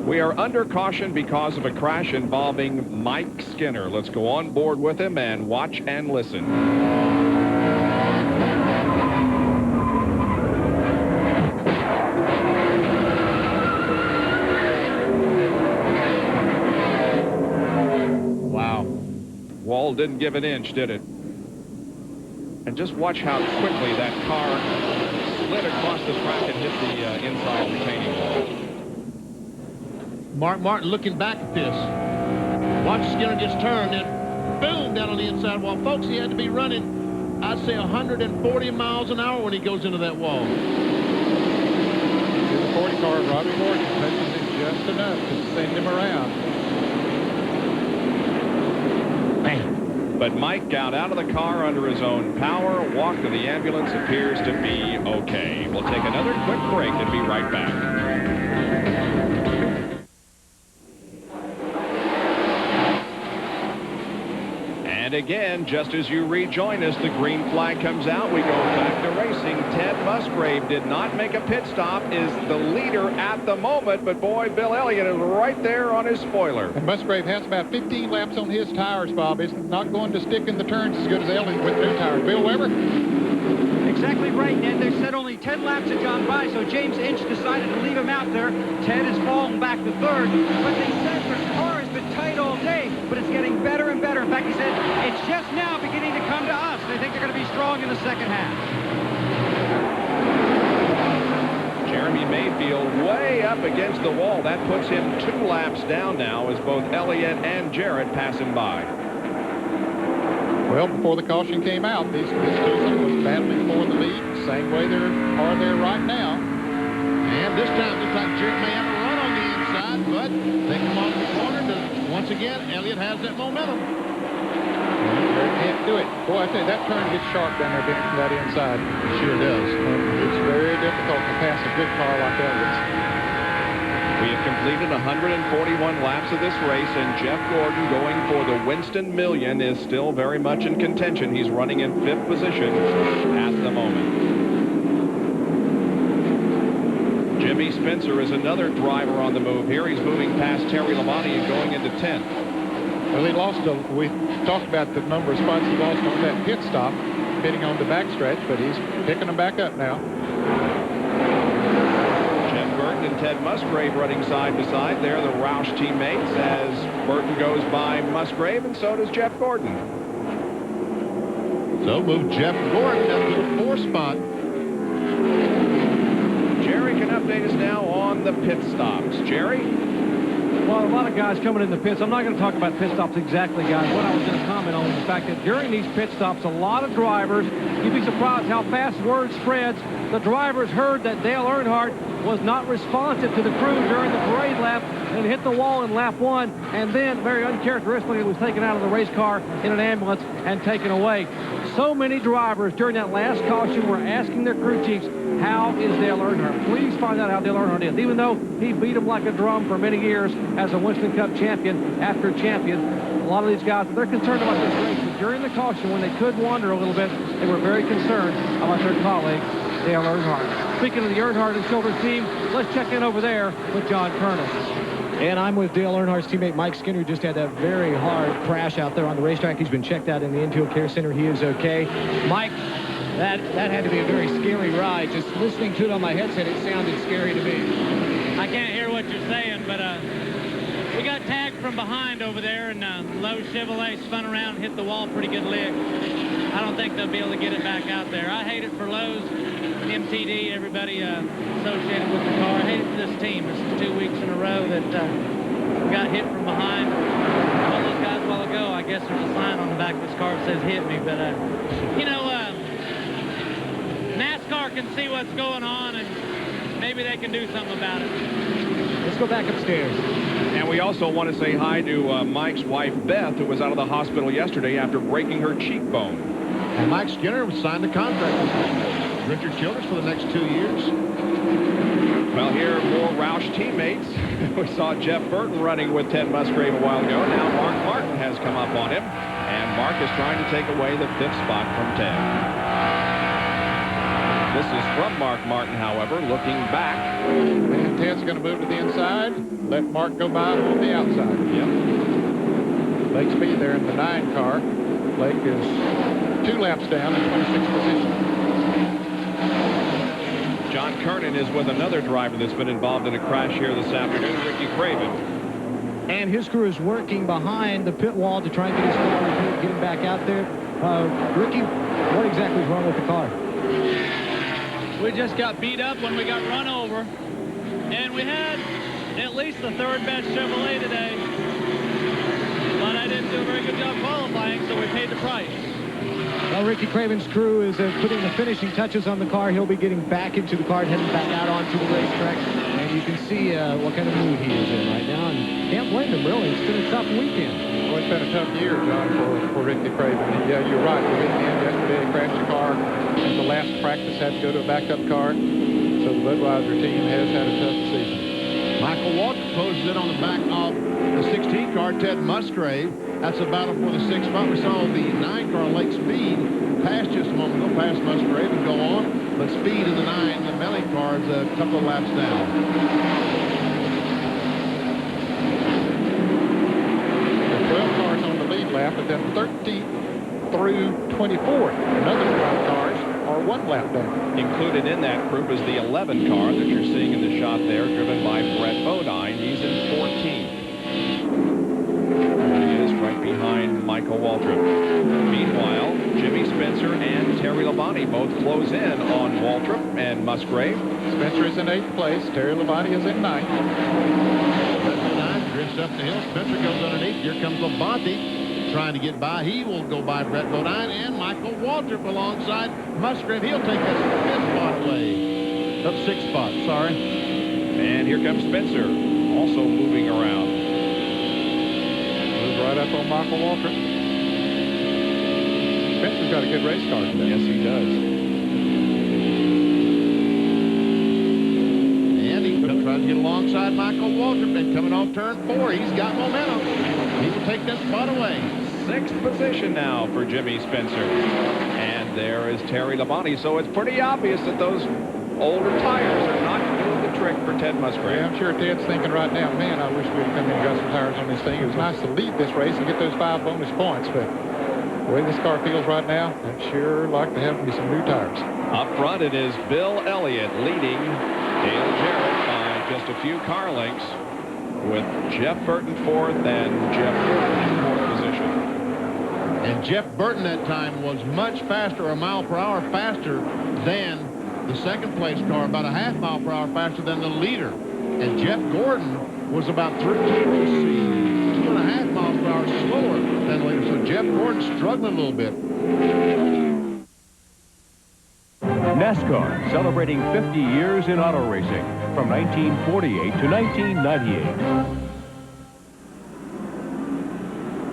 We are under caution because of a crash involving Mike Skinner. Let's go on board with him and watch and listen. Wall didn't give an inch, did it? And just watch how quickly that car slid across the track and hit the inside retaining wall. Mark Martin looking back at this. Watch Skinner just turn and boom, down on the inside wall. Folks, he had to be running, I'd say 140 miles an hour when he goes into that wall. The 40 car, Robbie Morgan touches it just enough to send him around. But Mike got out of the car under his own power, walked to the ambulance, appears to be okay. We'll take another quick break and be right back. And again, just as you rejoin us, the green flag comes out. We go back to racing. Ted Musgrave did not make a pit stop, is the leader at the moment, but boy, Bill Elliott is right there on his spoiler. And Musgrave has about 15 laps on his tires, Bob. It's not going to stick in the turns as good as Elliott with new tires. Bill Weber? Exactly right, Ned. They said only 10 laps had gone by, so James Inch decided to leave him out there. Ted has fallen back to 3rd, but they said the car has been tight all day, but it's getting better and better. In fact, he said, it's just now beginning to come to us. They think they're going to be strong in the second half. Jeremy Mayfield way up against the wall. That puts him 2 laps down now as both Elliott and Jarrett pass him by. Well, before the caution came out, these two was battling for the lead, same way they are there right now. And this time, looks like Jarrett may have a run on the inside, but they come off the corner. Once again, Elliott has that momentum. Jarrett can't do it. Boy, I tell you, that turn gets sharp down there from that inside. It sure does. It's very difficult to pass a good car like Elliott's. We have completed 141 laps of this race, and Jeff Gordon, going for the Winston Million, is still very much in contention. He's running in 5th position at the moment. Jimmy Spencer is another driver on the move here. He's moving past Terry Labonte and going into 10th. Well, he lost we talked about the number of spots he lost on that pit stop, pitting on the backstretch, but he's picking them back up now. And Ted Musgrave running side by side. They're the Roush teammates as Burton goes by Musgrave, and so does Jeff Gordon. So move Jeff Gordon up to the 4th spot. Jerry can update us now on the pit stops. Jerry? Well, a lot of guys coming in the pits. I'm not going to talk about pit stops exactly, guys. What I was going to comment on was the fact that during these pit stops, a lot of drivers, you'd be surprised how fast word spreads. The drivers heard that Dale Earnhardt was not responsive to the crew during the parade lap and hit the wall in lap 1, and then very uncharacteristically was taken out of the race car in an ambulance and taken away. So many drivers during that last caution were asking their crew chiefs, how is Dale Earnhardt? Please find out how Dale Earnhardt is. Even though he beat him like a drum for many years as a Winston Cup champion after champion, a lot of these guys, they're concerned about this race. But during the caution, when they could wander a little bit, they were very concerned about their colleague, Dale Earnhardt. Speaking of the Earnhardt and Children's team, let's check in over there with John Curtis. And I'm with Dale Earnhardt's teammate Mike Skinner, who just had that very hard crash out there on the racetrack. He's been checked out in the infield care center. He is okay. Mike, that had to be a very scary ride. Just listening to it on my headset, it sounded scary to me. I can't hear what you're saying, but We got tagged from behind over there, and Lowe's Chevrolet spun around and hit the wall pretty good lick. I don't think they'll be able to get it back out there. I hate it for Lowe's, MTD, everybody associated with the car. I hate it for this team. This is 2 weeks in a row that we got hit from behind. One of those guys a while ago, I guess there's a sign on the back of this car that says hit me, but you know, NASCAR can see what's going on, and maybe they can do something about it. Let's go back upstairs. And we also want to say hi to Mike's wife, Beth, who was out of the hospital yesterday after breaking her cheekbone. And Mike Skinner signed a contract with Richard Childress for the next 2 years. Well, here are more Roush teammates. We saw Jeff Burton running with Ted Musgrave a while ago. Now Mark Martin has come up on him, and Mark is trying to take away the 5th spot from Ted. This is from Mark Martin, however, looking back. And Ted's going to move to the inside. Let Mark go by on the outside. Yep. Blake Speed there in the 9 car. Blake is 2 laps down in 26th position. John Kernan is with another driver that's been involved in a crash here this afternoon, Ricky Craven. And his crew is working behind the pit wall to try and get his car repaired, get him back out there. Ricky, what exactly is wrong with the car? We just got beat up when we got run over, and we had at least the 3rd best Chevrolet today, but I didn't do a very good job qualifying, so we paid the price. Well, Ricky Craven's crew is putting the finishing touches on the car. He'll be getting back into the car and heading back out onto the racetrack, and you can see what kind of mood he is in right now, and can't blame him, really. It's been a tough weekend. Well, it's been a tough year, John, for Ricky Craven. Yeah, you're right. The weekend yesterday, he crashed the car. In the last practice, had to go to a backup car. So the Budweiser team has had a tough season. Michael Waltrip closes in on the back of the 16 car, Ted Musgrave. That's a battle for the 6th spot. We saw the 9 car, Lake Speed, pass just a moment ago, past Musgrave and go on. But Speed in the 9, the Melly car, is a couple of laps down. The 12 cars on the lead lap, but then 13th through 24th. Another 12 cars are 1 lap down. Included in that group is the 11 car that you're seeing in the shot there, driven by Brett Bodine. He's in 14th. There he is right behind Michael Waltrip. Meanwhile, Jimmy Spencer and Terry Labonte both close in on Waltrip and Musgrave. Spencer is in 8th place. Terry Labonte is in 9th. Bodine drifts up the hill. Spencer goes underneath. Here comes Labonte trying to get by. He will go by Brett Bodine and Michael Waltrip alongside Musgrave. He'll take that 5th spot away. Up 6th spot, sorry. And here comes Spencer, also moving around. Moves right up on Michael Waltrip. Spencer's got a good race car today. Yes, he does. And he tries to get alongside Michael Waltrip, and coming off turn 4, he's got momentum. He will take that spot away. 6th position now for Jimmy Spencer. And there is Terry Labonte. So it's pretty obvious that those older tires are not doing the trick for Ted Musgrave. Yeah, I'm sure Ted's thinking right now, man, I wish we'd come in and got some tires on this thing. It was nice to lead this race and get those 5 bonus points, but the way this car feels right now, I'd sure like to have me some new tires. Up front, it is Bill Elliott leading Dale Jarrett by just a few car lengths, with Jeff Burton 4th and Jeff Gordon in 4th position. And Jeff Burton that time was much faster, a mile per hour faster than the 2nd place car, about a half mile per hour faster than the leader. And Jeff Gordon was about 2.5 miles per hour slower than the leader. So Jeff Gordon struggling a little bit. NASCAR, celebrating 50 years in auto racing from 1948 to 1998.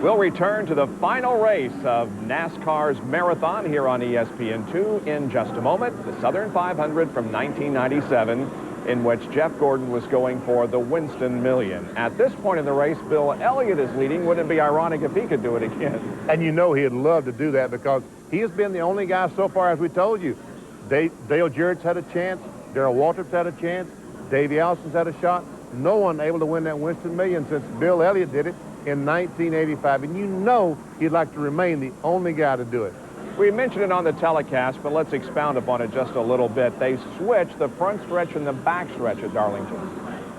We'll return to the final race of NASCAR's marathon here on ESPN2 in just a moment. The Southern 500 from 1997, in which Jeff Gordon was going for the Winston Million. At this point in the race, Bill Elliott is leading. Wouldn't it be ironic if he could do it again? And you know he'd love to do that because he has been the only guy so far, as we told you. Dale Jarrett's had a chance. Darrell Waltrip's had a chance. Davey Allison's had a shot. No one able to win that Winston Million since Bill Elliott did it in 1985. And you know he'd like to remain the only guy to do it. We mentioned it on the telecast, but let's expound upon it just a little bit. They switched the front stretch and the back stretch at Darlington.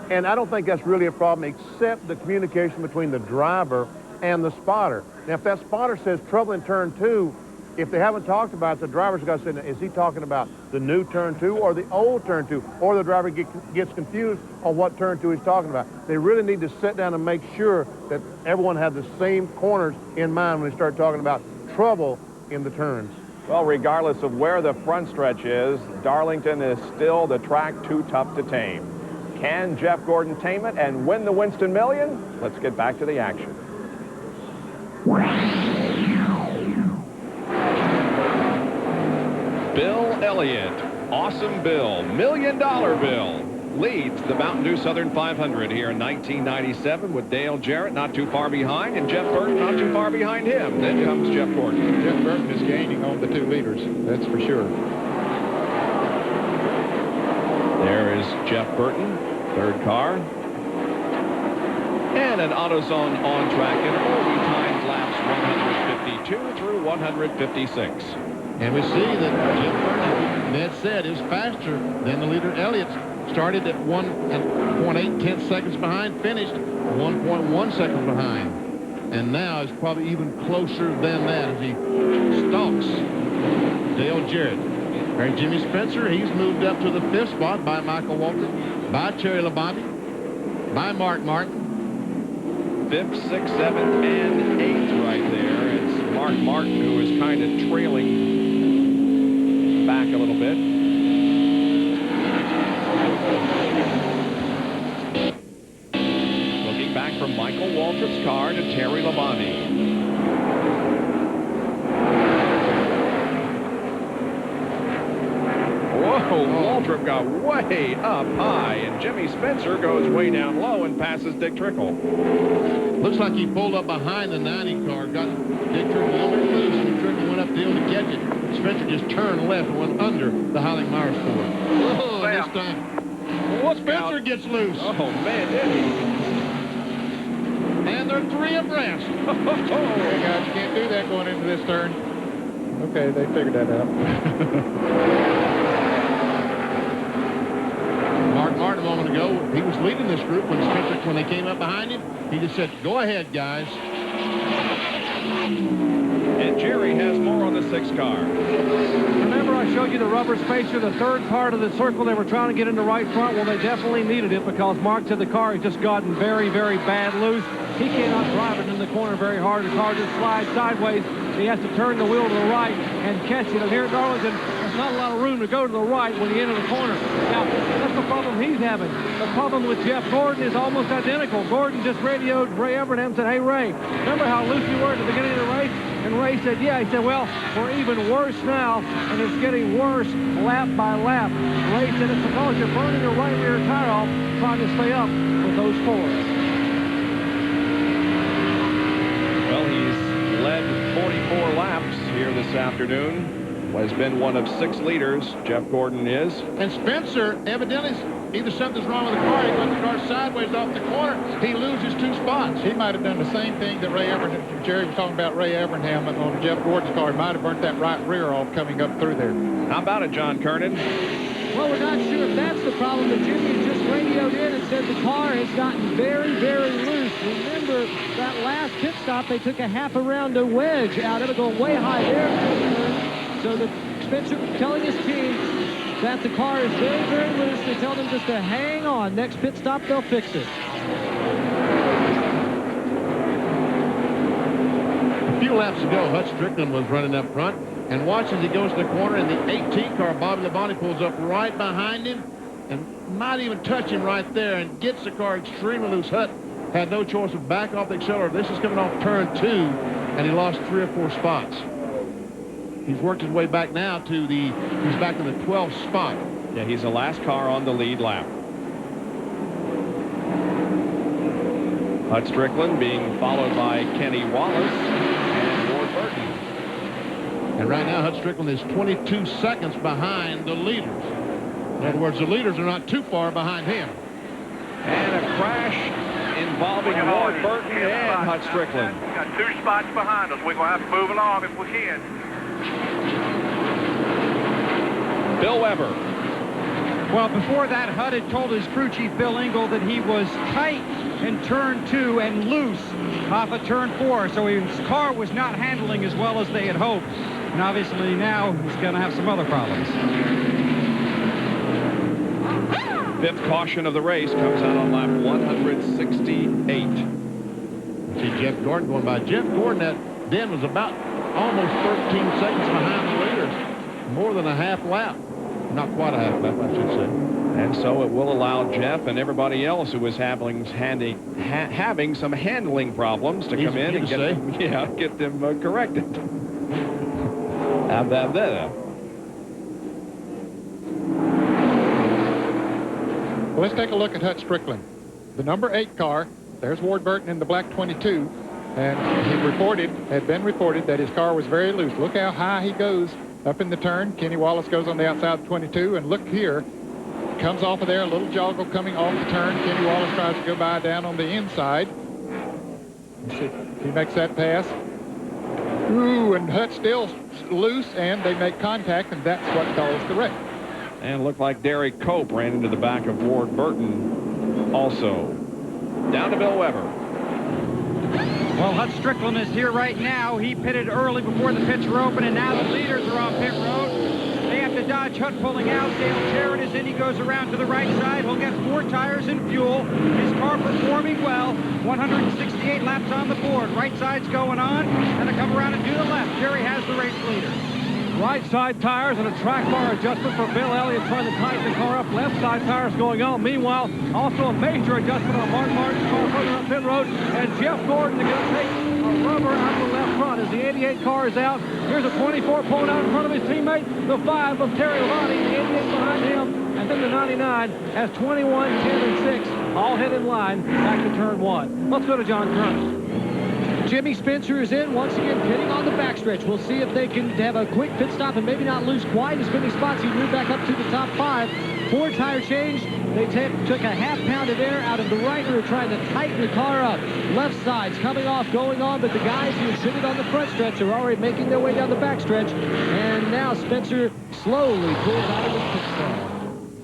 And I don't think that's really a problem except the communication between the driver and the spotter. Now, if that spotter says trouble in turn 2, if they haven't talked about it, the driver's got to say, is he talking about the new turn 2 or the old turn 2? Or the driver gets confused on what turn 2 he's talking about. They really need to sit down and make sure that everyone has the same corners in mind when they start talking about trouble in the turns. Well, regardless of where the front stretch is, Darlington is still the track too tough to tame. Can Jeff Gordon tame it and win the Winston Million? Let's get back to the action. Bill Elliott, Awesome Bill, $1 Million Bill, leads the Mountain Dew Southern 500 here in 1997 with Dale Jarrett not too far behind and Jeff Burton not too far behind him. Then comes Jeff Gordon. Jeff Burton is gaining on the 2 leaders, that's for sure. There is Jeff Burton, third car. And an AutoZone on-track interval. We timed laps 152 through 156. And we see that Jeff Burton, Ned said, is faster than the leader Elliott. Started at 1.8 seconds behind, finished 1.1 seconds behind. And now is probably even closer than that as he stalks Dale Jarrett. And Jimmy Spencer, he's moved up to the 5th spot by Michael Walter, by Terry Labonte, by Mark Martin. 5th, 6th, 7th, and 8th right there. It's Mark Martin who is kind of trailing back a little bit. Looking back from Michael Waltrip's car to Terry Labonte. Whoa, Waltrip got way up high, and Jimmy Spencer goes way down low and passes Dick Trickle. Looks like he pulled up behind the 90 car, got Dick Trickle a little loose, and Trickle went upfield to catch it. Spencer just turned left and went under the Howling Myers Ford. Oh, this time. Well, Spencer gets loose. Oh, man, did he? And they're 3 abreast. Okay, guys, you can't do that going into this turn. Okay, they figured that out. Mark Martin a moment ago, he was leading this group when they came up behind him. He just said, go ahead, guys. And Jerry has more on the 6th car. Remember I showed you the rubber spacer, the third part of the circle they were trying to get into right front? Well, they definitely needed it because Mark said the car has just gotten very, very bad loose. He cannot drive it in the corner very hard. The car just slides sideways. He has to turn the wheel to the right and catch it. And here at Darlington, there's not a lot of room to go to the right when you enter the corner. Now, that's the problem he's having. The problem with Jeff Gordon is almost identical. Gordon just radioed Ray Evernham and said, hey, Ray, remember how loose you were at the beginning of the race? And Ray said, yeah. He said, well, we're even worse now, and it's getting worse lap by lap. Ray said it's because you're burning your right rear tire off trying to stay up with those 4. Well, he's led 44 laps here this afternoon. Has been one of 6 leaders, Jeff Gordon is. And Spencer, evidently, either something's wrong with the car, he got the car sideways off the corner, he loses 2 spots. He might have done the same thing that Jerry was talking about Ray Evernham on Jeff Gordon's car. He might have burnt that right rear off coming up through there. How about it, John Kernan? Well, we're not sure if that's the problem, but Jimmy just radioed in and said the car has gotten very, very loose. Remember, that last pit stop, they took a half a round to wedge out of it, going way high there. So the Spencer telling his team that the car is very, very loose. They tell them just to hang on. Next pit stop, they'll fix it. A few laps ago, Hutch Strickland was running up front. And watch as he goes to the corner, and the 18 car, Bobby Labonte, pulls up right behind him and might even touch him right there and gets the car extremely loose. Hutch had no choice but back off the accelerator. This is coming off turn 2, and he lost 3 or 4 spots. He's worked his way back now to he's back in the 12th spot. Yeah, he's the last car on the lead lap. Hutch Strickland being followed by Kenny Wallace and Ward Burton. And right now, Hutch Strickland is 22 seconds behind the leaders. In other words, the leaders are not too far behind him. And a crash involving Ward Burton and Hutch Strickland. We got 2 spots behind us. We're going to have to move along if we can. Bill Weber. Well, before that, Hutt had told his crew chief, Bill Engel, that he was tight in turn 2 and loose off of turn 4, so his car was not handling as well as they had hoped. And obviously now he's going to have some other problems. Fifth caution of the race comes out on lap 168. See Jeff Gordon going by. Jeff Gordon, that then was about almost 13 seconds behind the leaders. More than a half lap. Not quite a half lap, I should say. And so it will allow Jeff and everybody else who is having some handling problems to come in and get them corrected. Well, let's take a look at Hutt Strickland. The number 8 car, there's Ward Burton in the black 22, and had been reported that his car was very loose. Look how high he goes up in the turn. Kenny Wallace goes on the outside of 22, and look here, comes off of there, a little joggle coming off the turn. Kenny Wallace tries to go by down on the inside. Let's see, he makes that pass. Ooh, and Hutt's still loose, and they make contact, and that's what caused the wreck. And it looked like Derek Cope ran into the back of Ward Burton also. Down to Bill Weber. Well, Hutt Strickland is here right now. He pitted early before the pits were open, and now the leaders are on pit road. They have to dodge Hutt pulling out. Dale Jarrett is in. He goes around to the right side. He'll get 4 tires and fuel. His car performing well. 168 laps on the board. Right side's going on. And to come around and do the left. Jerry has the race leader. Right side tires and a track bar adjustment for Bill Elliott trying to tighten the car up. Left side tires going on. Meanwhile, also a major adjustment on Mark Martin's car further up pit road. And Jeff Gordon is going to take a rubber out of the left front as the 88 car is out. Here's a 24 pulling out in front of his teammate. The 5 of Terry Labonte, the 88 behind him. And then the 99 has 21, 10, and 6 all head in line back to turn 1. Let's go to John Kerner. Jimmy Spencer is in once again, pitting on the backstretch. We'll see if they can have a quick pit stop and maybe not lose quite as many spots. He moved back up to the top 5. 4 tire change. They took a half pound of air out of the right rear, trying to tighten the car up. Left side's coming off, going on, but the guys who shitted on the front stretch are already making their way down the backstretch. And now Spencer slowly pulls out of the pit stop.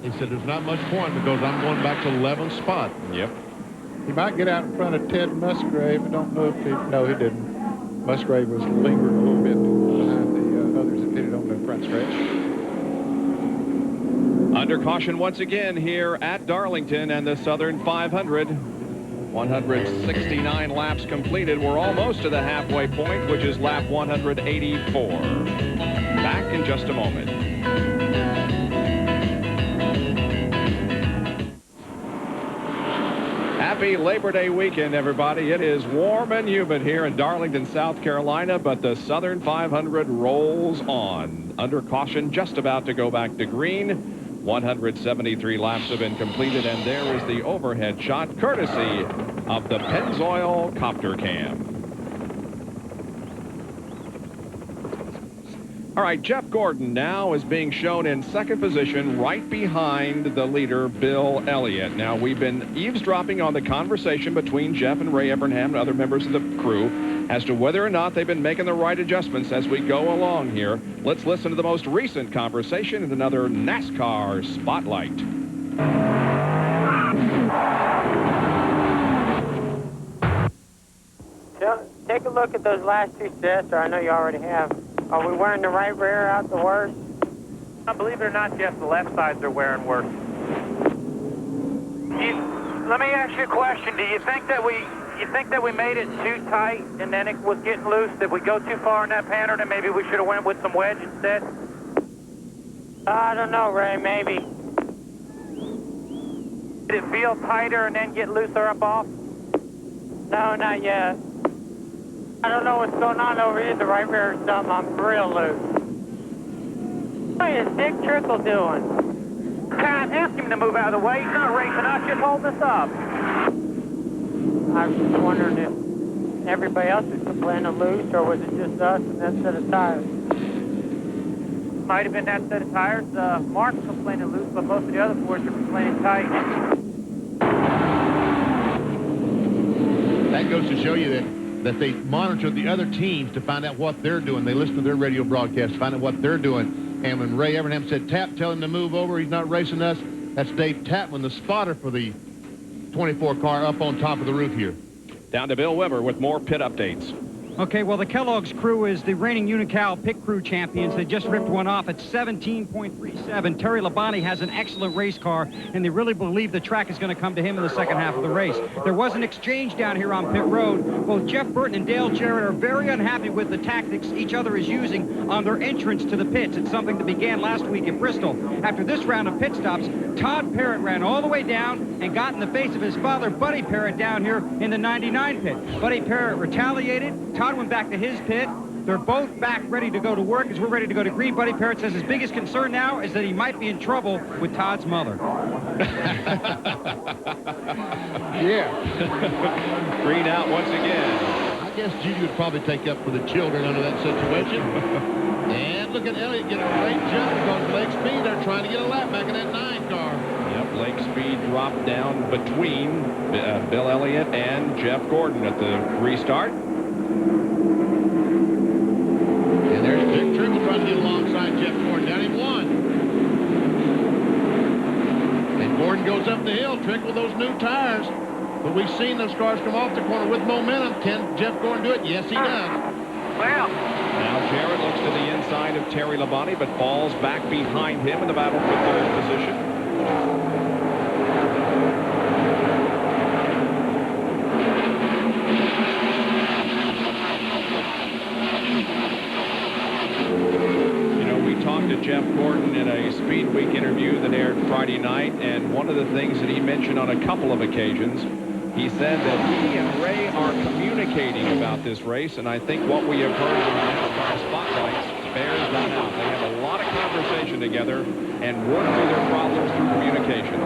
He said there's not much point because I'm going back to 11th spot. Yep. He might get out in front of Ted Musgrave. I don't know if he... No, he didn't. Musgrave was lingering a little bit behind the others that pitted on the front stretch. Under caution once again here at Darlington and the Southern 500. 169 laps completed. We're almost to the halfway point, which is lap 184. Back in just a moment. Happy Labor Day weekend, everybody. It is warm and humid here in Darlington, South Carolina, but the Southern 500 rolls on. Under caution, just about to go back to green. 173 laps have been completed, and there is the overhead shot, courtesy of the Pennzoil Copter Cam. All right, Jeff Gordon now is being shown in second position right behind the leader, Bill Elliott. Now, we've been eavesdropping on the conversation between Jeff and Ray Evernham and other members of the crew as to whether or not they've been making the right adjustments as we go along here. Let's listen to the most recent conversation in another NASCAR Spotlight. Take a look at those last 2 sets, or I know you already have. Are we wearing the right rear out the worst? Believe it or not, Jeff, the left sides are wearing worse. Let me ask you a question. Do you think that we made it too tight and then it was getting loose? Did we go too far in that pattern and maybe we should have went with some wedge instead? I don't know, Ray, maybe. Did it feel tighter and then get looser up off? No, not yet. I don't know what's going on over here. The right rear or something. I'm real loose. What is Dick Trickle doing? Can't ask him to move out of the way. He's not racing us. Just hold us up. I was just wondering if everybody else is complaining loose, or was it just us and that set of tires? Might have been that set of tires. Mark's complaining loose, but most of the other boys are complaining tight. That goes to show you that they monitor the other teams to find out what they're doing. They listen to their radio broadcasts to find out what they're doing. And when Ray Evernham said, tell him to move over, he's not racing us, That's Dave Tapman, the spotter for the 24 car up on top of the roof here. Down to Bill Weber with more pit updates. Okay, well, the Kellogg's crew is the reigning Unical Pit Crew champions. They just ripped one off at 17.37. Terry Labonte has an excellent race car, and they really believe the track is going to come to him in the second half of the race. There was an exchange down here on pit road. Both Jeff Burton and Dale Jarrett are very unhappy with the tactics each other is using on their entrance to the pits. It's something that began last week at Bristol. After this round of pit stops, Todd Parrott ran all the way down and got in the face of his father, Buddy Parrott, down here in the 99 pit. Buddy Parrott retaliated. Todd went back to his pit. They're both back ready to go to work as we're ready to go to green. Buddy Parrott says his biggest concern now is that he might be in trouble with Todd's mother. Yeah. Green out once again. I guess Judy would probably take up for the children under that situation. And look at Elliott get a great jump because Lake Speed, they're trying to get a lap back in that 9 car. Yep, Lake Speed dropped down between Bill Elliott and Jeff Gordon at the restart. And there's Dick Trickle trying to get alongside Jeff Gordon, down in 1. And Gordon goes up the hill, Trickle with those new tires. But we've seen those cars come off the corner with momentum. Can Jeff Gordon do it? Yes, he does. Well. Now Jarrett looks to the inside of Terry Labonte, but falls back behind him in the battle for third position. Jeff Gordon in a Speed Week interview that aired Friday night, and one of the things that he mentioned on a couple of occasions, he said that he and Ray are communicating about this race, and I think what we have heard in the NASCAR spotlights bears that out. They have a lot of conversation together and work through their problems through communication.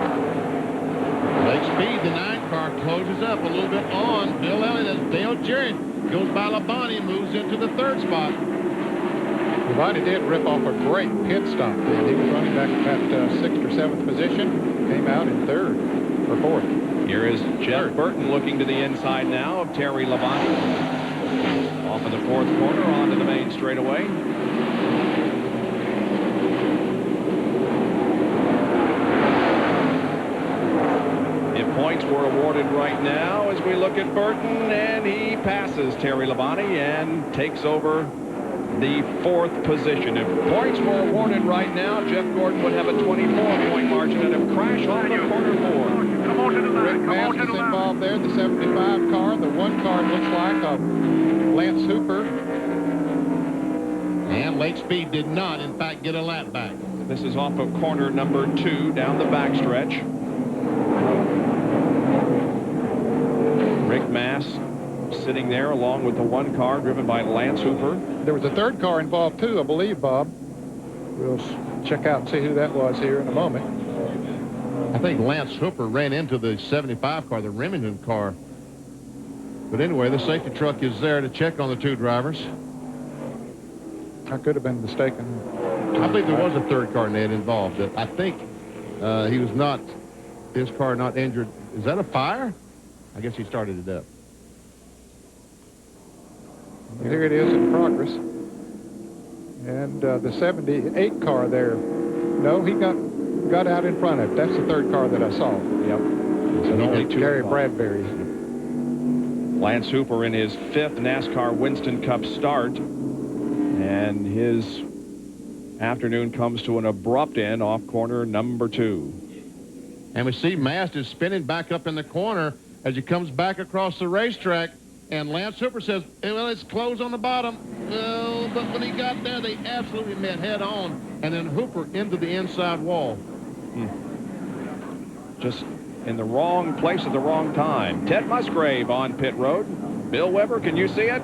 Lake Speed, the 9 car closes up a little bit on Bill Elliott as Dale Jarrett goes by Labonte and moves into the 3rd spot. Labonte did rip off a great pit stop. He was running back at 6th or 7th position, came out in 3rd or 4th. Here is Jeff Burton looking to the inside now of Terry Labonte. Off of the 4th corner onto the main straightaway. If points were awarded right now as we look at Burton, and he passes Terry Labonte and takes over the 4th position. If points were awarded right now, Jeff Gordon would have a 24-point margin and have crashed on the corner 4. Rick Mast is involved there, the 75 car. The 1 car looks like a Lance Hooper. And Lake Speed did not, in fact, get a lap back. This is off of corner number 2 down the backstretch. Rick Mast sitting there along with the 1 car driven by Lance Hooper. There was a 3rd car involved too, I believe, Bob. We'll check out and see who that was here in a moment. I think Lance Hooper ran into the 75 car, the Remington car. But anyway, the safety truck is there to check on the 2 drivers. I could have been mistaken. I believe there was a 3rd car, Ned, involved. I think he was not, his car not injured. Is that a fire? I guess he started it up. Here it is in progress. And the 78 car there, no, he got out in front of it. That's the 3rd car that I saw. Yep. So only 2 Gary involved. Bradbury. Lance Hooper in his 5th NASCAR Winston Cup start. And his afternoon comes to an abrupt end off corner number 2. And we see Mast is spinning back up in the corner as he comes back across the racetrack. And Lance Hooper says, well, it's closed on the bottom. Well, but when he got there, they absolutely met head on. And then Hooper into the inside wall. Just in the wrong place at the wrong time. Ted Musgrave on pit road. Bill Weber, can you see it?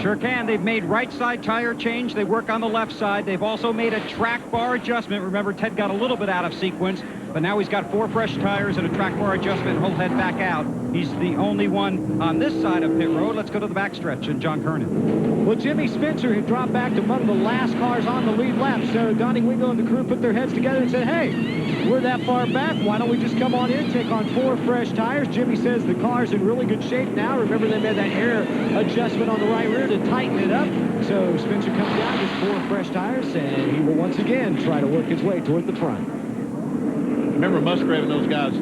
Sure can. They've made right side tire change. They work on the left side. They've also made a track bar adjustment. Remember, Ted got a little bit out of sequence, but now he's got 4 fresh tires and a track bar adjustment, and he'll head back out. He's the only one on this side of pit road. Let's go to the backstretch and John Kernan. Well, Jimmy Spencer had dropped back to one of the last cars on the lead lap. So Donnie Wingo and the crew put their heads together and said, hey, we're that far back. Why don't we just come on in, take on 4 fresh tires? Jimmy says the car's in really good shape now. Remember, they made that air adjustment on the right rear to tighten it up. So Spencer comes down with 4 fresh tires, and he will once again try to work his way toward the front. Remember Musgrave and those guys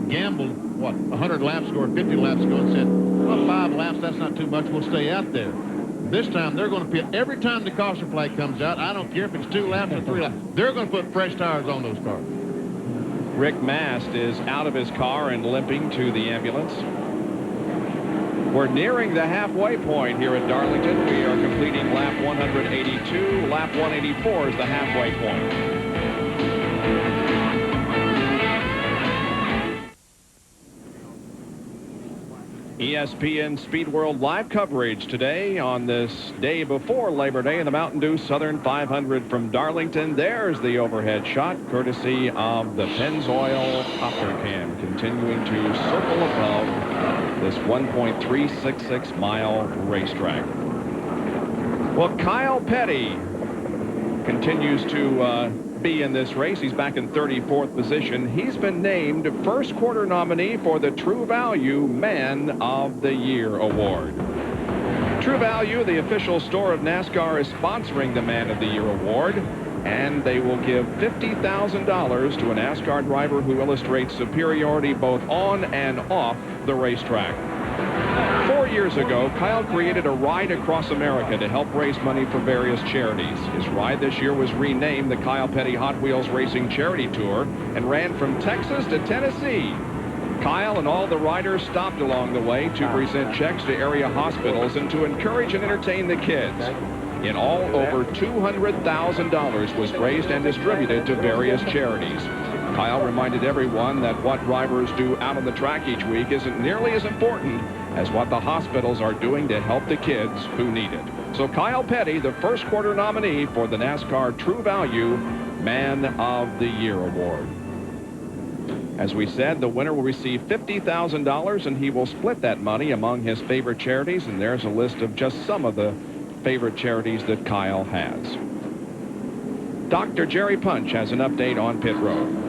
gambled, what, 100 laps ago or 50 laps ago and said, well, 5 laps, that's not too much, we'll stay out there. This time, they're going to pit. Every time the caution flag comes out, I don't care if it's 2 laps or 3 laps, they're going to put fresh tires on those cars. Rick Mast is out of his car and limping to the ambulance. We're nearing the halfway point here at Darlington. We are completing lap 182. Lap 184 is the halfway point. ESPN Speed World live coverage today on this day before Labor Day in the Mountain Dew Southern 500 from Darlington. There's the overhead shot, courtesy of the Pennzoil Copper Cam, continuing to circle above this 1.366-mile racetrack. Well, Kyle Petty continues to be in this race. He's back in 34th position. He's been named first quarter nominee for the True Value Man of the Year award. True Value, the official store of NASCAR, is sponsoring the Man of the Year award, and they will give $50,000 to a NASCAR driver who illustrates superiority both on and off the racetrack. 4 years ago, Kyle created a ride across America to help raise money for various charities. His ride this year was renamed the Kyle Petty Hot Wheels Racing Charity Tour and ran from Texas to Tennessee. Kyle and all the riders stopped along the way to present checks to area hospitals and to encourage and entertain the kids. In all, over $200,000 was raised and distributed to various charities. Kyle reminded everyone that what drivers do out on the track each week isn't nearly as important as what the hospitals are doing to help the kids who need it. So Kyle Petty, the first quarter nominee for the NASCAR True Value Man of the Year award. As we said, the winner will receive $50,000, and he will split that money among his favorite charities, and there's a list of just some of the favorite charities that Kyle has. Dr. Jerry Punch has an update on pit road.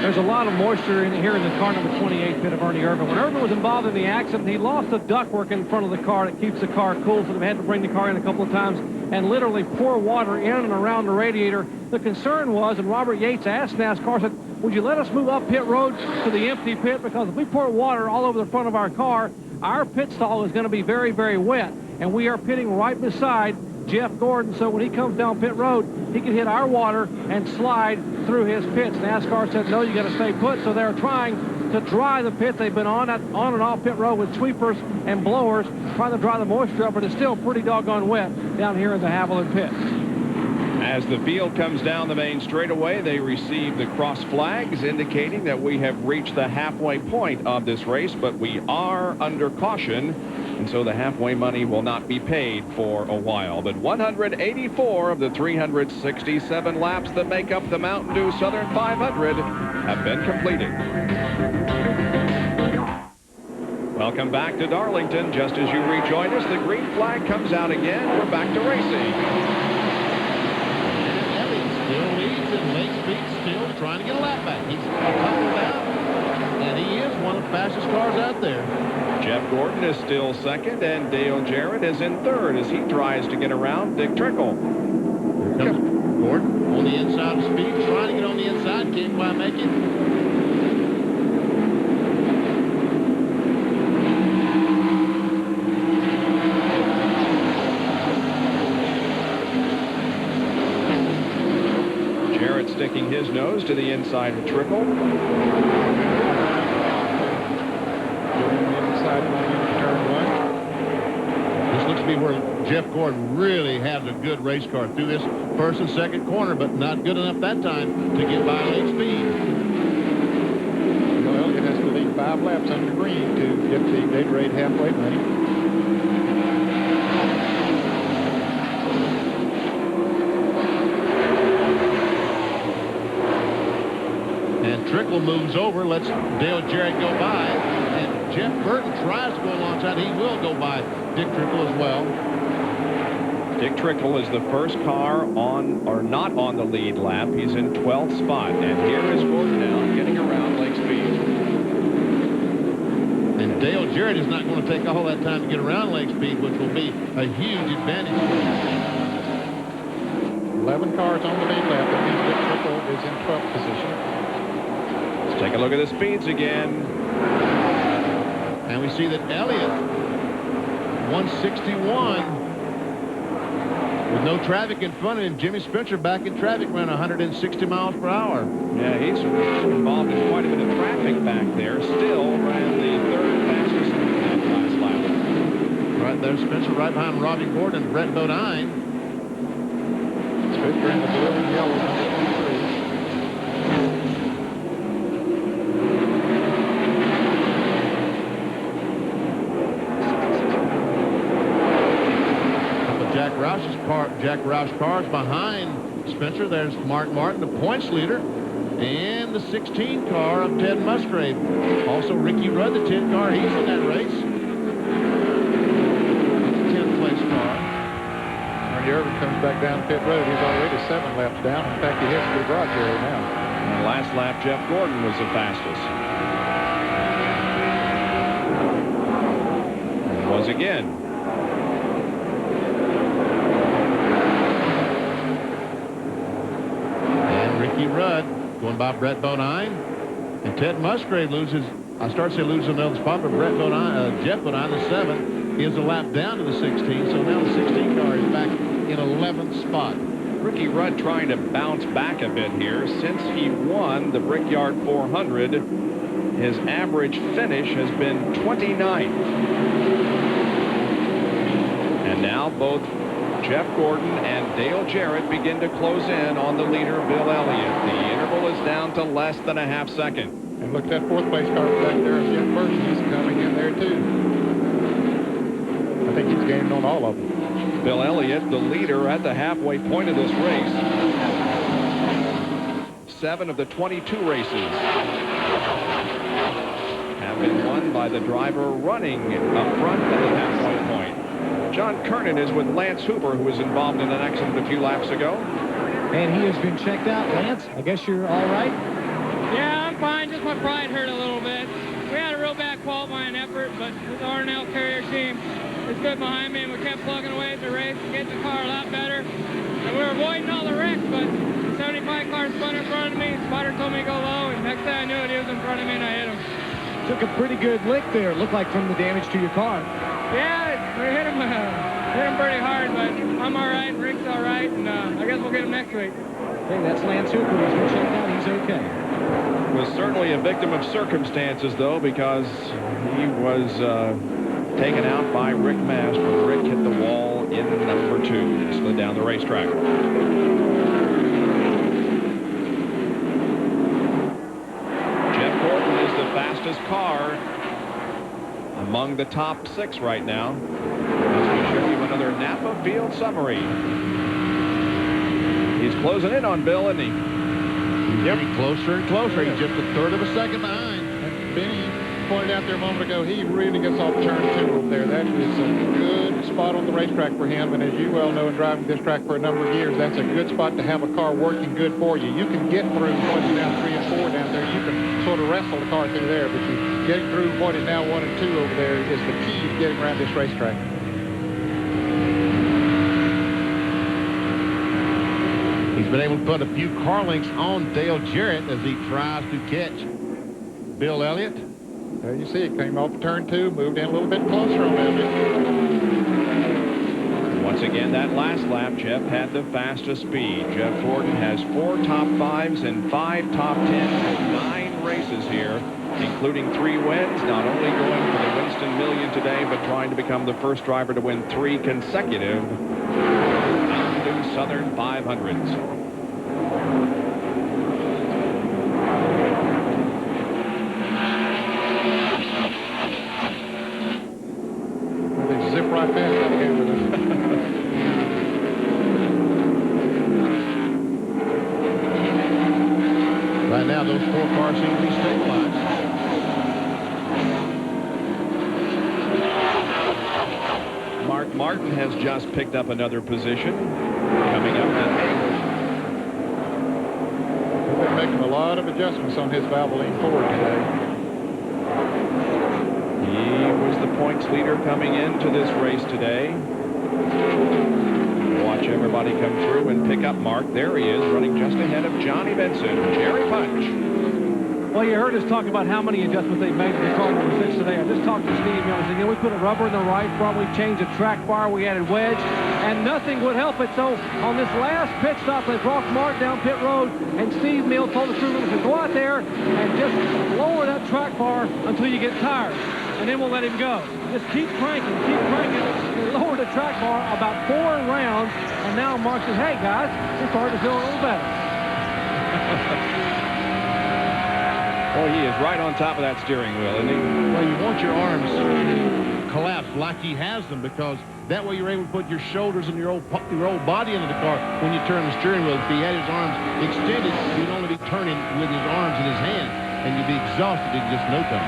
There's a lot of moisture here in the car number 28 pit of Ernie Irvin. When Irvin was involved in the accident, he lost the ductwork in front of the car that keeps the car cool, so they had to bring the car in a couple of times and literally pour water in and around the radiator. The concern was, and Robert Yates asked NASCAR, said, would you let us move up pit road to the empty pit? Because if we pour water all over the front of our car, our pit stall is going to be very, very wet. And we are pitting right beside Jeff Gordon, so when he comes down pit road, he can hit our water and slide through his pits. NASCAR said, no, you got to stay put, so they're trying to dry the pit. They've been on and off pit road with sweepers and blowers, trying to dry the moisture up, but it's still pretty doggone wet down here in the Haviland pit. As the field comes down the main straightaway, they receive the cross flags indicating that we have reached the halfway point of this race, but we are under caution, and so the halfway money will not be paid for a while. But 184 of the 367 laps that make up the Mountain Dew Southern 500 have been completed. Welcome back to Darlington. Just as you rejoin us, the green flag comes out again. We're back to racing. Still leads and Lake Speed still trying to get a lap back. He's a couple down, and he is one of the fastest cars out there. Jeff Gordon is still second, and Dale Jarrett is in third as he tries to get around Dick Trickle. Here comes Gordon on the inside of Speed, trying to get on the inside, can't quite make it. Sticking his nose to the inside of Trickle. This looks to be where Jeff Gordon really has a good race car through this first and second corner, but not good enough that time to get by Lake Speed. Well, it has to lead 5 laps under green to get the Gatorade halfway money. Trickle moves over, lets Dale Jarrett go by, and Jeff Burton tries to go alongside. He will go by Dick Trickle as well. Dick Trickle is the first car on or not on the lead lap. He's in 12th spot, and here is Gordon now getting around Lake Speed. And Dale Jarrett is not going to take all that time to get around Lake Speed, which will be a huge advantage for him. 11 cars on the lead lap. That means Dick Trickle is in 12th position. Take a look at the speeds again. And we see that Elliott, 161. With no traffic in front of him, Jimmy Spencer back in traffic ran 160 miles per hour. Yeah, he's involved in quite a bit of traffic back there. Still ran the third fastest in that last lap. Right there, Spencer right behind Robbie Gordon and Brett Bodine. Spencer in the blue and yellow, number 23. Jack Roush cars behind Spencer. There's Mark Martin, the points leader, and the 16 car of Ted Musgrave. Also Ricky Rudd, the 10 car. He's in that race. 10th place car. Ernie Irvin comes back down pit road. He's already 7 laps down. In fact, he hits the garage area now. And last lap, Jeff Gordon was the fastest. And was again. Rudd going by Brett Bodine, and Ted Musgrave loses. I start to say loses another spot, but Jeff Bodine, the 7, is a lap down to the 16. So now the 16 car is back in 11th spot. Ricky Rudd trying to bounce back a bit here. Since he won the Brickyard 400, his average finish has been 29th. And now both Jeff Gordon and Dale Jarrett begin to close in on the leader, Bill Elliott. The interval is down to less than a half second. And look at that 4th place car back there. Jeff Burton, he's coming in there too. I think he's gaining on all of them. Bill Elliott, the leader at the halfway point of this race. 7 of the 22 races have been won by the driver running up front at the halfway point. John Kernan is with Lance Hooper, who was involved in an accident a few laps ago. And he has been checked out. Lance, I guess you're all right? Yeah, I'm fine. Just my pride hurt a little bit. We had a real bad qualifying effort, but the R&L Carrier team is good behind me, and we kept plugging away at the race and getting the car a lot better. And we were avoiding all the wrecks, but the 75 car spun in front of me. Spotter told me to go low, and next thing I knew it, he was in front of me, and I hit him. Took a pretty good lick there, looked like, from the damage to your car. Yeah, we hit him pretty hard, but I'm all right, Rick's all right, and I guess we'll get him next week. Hey, that's Lance Hooper. He's been checked out. He's okay. Was certainly a victim of circumstances, though, because he was taken out by Rick Mast when Rick hit the wall in number 2. Slid down the racetrack. Jeff Gordon is the fastest car among the top 6 right now. As we show you another Napa Field summary. He's closing in on Bill, isn't he? He's getting closer and closer. He's just a 1/3 of a second behind. And Benny pointed out there a moment ago, he really gets off turn 2 over there. That is a good spot on the racetrack for him. And as you well know, in driving this track for a number of years, that's a good spot to have a car working good for you. You can get through what's down 3 and 4 down there. You can sort of wrestle the car through there, but getting through what is now 1 and 2 over there is the key to getting around this racetrack. He's been able to put a few car links on Dale Jarrett as he tries to catch Bill Elliott. There you see it came off turn 2, moved in a little bit closer on Elliott. Once again, that last lap, Jeff had the fastest speed. Jeff Gordon has 4 top 5s and 5 top 10s in 9 races here, including 3 wins, not only going for the Winston Million today, but trying to become the first driver to win 3 consecutive Mountain Dew Southern 500s. They zip right past that camera. Right now, those 4 cars seem to be stabilized. Mark Martin has just picked up another position. Coming up to Hayward. They've been making a lot of adjustments on his Valvoline Ford today. He was the points leader coming into this race today. Watch everybody come through and pick up Mark. There he is, running just ahead of Johnny Benson. Jerry Punch. Well, you heard us talk about how many adjustments they've made to the car number 6 today. I just talked to Steve Young. I said, we put a rubber in the right front. We changed the track bar. We added wedge, and nothing would help it. So on this last pit stop, they brought Mark down pit road, and Steve Mills told us, go out there and just lower that track bar until you get tired, and then we'll let him go. Just keep cranking, lower the track bar about 4 rounds, and now Mark says, hey, guys, we're starting to feel a little better. Well, he is right on top of that steering wheel, isn't he? Well, you want your arms collapsed like he has them, because that way you're able to put your shoulders and your old body into the car when you turn the steering wheel. If he had his arms extended, he'd only be turning with his arms in his hands, and you'd be exhausted in just no time.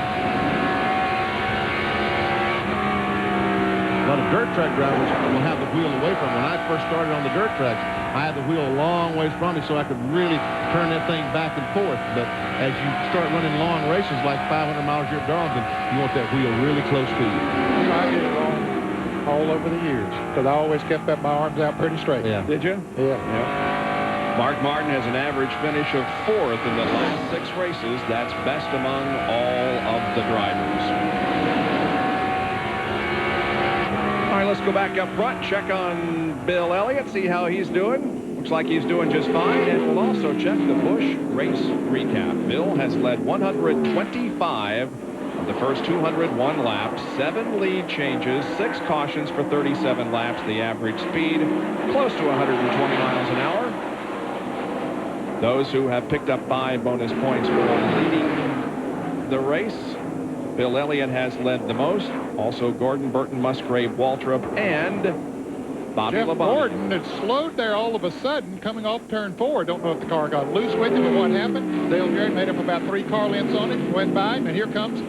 A lot of dirt track drivers will have the wheel away from them. When I first started on the dirt tracks, I had the wheel a long ways from me so I could really turn that thing back and forth. But as you start running long races like 500 miles a year at Darlington, you want that wheel really close to you. I did it all over the years, because I always kept my arms out pretty straight. Yeah. Did you? Yeah. Mark Martin has an average finish of 4th in the last 6 races. That's best among all of the drivers. All right, let's go back up front, check on Bill Elliott, see how he's doing. Looks like he's doing just fine, and we'll also check the Busch race recap. Bill has led 125 of the first 201 laps, 7 lead changes, 6 cautions for 37 laps, the average speed close to 120 miles an hour. Those who have picked up 5 bonus points for leading the race. Bill Elliott has led the most. Also Gordon, Burton, Musgrave, Waltrip, and Bobby Jeff Labonte. Gordon had slowed there all of a sudden coming off turn 4. Don't know if the car got loose with him or what happened. Dale Jarrett made up about 3 car lengths on him, went by him, and here comes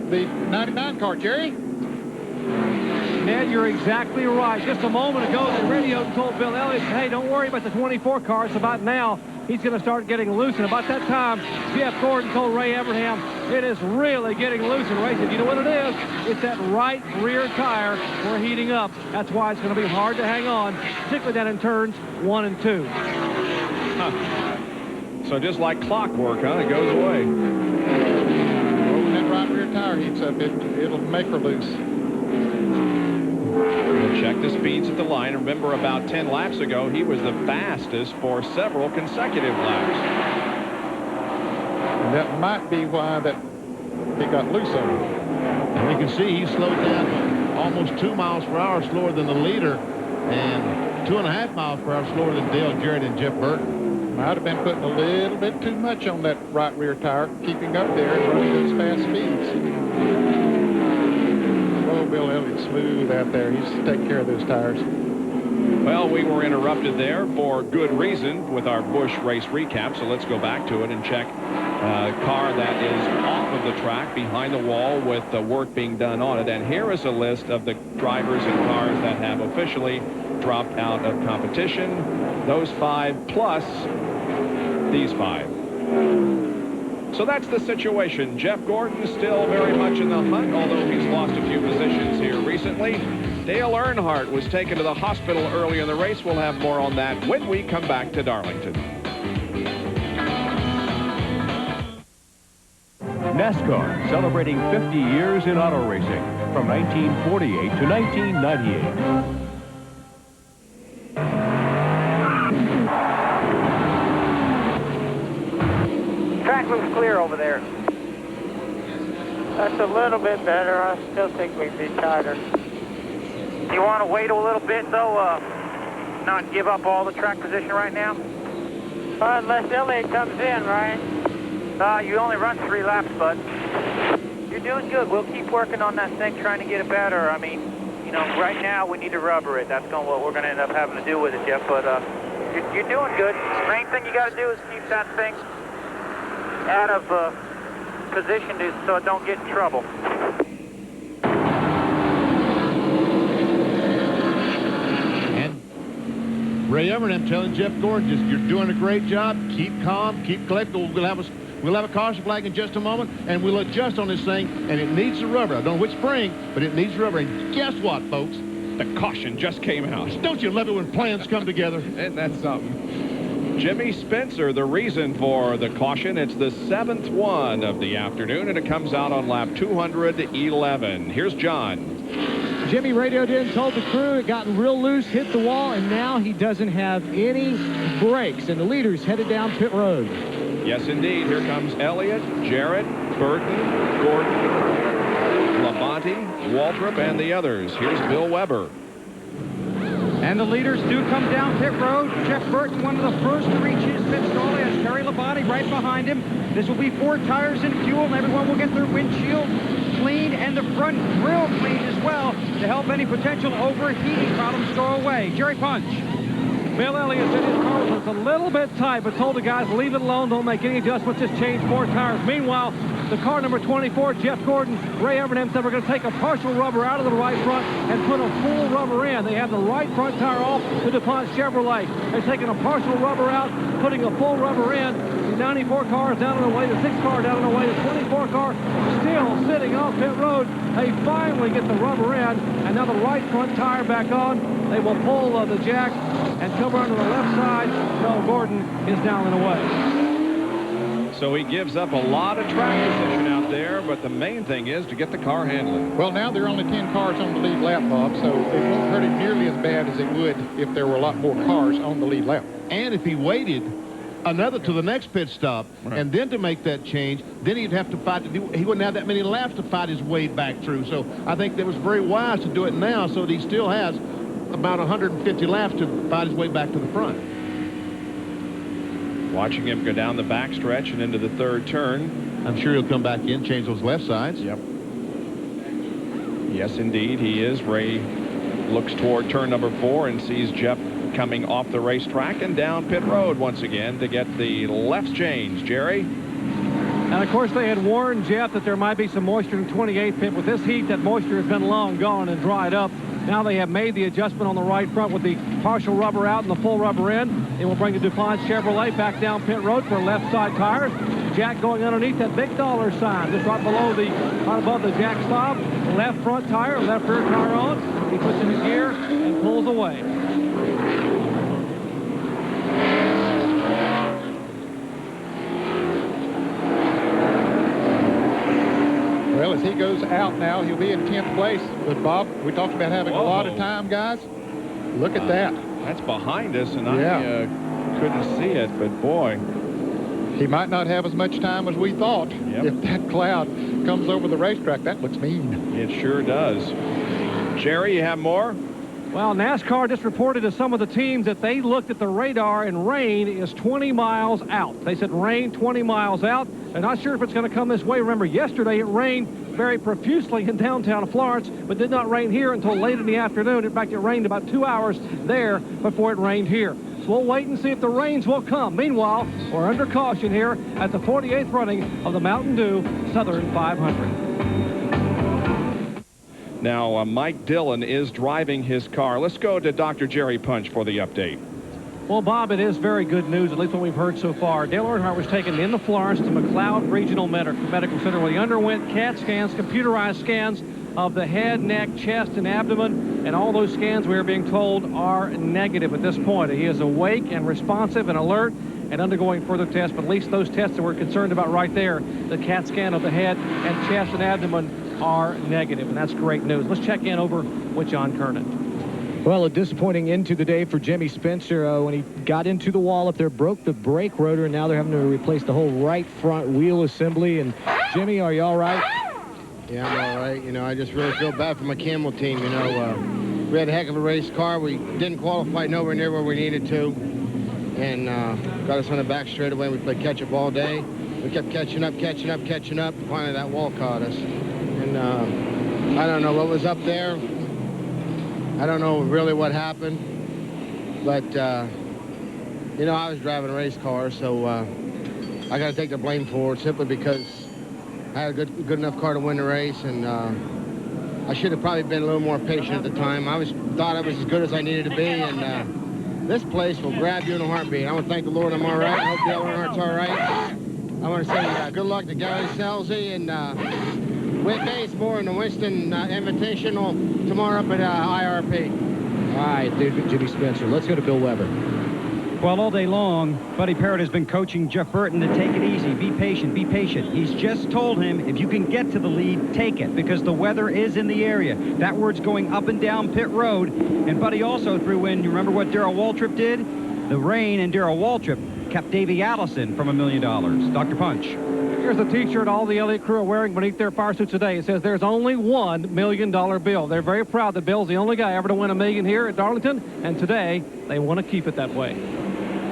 the 99 car. Jerry? Ned, you're exactly right. Just a moment ago, the radio told Bill Elliott, hey, don't worry about the 24 car. It's about now. He's going to start getting loose. And about that time, Jeff Gordon told Ray Abraham, it is really getting loose. And Ray said, you know what it is? It's that right rear tire we're heating up. That's why it's going to be hard to hang on, particularly down in turns 1 and 2. Huh. So just like clockwork, huh? It goes away. Well, when that right rear tire heats up, it'll make her loose. We'll check the speeds at the line. Remember, about 10 laps ago, he was the fastest for several consecutive laps. And that might be why that he got loose on him. And we can see he slowed down almost 2 miles per hour slower than the leader, and 2.5 miles per hour slower than Dale Jarrett and Jeff Burton. Might have been putting a little bit too much on that right rear tire, keeping up there and running those fast speeds. Oh, Bill Elliott smooth out there. He's taking care of those tires. Well, we were interrupted there for good reason with our Busch race recap, so let's go back to it and check a car that is off of the track behind the wall with the work being done on it. And here is a list of the drivers and cars that have officially dropped out of competition. Those 5 plus these 5. So that's the situation. Jeff Gordon still very much in the hunt, although he's lost a few positions here recently. Dale Earnhardt was taken to the hospital early in the race. We'll have more on that when we come back to Darlington. NASCAR, celebrating 50 years in auto racing from 1948 to 1998. Track looks clear over there. That's a little bit better. I still think we'd be tighter. You want to wait a little bit, though, not give up all the track position right now? Unless Elliott comes in, right? You only run 3 laps, bud. You're doing good. We'll keep working on that thing, trying to get it better. I mean, you know, right now we need to rubber it. That's what we're going to end up having to do with it, Jeff. But you're doing good. The main thing you got to do is keep that thing out of position so it don't get in trouble. Ray Evernham telling Jeff Gordon, just you're doing a great job. Keep calm, keep collected. We'll have a caution flag in just a moment, and we'll adjust on this thing. And it needs the rubber. I don't know which spring, but it needs rubber. And guess what, folks? The caution just came out. Don't you love it when plans come together? Isn't that something? Jimmy Spencer, the reason for the caution. It's the 7th one of the afternoon, and it comes out on lap 211. Here's John. Jimmy radioed in, told the crew it got real loose, hit the wall, and now he doesn't have any brakes, and the leader's headed down pit road. Yes, indeed. Here comes Elliott, Jarrett, Burton, Gordon, Labonte, Waltrip, and the others. Here's Bill Weber. And the leaders do come down pit road. Jeff Burton, one of the first to reach his pit stall, has Terry Labonte right behind him. This will be 4 tires and fuel, and everyone will get their windshield cleaned and the front grill cleaned as well to help any potential overheating problems go away. Jerry Punch. Bill Elliott said his car was a little bit tight, but told the guys, leave it alone, don't make any adjustments, just change 4 tires. Meanwhile, the car number 24, Jeff Gordon, Ray Evernham said we're going to take a partial rubber out of the right front and put a full rubber in. They have the right front tire off the DuPont Chevrolet. They're taking a partial rubber out, putting a full rubber in. The 94 car is down on the way, the 6 car down on the way, the 24 car still sitting off pit road. They finally get the rubber in, and now the right front tire back on. They will pull the jack and come around to the left side. No, Gordon is down and away. So he gives up a lot of track position out there, but the main thing is to get the car handling. Well, now there are only 10 cars on the lead lap, Bob, so it won't hurt him nearly as bad as it would if there were a lot more cars on the lead lap. And if he waited another to the next pit stop, and then to make that change, then he'd have to fight. He wouldn't have that many laps to fight his way back through. So I think that was very wise to do it now, so that he still has about 150 laps to fight his way back to the front. Watching him go down the backstretch and into the 3rd turn. I'm sure he'll come back in, change those left sides. Yep. Yes, indeed, he is. Ray looks toward turn number 4 and sees Jeff coming off the racetrack and down pit road once again to get the left change. Jerry? And, of course, they had warned Jeff that there might be some moisture in 28th pit. With this heat, that moisture has been long gone and dried up. Now they have made the adjustment on the right front with the partial rubber out and the full rubber in. It will bring the DuPont Chevrolet back down pit road for left side tires. Jack going underneath that big dollar sign, just right below right above the jack stop. Left front tire, left rear tire on. He puts in his gear and pulls away. Well, as he goes out now, he'll be in 10th place. But, Bob, we talked about having a lot of time, guys. Look at that. That's behind us, and I couldn't see it, but boy. He might not have as much time as we thought. If that cloud comes over the racetrack, that looks mean. It sure does. Jerry, you have more? Well, NASCAR just reported to some of the teams that they looked at the radar and rain is 20 miles out. They said rain 20 miles out. They're not sure if it's going to come this way. Remember, yesterday it rained very profusely in downtown Florence, but did not rain here until late in the afternoon. In fact, it rained about 2 hours there before it rained here. So we'll wait and see if the rains will come. Meanwhile, we're under caution here at the 48th running of the Mountain Dew Southern 500. Now, Mike Dillon is driving his car. Let's go to Dr. Jerry Punch for the update. Well, Bob, it is very good news, at least what we've heard so far. Dale Earnhardt was taken into Florence to McLeod Regional Medical Center, where he underwent CAT scans, computerized scans of the head, neck, chest, and abdomen, and all those scans, we are being told, are negative at this point. He is awake and responsive and alert and undergoing further tests, but at least those tests that we're concerned about right there, the CAT scan of the head and chest and abdomen, are negative, and that's great news. Let's check in over with John Kernan. Well, a disappointing end to the day for Jimmy Spencer when he got into the wall up there, broke the brake rotor, and now they're having to replace the whole right front wheel assembly. And Jimmy, are you all right? Yeah, I'm all right. You know, I just really feel bad for my Camel team. You know, we had a heck of a race car. We didn't qualify nowhere near where we needed to, and got us on the back straightaway. We played catch-up all day. We kept catching up. Finally, that wall caught us. And I don't know what was up there. I don't know really what happened. But, you know, I was driving a race car, so I got to take the blame for it simply because I had a good enough car to win the race, and I should have probably been a little more patient at the time. Thought I was as good as I needed to be, and this place will grab you in a heartbeat. I want to thank the Lord I'm all right. I hope Dale Earnhardt's all right. I want to say good luck to Gary Selzy and Whit Bazemore in the Winston Invitational tomorrow up at IRP. All right, Jimmy Spencer. Let's go to Bill Weber. Well, all day long, Buddy Parrott has been coaching Jeff Burton to take it easy, be patient, be patient. He's just told him, if you can get to the lead, take it, because the weather is in the area. That word's going up and down pit road. And Buddy also threw in, you remember what Darrell Waltrip did? The rain and Darrell Waltrip kept Davey Allison from $1 million. Dr. Punch. Here's the T-shirt all the Elliott crew are wearing beneath their fire suits today. It says there's only $1 million bill. They're very proud that Bill's the only guy ever to win $1 million here at Darlington, and today they want to keep it that way.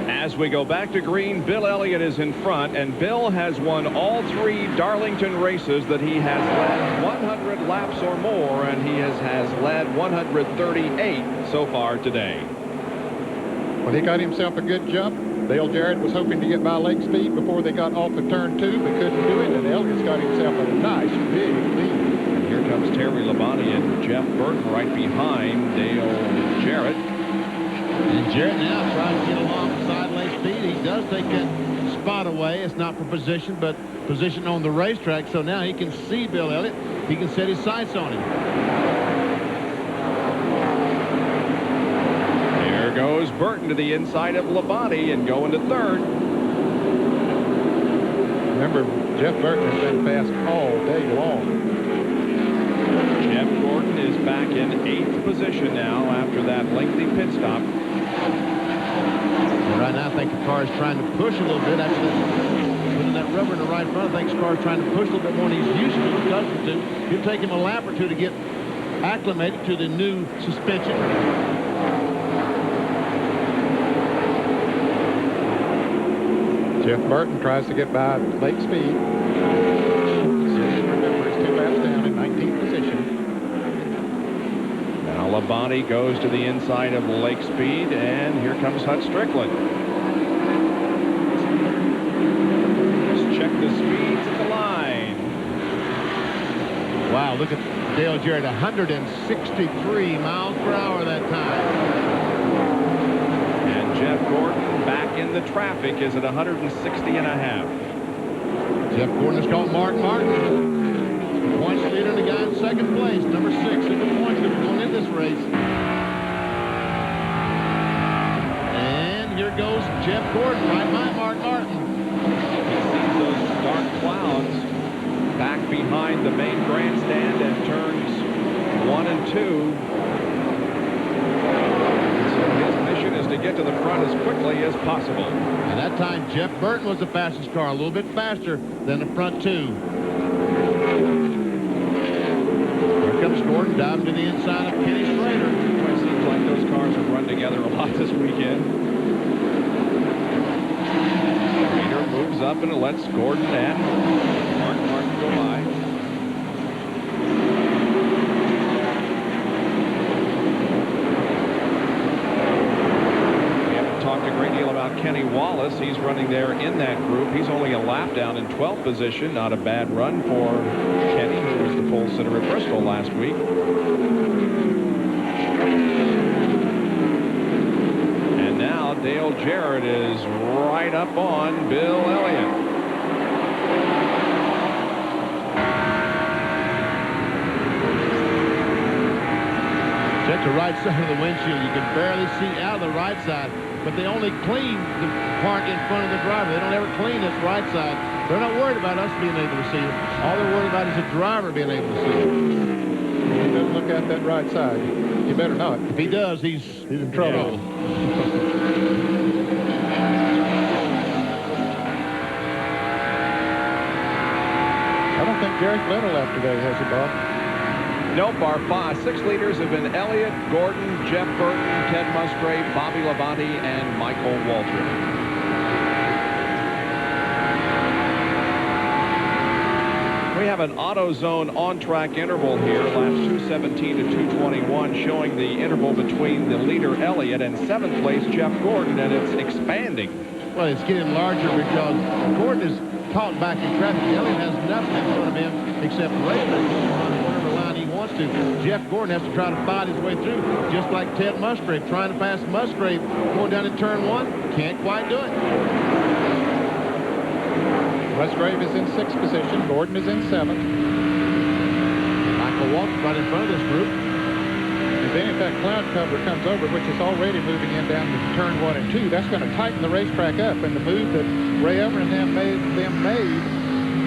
As we go back to green, Bill Elliott is in front, and Bill has won all 3 Darlington races that he has led 100 laps or more, and he has led 138 so far today. Well, he got himself a good jump. Dale Jarrett was hoping to get by Lake Speed before they got off of turn 2, but couldn't do it, and Elliott's got himself a nice big lead. And here comes Terry Labonte and Jeff Burton right behind Dale Jarrett. And Jarrett now tries to get alongside Lake Speed. He does take that spot away. It's not for position, but position on the racetrack. So now he can see Bill Elliott. He can set his sights on him. There goes Burton to the inside of Labonte and going to third. Remember, Jeff Burton has been fast all day long. Jeff Gordon is back in 8th position now after that lengthy pit stop. And right now, I think the car is trying to push a little bit. Actually, putting that rubber in the right front, I think the car is trying to push a little bit more than he's used to, accustomed to. It'll take him a lap or 2 to get acclimated to the new suspension. Jeff Burton tries to get by Lake Speed. Remember, he's 2 laps down in 19th position. Now Labonte goes to the inside of Lake Speed, and here comes Hut Strickland. Let's check the speeds at the line. Wow, look at Dale Jarrett, 163 miles per hour that time. And Jeff Gordon back in the traffic is at 160.5. Jeff Gordon is called Mark Martin. Points leader, the guy in second place, number 6 in the points leader going in this race. And here goes Jeff Gordon right by Mark Martin. He sees those dark clouds back behind the main grandstand and turns 1 and 2. So his mission is to get to the front as quickly as possible. And that time, Jeff Burton was the fastest car, a little bit faster than the front 2. Here comes Gordon diving to the inside of Kenny Schrader. It seems like those cars have run together a lot this weekend. Schrader moves up and lets Gordon and Mark Martin go by. Talked a great deal about Kenny Wallace. He's running there in that group. He's only a lap down in 12th position. Not a bad run for Kenny, who was the pole sitter at Bristol last week. And now Dale Jarrett is right up on Bill Elliott. Check the right side of the windshield. You can barely see out of the right side, but they only clean the part in front of the driver. They don't ever clean this right side. They're not worried about us being able to see it. All they're worried about is the driver being able to see it. He doesn't look at that right side. You better not. If he does, he's in trouble. Yeah. I don't think Derek led a lap today, has he, Bob? Nope, our 6 leaders have been Elliott, Gordon, Jeff Burton, Ted Musgrave, Bobby Labonte, and Michael Waltrip. We have an AutoZone on-track interval here, laps 217 to 221, showing the interval between the leader Elliott and 7th place Jeff Gordon, and it's expanding. Well, it's getting larger because Gordon is caught back in traffic. Elliott has nothing in front of him except racing on whatever line he wants to. Jeff Gordon has to try to fight his way through, just like Ted Musgrave trying to pass Musgrave going down in turn 1. Can't quite do it. Musgrave is in 6th position. Gordon is in 7th. Michael Waltrip right in front of this group. And then if that cloud cover comes over, which is already moving in down to turn 1 and 2. That's going to tighten the racetrack up, and the move that Ray Abraham made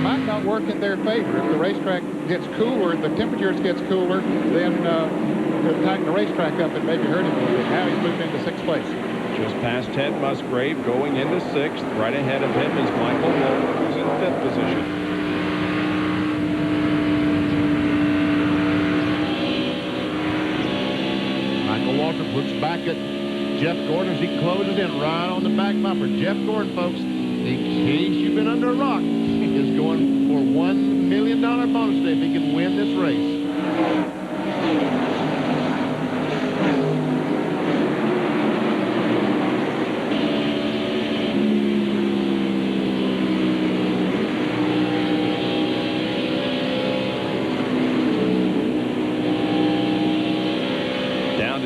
might not work in their favor. If the racetrack gets cooler, the temperatures gets cooler, then they'll tighten the racetrack up and maybe hurt him a little bit. Now he's moved into 6th place. Just past Ted Musgrave, going into 6th. Right ahead of him is Michael Wolf, who's in 5th position. Michael Waltrip looks back at Jeff Gordon as he closes in right on the back bumper. Jeff Gordon, folks, in case you've been under a rock, is going for $1 million bonus today if he can win this race.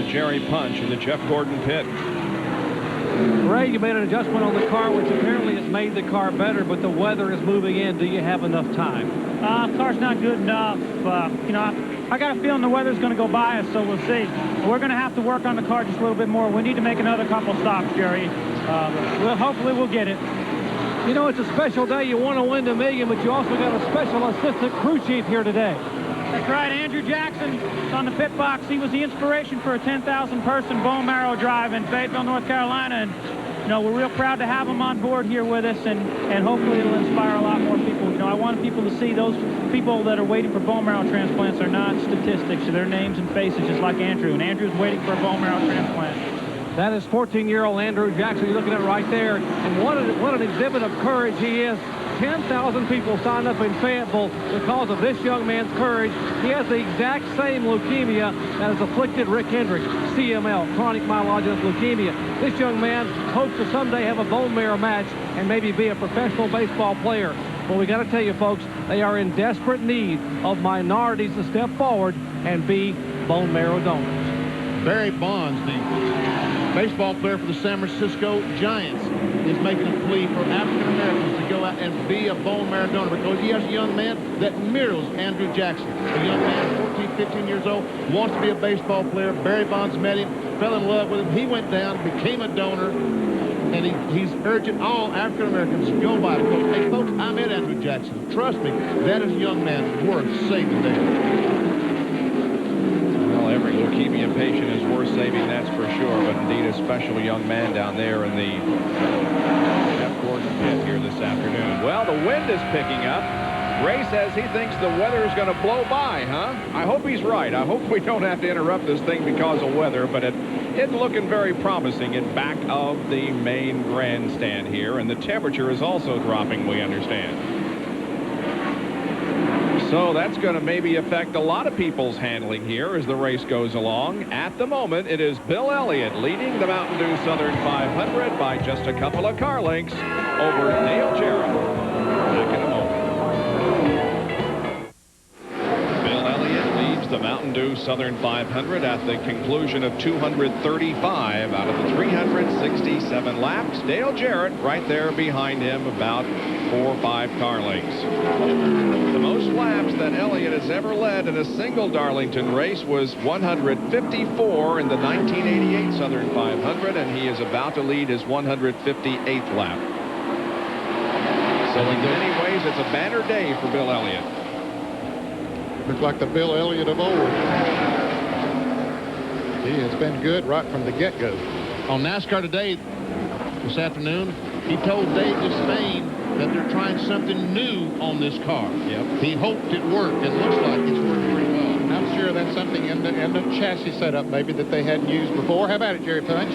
Jerry Punch in the Jeff Gordon pit. Ray, you made an adjustment on the car, which apparently has made the car better, but the weather is moving in. Do you have enough time? Car's not good enough. You know, I got a feeling the weather's going to go by us, so we'll see. We're going to have to work on the car just a little bit more. We need to make another couple stops, Jerry. Hopefully we'll get it. You know, it's a special day. You want to win the $1 million, but you also got a special assistant crew chief here today. That's right, Andrew Jackson is on the pit box. He was the inspiration for a 10,000-person bone marrow drive in Fayetteville, North Carolina, and you know, we're real proud to have him on board here with us, and hopefully it'll inspire a lot more people. You know, I want people to see those people that are waiting for bone marrow transplants are not statistics. They're names and faces, just like Andrew, and Andrew's waiting for a bone marrow transplant. That is 14-year-old Andrew Jackson. You're looking at it right there, and what an exhibit of courage he is. 10,000 people signed up in Fayetteville because of this young man's courage. He has the exact same leukemia that has afflicted Rick Hendrick, CML, chronic myelogenous leukemia. This young man hopes to someday have a bone marrow match and maybe be a professional baseball player. Well, we got to tell you, folks, they are in desperate need of minorities to step forward and be bone marrow donors. Barry Bonds, the baseball player for the San Francisco Giants, is making a plea for African Americans to go out and be a bone marrow donor because he has a young man that mirrors Andrew Jackson. A young man, 14, 15 years old, wants to be a baseball player. Barry Bonds met him, fell in love with him. He went down, became a donor, and he's urging all African Americans to go by. Because, hey, folks, I met Andrew Jackson. Trust me, that is a young man worth saving there. Every leukemia patient is worth saving, that's for sure, but indeed a special young man down there in the Jeff Gordon pit here this afternoon. Well, the wind is picking up. Ray says he thinks the weather is going to blow by, huh? I hope he's right. I hope we don't have to interrupt this thing because of weather, but it's looking very promising in back of the main grandstand here, and the temperature is also dropping, we understand. So that's going to maybe affect a lot of people's handling here as the race goes along. At the moment, it is Bill Elliott leading the Mountain Dew Southern 500 by just a couple of car lengths over Dale Jarrett. Back in a moment. Bill Elliott leads the Mountain Dew Southern 500 at the conclusion of 235 out of the 367 laps. Dale Jarrett right there behind him, about 4 or 5 car lengths. The most laps that Elliott has ever led in a single Darlington race was 154 in the 1988 Southern 500, and he is about to lead his 158th lap. So in many ways, it's a banner day for Bill Elliott. Looks like the Bill Elliott of old. He has been good right from the get-go. On NASCAR Today this afternoon, he told Dave Despain that they're trying something new on this car. Yep. He hoped it worked. It looks like it's working pretty well. I'm sure that's something in the chassis setup maybe that they hadn't used before. How about it, Jerry Punch?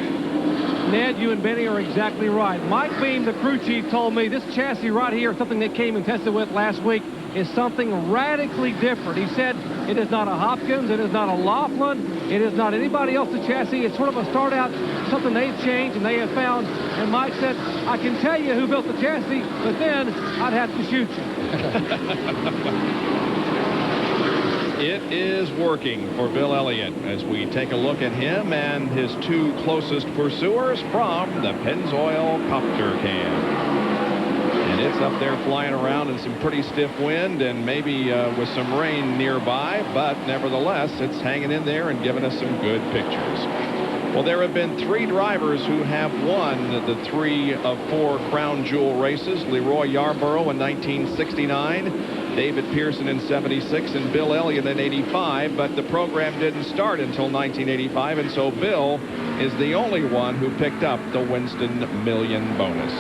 Ned, you and Benny are exactly right. Mike Beam, the crew chief, told me this chassis right here, something they came and tested with last week, is something radically different. He said it is not a Hopkins, it is not a Laughlin, it is not anybody else's chassis. It's sort of a start out, something they've changed and they have found. And Mike said, I can tell you who built the chassis, but then I'd have to shoot you. It is working for Bill Elliott as we take a look at him and his 2 closest pursuers from the Pennzoil Copter Can. And It's up there flying around in some pretty stiff wind and maybe with some rain nearby, but nevertheless, it's hanging in there and giving us some good pictures. Well, there have been 3 drivers who have won the 3 of 4 Crown Jewel races. Leroy Yarborough in 1969, David Pearson in 76, and Bill Elliott in 85. But the program didn't start until 1985, and so Bill is the only one who picked up the Winston Million bonus.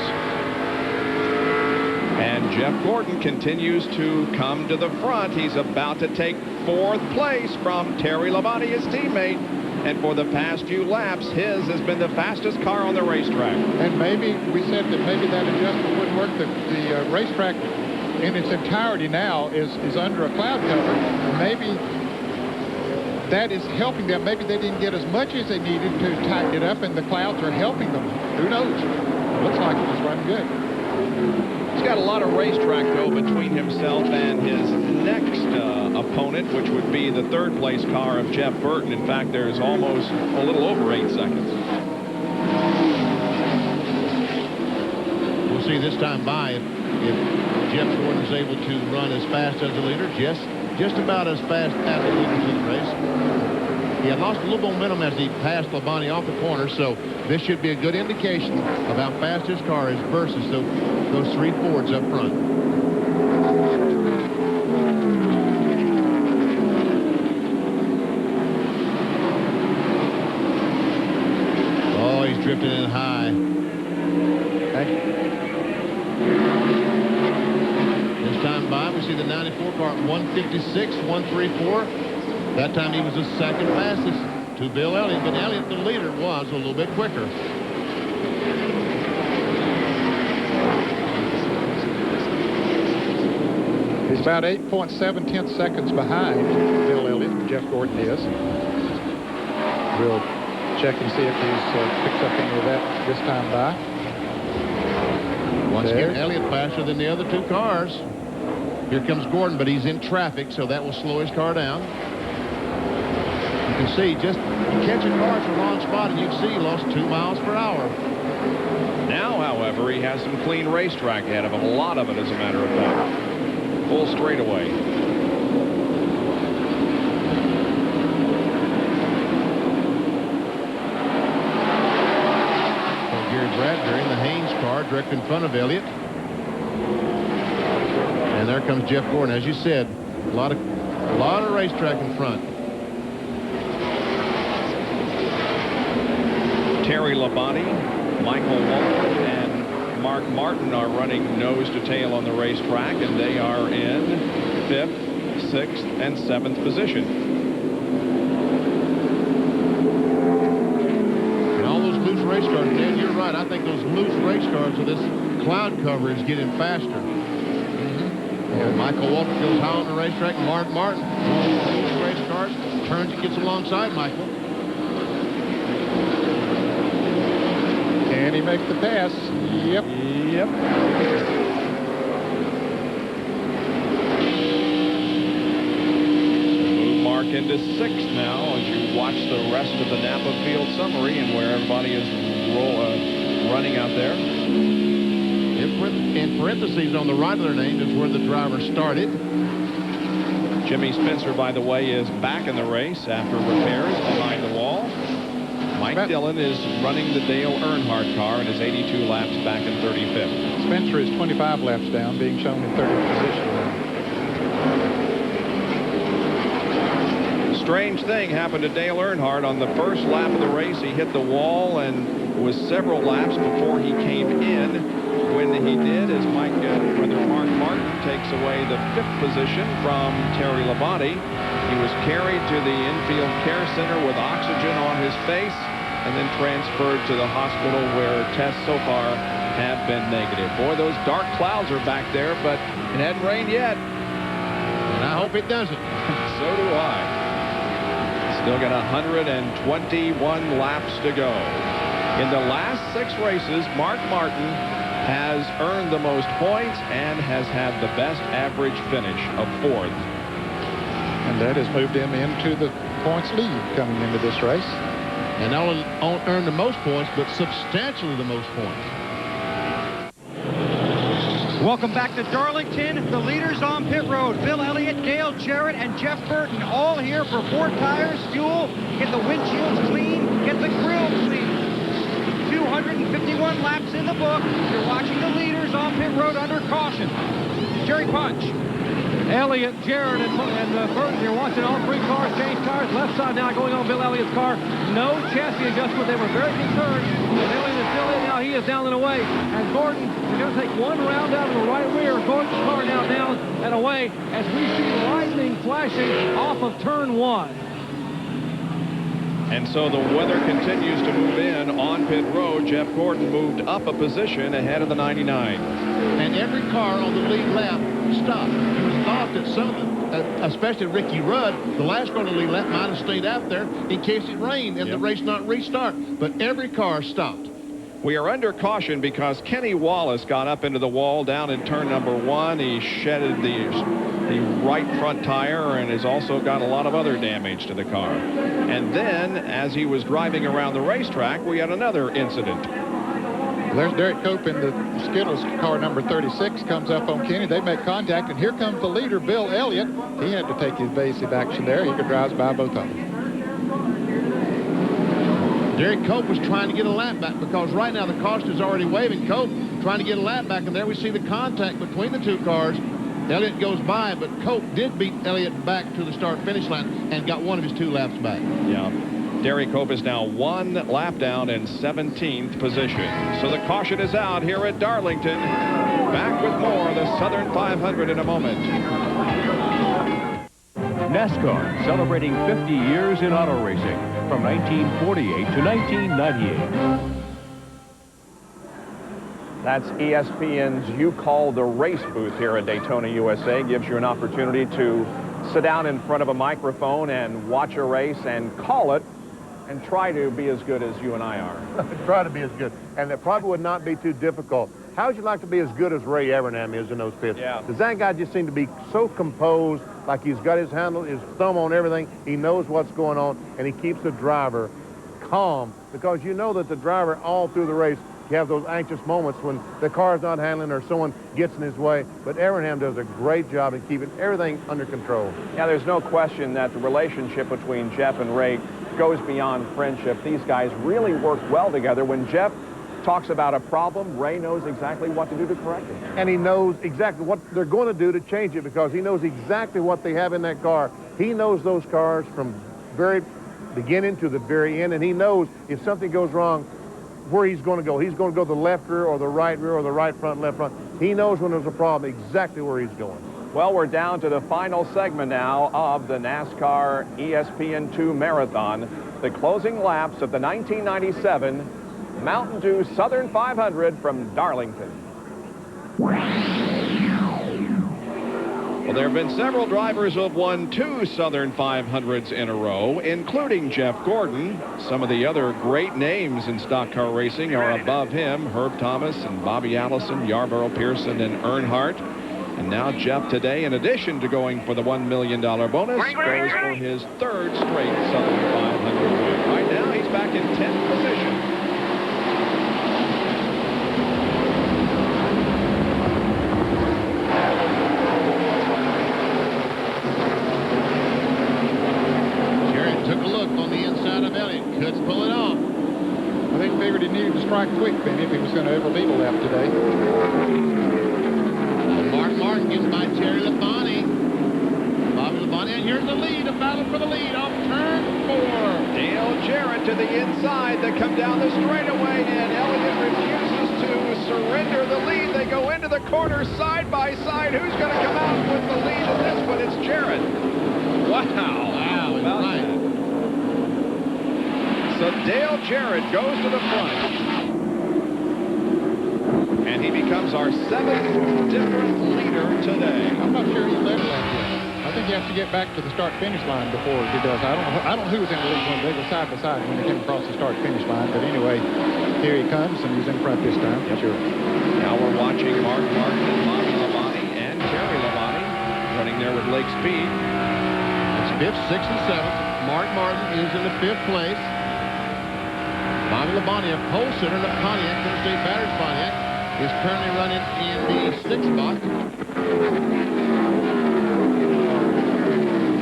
And Jeff Gordon continues to come to the front. He's about to take 4th place from Terry Labonte, his teammate. And for the past few laps, his has been the fastest car on the racetrack. And maybe we said that maybe that adjustment wouldn't work. The racetrack in its entirety now is under a cloud cover. Maybe that is helping them. Maybe they didn't get as much as they needed to tighten it up, and the clouds are helping them. Who knows? Looks like it was running good. He's got a lot of racetrack, though, between himself and his next opponent, which would be the 3rd place car of Jeff Burton. In fact, there's almost a little over 8 seconds. We'll see this time by if Jeff Gordon is able to run as fast as the leader, just about as fast as the leader to the race. He had lost a little momentum as he passed Labonte off the corner, so this should be a good indication of how fast his car is versus those 3 Fords up front. Oh, he's drifting in high. This time by, we see the 94 car at 156, 134. That time he was the 2nd fastest to Bill Elliott, but Elliott, the leader, was a little bit quicker. He's about 8.7 seconds behind Bill Elliott. Jeff Gordon is. We'll check and see if he's picked up any of that this time by. Once again, Elliott faster than the other 2 cars. Here comes Gordon, but he's in traffic, so that will slow his car down. You can see, just catch a car at the wrong spot, and you can see he lost 2 miles per hour. Now, however, he has some clean racetrack ahead of him. A lot of it, as a matter of fact. Full straightaway. Gary Bradbury in the Haynes car, direct in front of Elliott. And there comes Jeff Gordon. As you said, a lot of racetrack in front. Terry Labonte, Michael Walker, and Mark Martin are running nose to tail on the racetrack, and they are in 5th, 6th, and 7th position. And all those loose race cars, Dan, you're right. I think those loose race cars with this cloud cover is getting faster. And Michael Walker goes high on the racetrack. Mark Martin, loose race cars, turns and gets alongside Michael. Can he make the pass? Yep. Yep. Move Mark into 6th now as you watch the rest of the Napa Field summary and where everybody is running out there. In parentheses on the right of their name is where the driver started. Jimmy Spencer, by the way, is back in the race after repairs behind the wall. Mike Dillon is running the Dale Earnhardt car and is 82 laps back in 35th. Spencer is 25 laps down, being shown in 30th position. Strange thing happened to Dale Earnhardt on the first lap of the race. He hit the wall and was several laps before he came in. When he did, as Mark Martin takes away the 5th position from Terry Labonte, he was carried to the infield care center with oxygen on his face and then transferred to the hospital where tests so far have been negative. Boy, those dark clouds are back there, but it hadn't rained yet. And I hope it doesn't. So do I. Still got 121 laps to go. In the last 6 races, Mark Martin has earned the most points and has had the best average finish of 4th. And that has moved him into the points lead coming into this race. And not only earned the most points, but substantially the most points. Welcome back to Darlington. The leaders on pit road, Bill Elliott, Dale Jarrett, and Jeff Burton, all here for 4 tires, fuel, get the windshields clean, get the grill clean. 251 laps in the book. You're watching the leaders on pit road under caution. Jerry Punch. Elliott, Jarrett, and Burton, you're watching all 3 cars change tires. Left side now going on Bill Elliott's car. No chassis adjustment. They were very concerned. Elliott is still in now. He is down and away. And Gordon is going to take 1 round out of the right rear. Gordon's car now down and away as we see lightning flashing off of turn 1. And so the weather continues to move in on pit road. Jeff Gordon moved up a position ahead of the 99. And every car on the lead lap stopped. It was thought that some of them, especially Ricky Rudd, the last car on the lead lap, might have stayed out there in case it rained and the race not restart. But every car stopped. We are under caution because Kenny Wallace got up into the wall down in turn number 1. He shedded the right front tire and has also got a lot of other damage to the car. And then, as he was driving around the racetrack, we had another incident. There's Derek Cope in the Skittles car number 36, comes up on Kenny. They make contact, and here comes the leader, Bill Elliott. He had to take his evasive action there. He could drive by both of them. Derek Cope was trying to get a lap back because right now the caution is already waving. Cope trying to get a lap back, and there we see the contact between the 2 cars. Elliott goes by, but Cope did beat Elliott back to the start-finish line and got 1 of his 2 laps back. Yeah. Derek Cope is now 1 lap down in 17th position. So the caution is out here at Darlington. Back with more of the Southern 500 in a moment. NASCAR, celebrating 50 years in auto racing from 1948 to 1998. That's ESPN's You Call the Race booth here at Daytona, USA. Gives you an opportunity to sit down in front of a microphone and watch a race and call it and try to be as good as you and I are. Try to be as good. And it probably would not be too difficult. How would you like to be as good as Ray Evernham is in those pits? Yeah. Does that guy just seem to be so composed, like he's got his handle, his thumb on everything. He knows what's going on, and he keeps the driver calm because you know that the driver all through the race, you have those anxious moments when the car's not handling or someone gets in his way. But Evernham does a great job in keeping everything under control. Yeah, there's no question that the relationship between Jeff and Ray goes beyond friendship. These guys really work well together. When Jeff talks about a problem, Ray knows exactly what to do to correct it. And he knows exactly what they're going to do to change it because he knows exactly what they have in that car. He knows those cars from very beginning to the very end, and he knows if something goes wrong, where he's going to go. He's going to go the left rear or the right rear or the right front, left front. He knows when there's a problem exactly where he's going. Well, we're down to the final segment now of the NASCAR ESPN2 Marathon, the closing laps of the 1997 Mountain Dew Southern 500 from Darlington. Well, there have been several drivers who have won 2 Southern 500s in a row, including Jeff Gordon. Some of the other great names in stock car racing are above him: Herb Thomas and Bobby Allison, Yarborough Pearson, and Earnhardt. And now Jeff today, in addition to going for the $1 million bonus, goes for his 3rd straight Southern 500 win. Right now, he's back in 10th position. Couldn't pull it off. I think figured he needed to strike quick, Ben, if he was going to ever lead a lap today. Mark Martin gets by Terry Labonte. Bobby Labonte, and here's the lead, a battle for the lead off turn 4. Dale Jarrett to the inside. They come down the straightaway, and Elliott refuses to surrender the lead. They go into the corner side by side. Who's going to come out with the lead in this one? It's Jarrett. Wow. Wow, it's right. So Dale Jarrett goes to the front. And he becomes our 7th different leader today. I'm not sure he's led like this. I think he has to get back to the start-finish line before he does. I don't know who was in the lead when they were side by side when they came across the start-finish line. But anyway, here he comes, and he's in front this time. Yep. Sure. Now we're watching Mark Martin and Bobby Labonte and Terry Labonte running there with Lake Speed. It's 5th, 6th, and 7th. Mark Martin is in the 5th place. Bobby Labonte, a pole sitter in the Pontiac, Interstate Batters Pontiac, is currently running in the 6th spot.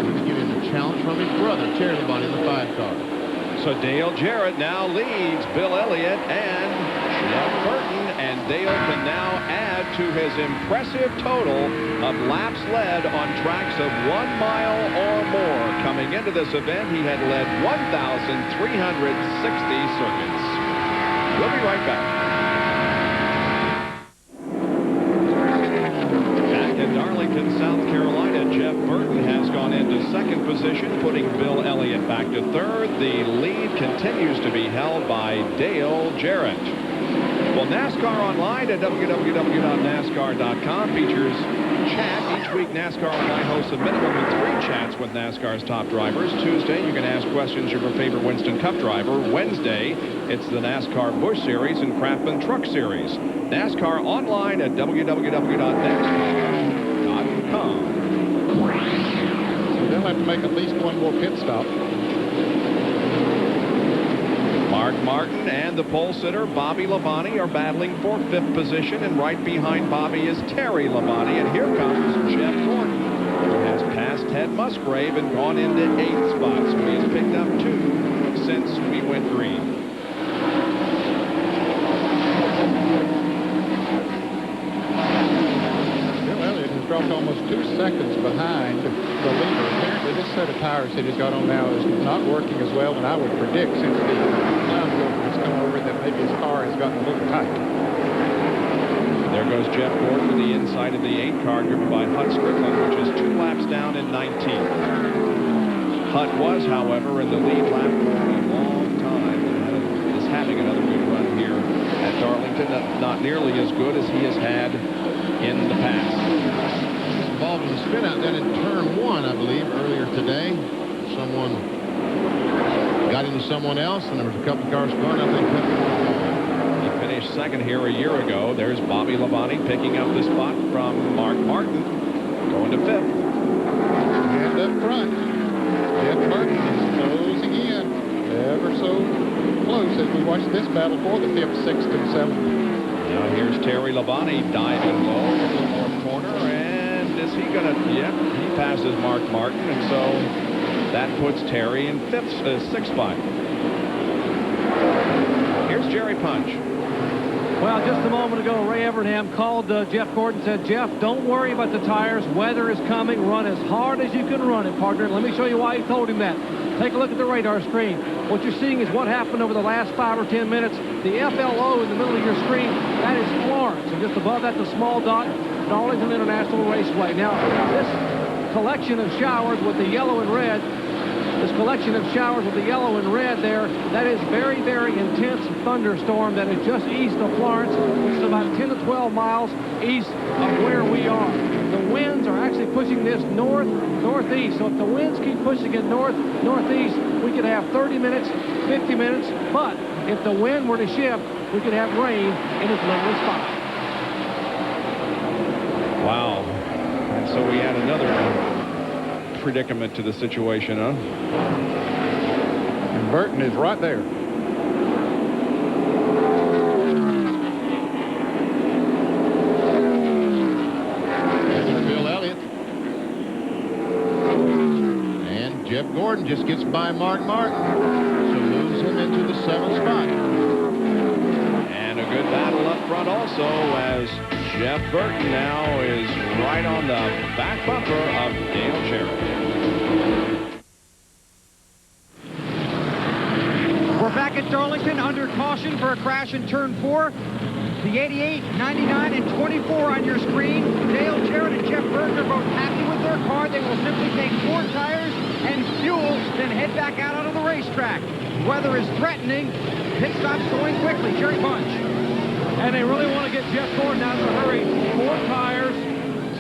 He's getting a challenge from his brother, Terry Labonte, in the 5 car. So Dale Jarrett now leads Bill Elliott and Jeff Burton, and Dale can now add to his impressive total of laps led on tracks of 1 mile or more. Coming into this event, he had led 1,360 circuits. We'll be right back. Back in Darlington, South Carolina, Jeff Burton has gone into 2nd position, putting Bill Elliott back to 3rd. The lead continues to be held by Dale Jarrett. Well, NASCAR Online at www.nascar.com features chat. Each week, NASCAR Online hosts a minimum of 3 chats with NASCAR's top drivers. Tuesday, you can ask questions of your favorite Winston Cup driver. Wednesday, it's the NASCAR Busch Series and Craftsman Truck Series. NASCAR Online at www.nascar.com. So they'll have to make at least one more pit stop. Mark Martin and the pole sitter Bobby Labonte are battling for 5th position, and right behind Bobby is Terry Labonte, and here comes Jeff Gordon, who has passed Ted Musgrave and gone into 8th spot, so he has picked up 2 since we went green. Bill Elliott has dropped almost 2 seconds behind the leader. Apparently this set of tires that he's got on now is not working as well, and I would predict since the cloud filter has come over that maybe his car has gotten a little tight. There goes Jeff Gordon to the inside of the 8 car driven by Hut Strickland, which is 2 laps down in 19th. Hut was, however, in the lead lap for a long time and is having another good run here at Darlington. Not nearly as good as he has had in the past. He's involved in the spin out then in turn 1, I believe, earlier today. Someone got into someone else, and there was a couple of cars going. I think he finished 2nd here a year ago. There's Bobby Labonte picking up the spot from Mark Martin, going to 5th. And up front, Jeff Burton is closing in ever so close as we watch this battle for the 5th, 6th, and 7th. Now here's Terry Labonte diving low in the north corner, and is he going to? Yep, he passes Mark Martin, and so that puts Terry in 6th spot. Here's Jerry Punch. Well, just a moment ago, Ray Evernham called Jeff Gordon, said, Jeff, don't worry about the tires. Weather is coming. Run as hard as you can run it, partner. Let me show you why he told him that. Take a look at the radar screen. What you're seeing is what happened over the last 5 or 10 minutes. The FLO in the middle of your screen, that is Florence. And just above that, the small dot, Darlington International Raceway. Now, this collection of showers with the yellow and red, there, that is very, very intense thunderstorm that is just east of Florence, which is about 10 to 12 miles east of where we are. The winds are actually pushing this northeast. So if the winds keep pushing it northeast, we could have 30 minutes, 50 minutes. But if the wind were to shift, we could have rain in as little as 5. Wow. And so we add another predicament to the situation, huh? And Burton is right there. Bill Elliott. And Jeff Gordon just gets by Mark Martin, so moves him into the 7th spot. And a good battle up front also, as Jeff Burton now is right on the back bumper of Dale Jarrett. We're back at Darlington under caution for a crash in turn 4. The 88, 99, and 24 on your screen. Dale Jarrett and Jeff Burton are both happy with their car. They will simply take 4 tires and fuel, then head back out onto the racetrack. Weather is threatening. Pit stops going quickly. Jerry Bunch. And they really want to get Jeff Gordon out in a hurry. 4 tires,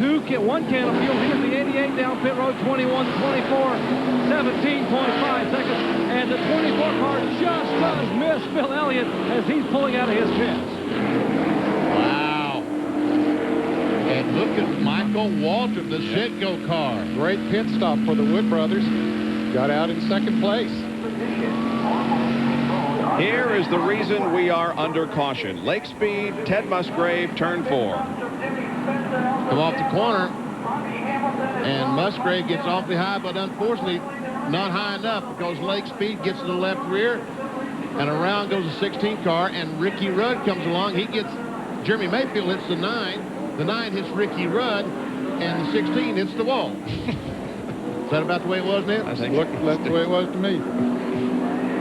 1 can of fuel. Here's the 88 down pit road, 21 to 24, 17.5 seconds. And the 24 car just does miss Bill Elliott as he's pulling out of his pits. Wow. And look at Michael Waltrip, the Sitco car. Great pit stop for the Wood brothers. Got out in 2nd place. Here is the reason we are under caution. Lake Speed, Ted Musgrave, turn 4. Come off the corner, and Musgrave gets awfully high, but unfortunately not high enough because Lake Speed gets to the left rear, and around goes the 16 car, and Ricky Rudd comes along. He gets, Jeremy Mayfield hits the 9. The 9 hits Ricky Rudd, and the 16 hits the wall. Is that about the way it was, Ned? I think that's the way it was to me.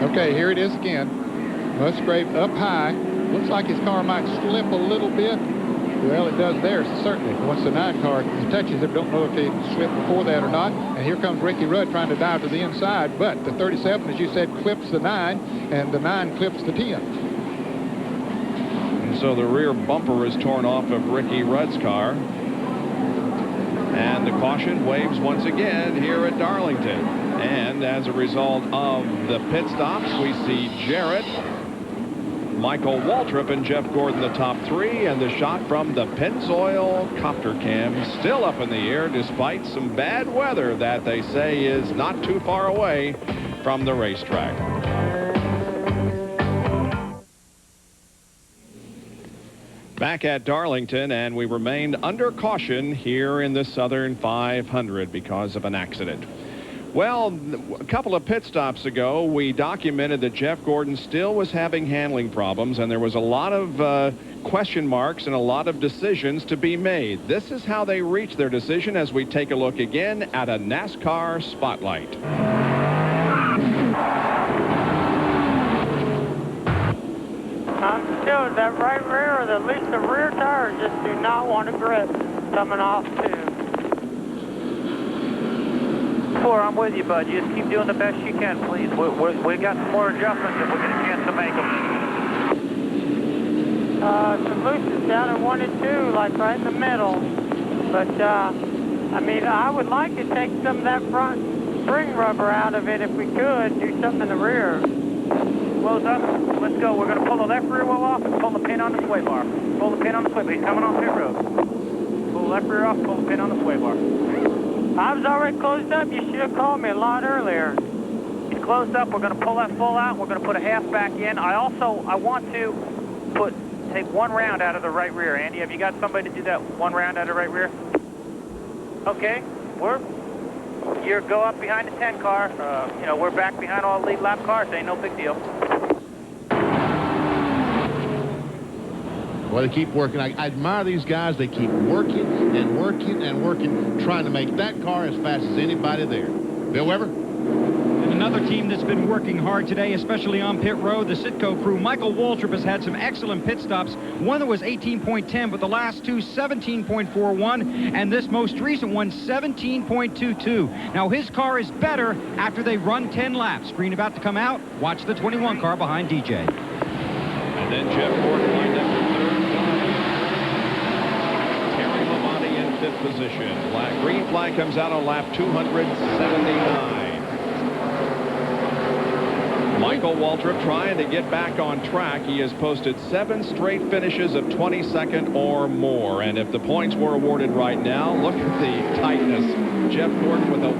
Okay, here it is again. Musgrave up high. Looks like his car might slip a little bit. Well, it does there, certainly. Once the 9 car touches it, don't know if it slipped before that or not. And here comes Ricky Rudd trying to dive to the inside. But the 37, as you said, clips the 9, and the 9 clips the 10. And so the rear bumper is torn off of Ricky Rudd's car. And the caution waves once again here at Darlington. And as a result of the pit stops, we see Jarrett, Michael Waltrip, and Jeff Gordon, the top 3, and the shot from the Pennzoil copter cam still up in the air despite some bad weather that they say is not too far away from the racetrack. Back at Darlington, and we remained under caution here in the Southern 500 because of an accident. Well, a couple of pit stops ago, we documented that Jeff Gordon still was having handling problems, and there was a lot of question marks and a lot of decisions to be made. This is how they reached their decision as we take a look again at a NASCAR spotlight. Still, that right rear, or at least the rear tires just do not want to grip coming off too. 4, I'm with you, bud. You just keep doing the best you can, please. We got some more adjustments if we get a chance to make them. Some looses down at 1 and 2, like right in the middle. But, I mean, I would like to take some of that front spring rubber out of it if we could, do something in the rear. Close up. Let's go. We're going to pull the left rear wheel off and pull the pin on the sway bar. Pull the pin on the sway bar. He's coming on pit road. Pull the left rear off, pull the pin on the sway bar. I was already closed up. You should have called me a lot earlier. He's closed up. We're going to pull that full out. We're going to put a half back in. I want to take 1 round out of the right rear. Andy, have you got somebody to do that 1 round out of the right rear? Okay. You go up behind the 10 car. You know, we're back behind all the lead lap cars. Ain't no big deal. Well, they keep working. I admire these guys. They keep working and working and working, trying to make that car as fast as anybody there. Bill Weber? And another team that's been working hard today, especially on pit road, the Citgo crew. Michael Waltrip has had some excellent pit stops. One that was 18.10, but the last 2, 17.41, and this most recent one, 17.22. Now, his car is better after they run 10 laps. Green about to come out. Watch the 21 car behind DJ. And then Jeff Gordon lined up in 3rd. Terry Labonte in 5th position. Green flag comes out on lap 279. Michael Waltrip trying to get back on track. He has posted 7 straight finishes of 22nd or more. And if the points were awarded right now, look at the tightness. Jeff Gordon with a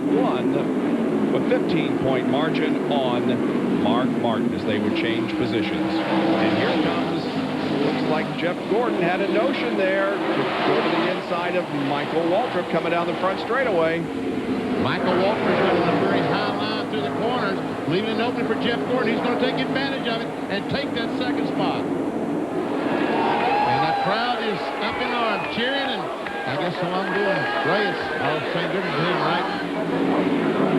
15-point margin on Mark Martin as they would change positions. And here comes, looks like Jeff Gordon had a notion there to go to the inside of Michael Waltrip coming down the front straightaway. Michael Waltrip running a very high line through the corners, leaving it open for Jeff Gordon. He's going to take advantage of it and take that 2nd spot. And the crowd is up in arms, cheering, and I guess some of them doing great. I'll say good to him, right?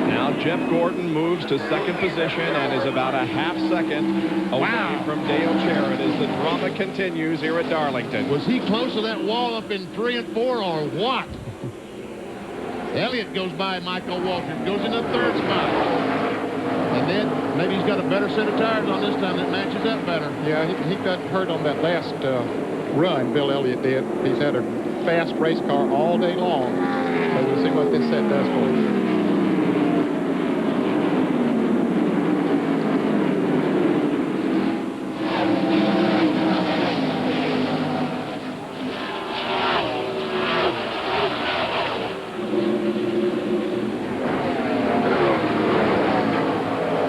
Now Jeff Gordon moves to 2nd position and is about a half second away from Dale Jarrett as the drama continues here at Darlington. Was he close to that wall up in 3 and 4 or what? Elliott goes by Michael Waltrip, goes in the 3rd spot. And then maybe he's got a better set of tires on this time that matches up better. Yeah, he got hurt on that last run, Bill Elliott did. He's had a fast race car all day long. So we'll see what this set does for him.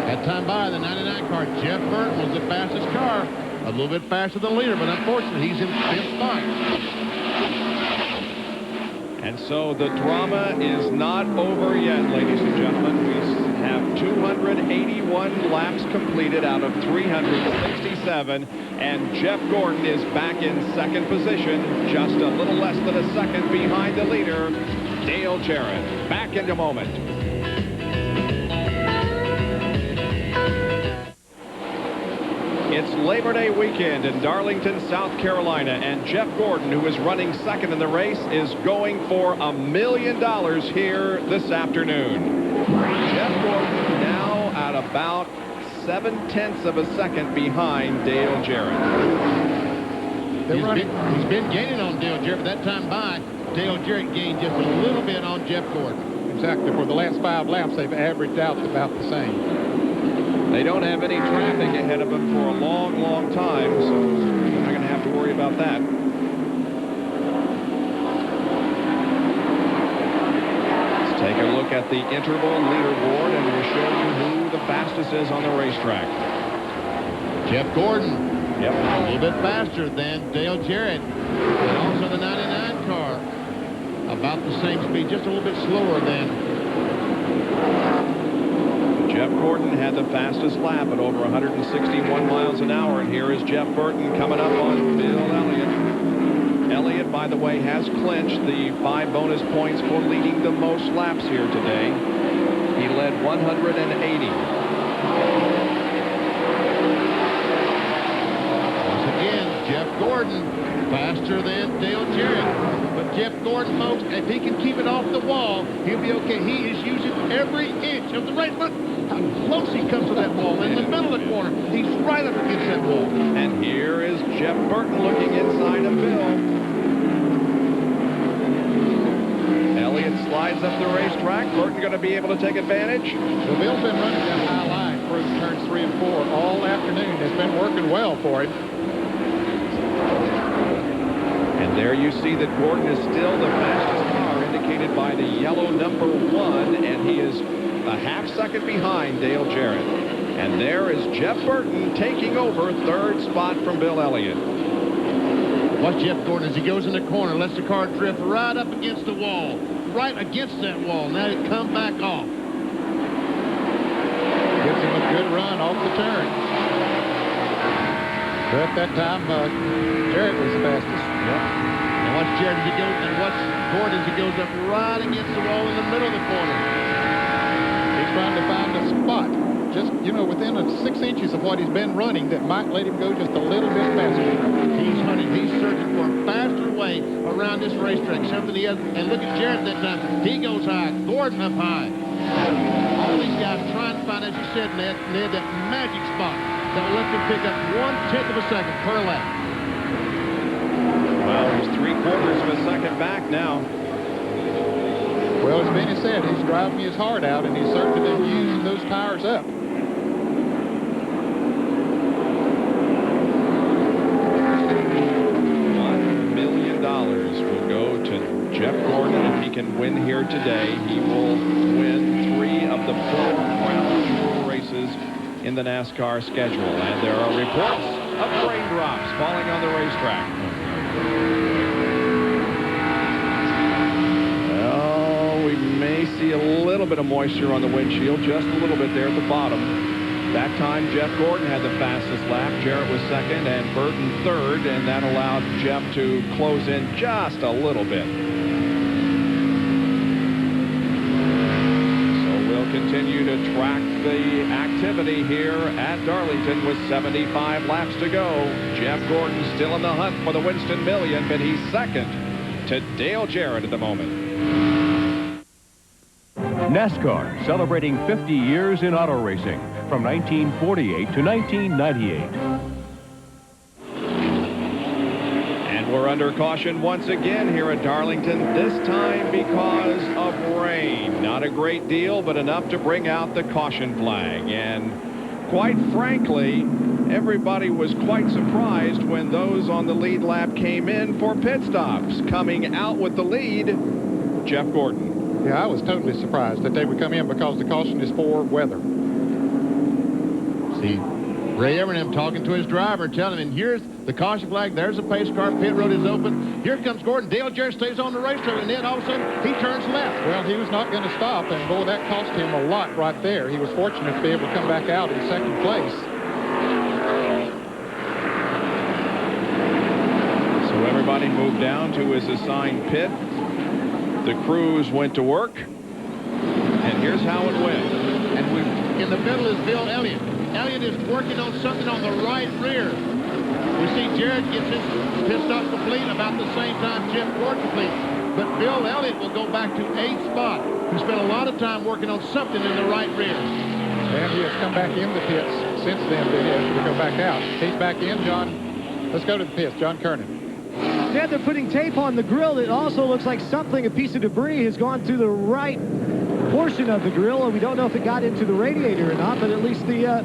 That time by the 99 car. Jeff Burton was the fastest car. A little bit faster than the leader, but unfortunately, he's in 5th spot. And so the drama is not over yet, ladies and gentlemen. We have 281 laps completed out of 367, and Jeff Gordon is back in 2nd position, just a little less than a second behind the leader, Dale Jarrett. Back in a moment. It's Labor Day weekend in Darlington, South Carolina, and Jeff Gordon, who is running 2nd in the race, is going for $1 million here this afternoon. Jeff Gordon now at about 7/10 of a second behind Dale Jarrett. He's been gaining on Dale Jarrett. That time by, Dale Jarrett gained just a little bit on Jeff Gordon. Exactly. For the last 5 laps, they've averaged out about the same. They don't have any traffic ahead of them for a long, long time, so they're not going to have to worry about that. Let's take a look at the interval leaderboard, and we'll show you who the fastest is on the racetrack. Jeff Gordon. Yep. A little bit faster than Dale Jarrett. And also the 99 car. About the same speed, just a little bit slower than Jeff Gordon had the fastest lap at over 161 miles an hour, and here is Jeff Burton coming up on Bill Elliott. Elliott, by the way, has clinched the 5 bonus points for leading the most laps here today. He led 180. Once again, Jeff Gordon faster than Dale Jarrett. But Jeff Gordon, folks, if he can keep it off the wall, he'll be okay. He is using every inch of the race. Look how close he comes to that wall. In the middle of the corner, he's right up against that wall. And here is Jeff Burton looking inside of Bill. Elliott slides up the racetrack. Burton going to be able to take advantage. Well, Bill's been running that high line through turns 3 and 4 all afternoon. It's been working well for him. And there you see that Gordon is still the fastest car, indicated by the yellow number 1, and he is a half second behind Dale Jarrett. And there is Jeff Burton taking over 3rd spot from Bill Elliott. Watch Jeff Gordon as he goes in the corner, lets the car drift right up against the wall, right against that wall. Now it come back off. Gives him a good run off the turn. But that time, Jarrett was the fastest. Yep. Now watch Jarrett as he goes, and watch Gordon as he goes up right against the wall in the middle of the corner. He's trying to find a spot, just, you know, within 6 inches of what he's been running that might let him go just a little bit faster. He's hunting, he's searching for a faster way around this racetrack, something he has. And look at Jarrett that time. He goes high, Gordon up high. All these guys trying to find, as you said, Ned, that magic spot that will let them pick up 1/10 of a second per lap. Well, he's 3/4 of a second back now. Well, as Benny said, he's driving his heart out, and he's certainly been using those tires up. $1 million will go to Jeff Gordon. If he can win here today, he will win 3 of the 4 crown jewel races in the NASCAR schedule. And there are reports of raindrops falling on the racetrack. Well, we may see a little bit of moisture on the windshield, just a little bit there at the bottom. That time, Jeff Gordon had the fastest lap. Jarrett was 2nd and Burton 3rd, and that allowed Jeff to close in just a little bit. Continue to track the activity here at Darlington with 75 laps to go. Jeff Gordon still in the hunt for the Winston Million, but he's 2nd to Dale Jarrett at the moment. NASCAR, celebrating 50 years in auto racing from 1948 to 1998. We're under caution once again here at Darlington, this time because of rain. Not a great deal, but enough to bring out the caution flag. And quite frankly, everybody was quite surprised when those on the lead lap came in for pit stops. Coming out with the lead, Jeff Gordon. Yeah, I was totally surprised that they would come in because the caution is for weather. See, Ray Evernham talking to his driver, telling him, here's the caution flag, there's the pace car, pit road is open. Here comes Gordon. Dale Jarrett stays on the racetrack, and then all of a sudden, he turns left. Well, he was not going to stop, and boy, that cost him a lot right there. He was fortunate to be able to come back out in second place. So everybody moved down to his assigned pit. The crews went to work, and here's how it went. And in the middle is Bill Elliott. Elliott is working on something on the right rear. We see Jarrett gets his pit stop complete about the same time Jeff Gordon complete. But Bill Elliott will go back to 8th spot. He spent a lot of time working on something in the right rear. And he has come back in the pits since then to go back out. He's back in, John. Let's go to the pits. John Kernan. Yeah, they're putting tape on the grill. It also looks like something, a piece of debris, has gone through the right portion of the grill. We don't know if it got into the radiator or not, but at least the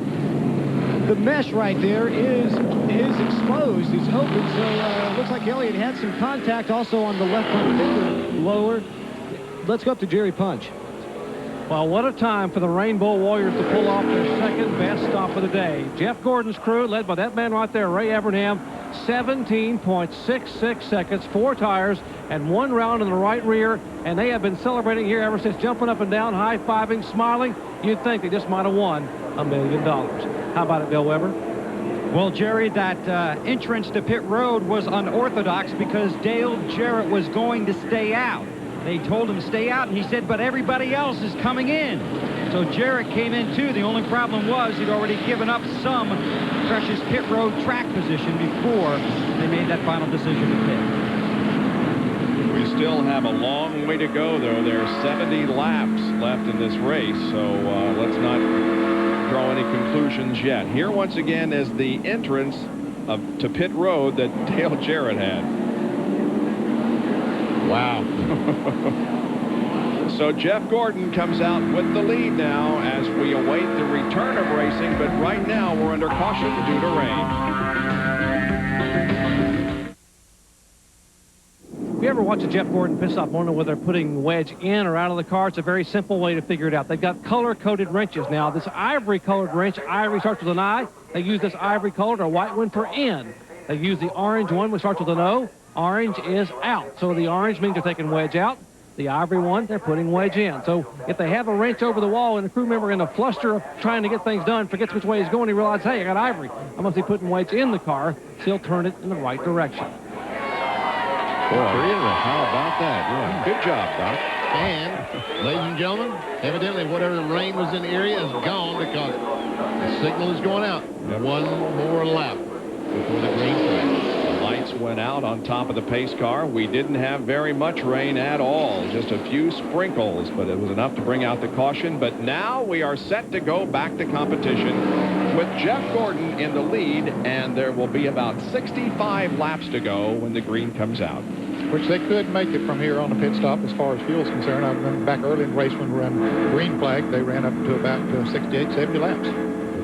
mesh right there is exposed. It's open, so it looks like Elliott had some contact also on the left front fender lower. Let's go up to Jerry Punch. Well, what a time for the Rainbow Warriors to pull off their second best stop of the day. Jeff Gordon's crew, led by that man right there, Ray Evernham, 17.66 seconds, 4 tires, and 1 round in the right rear. And they have been celebrating here ever since, jumping up and down, high-fiving, smiling. You'd think they just might have won $1 million. How about it, Bill Weber? Well, Jerry, that entrance to pit road was unorthodox because Dale Jarrett was going to stay out. They told him to stay out, and he said, but everybody else is coming in. So Jarrett came in, too. The only problem was he'd already given up some precious pit road track position before they made that final decision to pit. We still have a long way to go, though. There are 70 laps left in this race, so let's not draw any conclusions yet. Here, once again, is the entrance to pit road that Dale Jarrett had. Wow. So Jeff Gordon comes out with the lead now as we await the return of racing, but right now we're under caution due to rain. If you ever watch a Jeff Gordon pit stop, wonder whether they're putting wedge in or out of the car, it's a very simple way to figure it out. They've got color-coded wrenches now. This ivory-colored wrench, ivory starts with an I. They use this ivory-colored or white one for in. They use the orange one, which starts with an O. Orange is out. So the orange means they're taking wedge out. The ivory one, they're putting wedge in. So if they have a wrench over the wall and a crew member in a fluster of trying to get things done, forgets which way he's going, he realizes, hey, I got ivory. I must be putting wedge in the car. He'll turn it in the right direction. Boy, how about that? Yeah. Good job, Doc. And, ladies and gentlemen, evidently whatever rain was in the area is gone because the signal is going out. Yep. One more lap before the green flag. The lights went out on top of the pace car. We didn't have very much rain at all, just a few sprinkles, but it was enough to bring out the caution. But now we are set to go back to competition with Jeff Gordon in the lead, and there will be about 65 laps to go when the green comes out. Which they could make it from here on the pit stop as far as fuel is concerned. I remember back early in the race when we ran green flag, they ran up to about 68, 70 laps.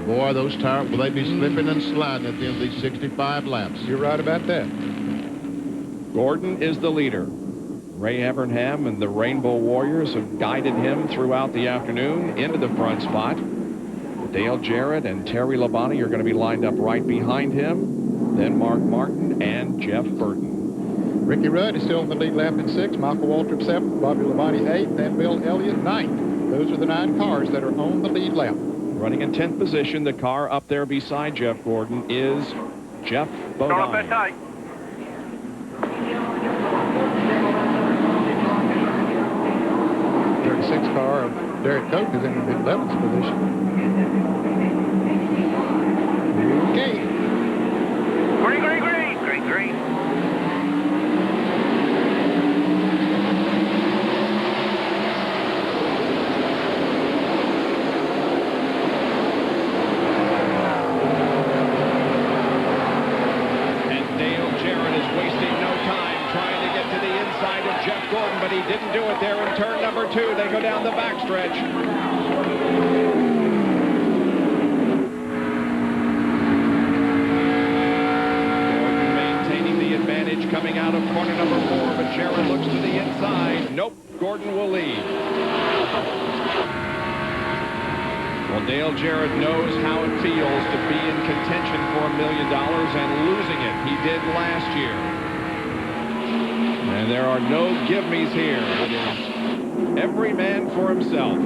Boy, those tires, will they be slipping and sliding at the end of these 65 laps? You're right about that. Gordon is the leader. Ray Evernham and the Rainbow Warriors have guided him throughout the afternoon into the front spot. Dale Jarrett and Terry Labonte are going to be lined up right behind him. Then Mark Martin and Jeff Burton. Ricky Rudd is still in the lead lap in 6th. Michael Waltrip 7th. Bobby Labonte 8th. And Bill Elliott 9th. Those are the 9 cars that are on the lead lap. Running in 10th position, the car up there beside Jeff Gordon is Jeff Bodine. 36 car of Derek Koch is in the 11th position. Okay. Green. Jeff Gordon, but he didn't do it there in turn number 2. They go down the backstretch. Gordon maintaining the advantage coming out of corner number 4, but Jarrett looks to the inside. Nope, Gordon will lead. Well, Dale Jarrett knows how it feels to be in contention million and losing it. He did last year. And there are no give-me's here. It is every man for himself.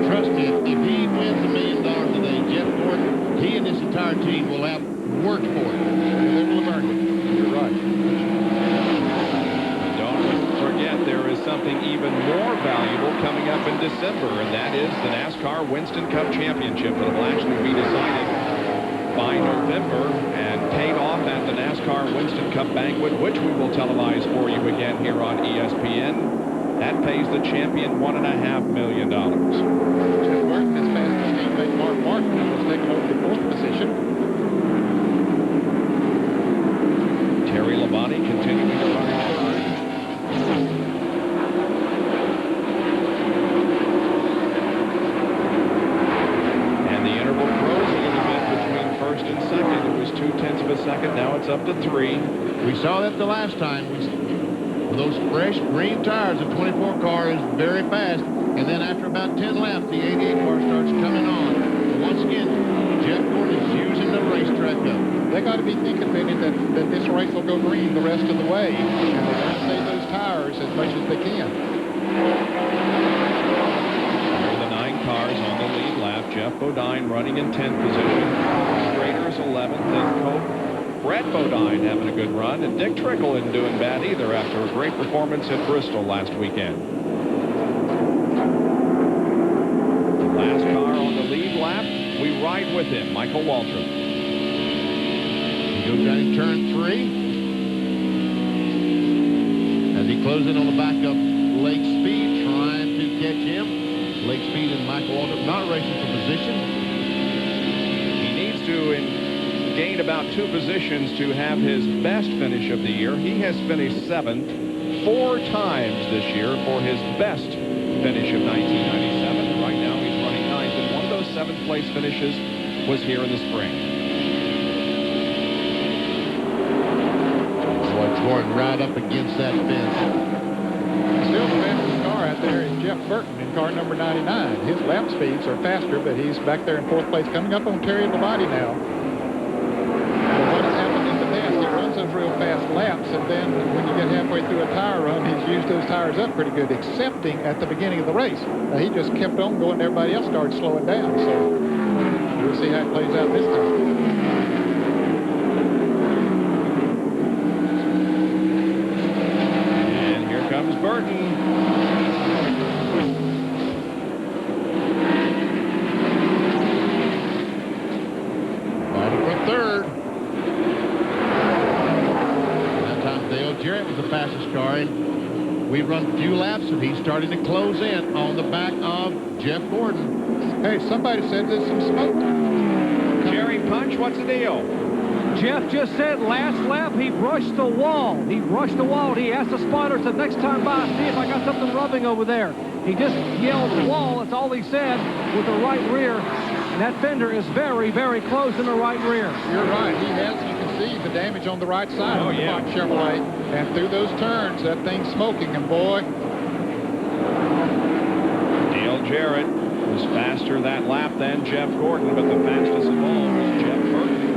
Trust me, if he wins $1 million today, Jeff Gordon, he and his entire team will have worked for it. They will have earned it. You're right. Don't forget, there is something even more valuable coming up in December, and that is the NASCAR Winston Cup Championship that will actually be decided by November and paid off at the NASCAR Winston Cup banquet, which we will televise for you again here on ESPN. That pays the champion $1.5 million. Jeff Burton has passed his teammate Mark Martin and has taken over the 4th position. Terry Labonte continuing to run third. And the interval grows a little bit between first and second. It was 0.2 of a second. Now it's up to 3. We saw that the last time. With those fresh green tires, the 24 car is very fast. And then after about 10 laps, the 88 car starts coming on. Once again, Jeff Gordon is using the racetrack up. They got to be thinking, Benny, that this race will go green the rest of the way. And they're going to save those tires as much as they can. Here are the 9 cars on the lead lap. Jeff Bodine running in 10th position. Schrader's 11th, and Cope. Brett Bodine having a good run, and Dick Trickle isn't doing bad either after a great performance in Bristol last weekend. The last car on the lead lap, we ride with him, Michael Waltrip. He goes down in turn 3. As he closes in on the back of Lake Speed, trying to catch him. Lake Speed and Michael Waltrip not racing for position. He needs to gain about 2 positions to have his best finish of the year. He has finished 7th 4 times this year for his best finish of 1997. Right now he's running 9th, and one of those 7th place finishes was here in the spring. Boy, Gordon right up against that fence. Still the fastest car out there is Jeff Burton in car number 99. His lap speeds are faster, but he's back there in 4th place, coming up on Terry Labonte now. Those real fast laps, and then when you get halfway through a tire run, he's used those tires up pretty good, excepting at the beginning of the race. Now, he just kept on going, everybody else started slowing down, so we'll see how it plays out this time. And here comes Burton. Fighting for 3rd. Jarrett was the fastest car, and we run a few laps, and he's starting to close in on the back of Jeff Gordon. Hey, somebody said there's some smoke. Jerry Punch, what's the deal? Jeff just said last lap he brushed the wall. He brushed the wall. He asked the spotter, said, next time by, see if I got something rubbing over there. He just yelled wall. That's all he said with the right rear. And that fender is very, very close in the right rear. You're right. He has, you can see the damage on the right side of the Chevrolet. And through those turns, that thing's smoking. And boy, Dale Jarrett was faster that lap than Jeff Gordon, but the fastest of all was Jeff Burton.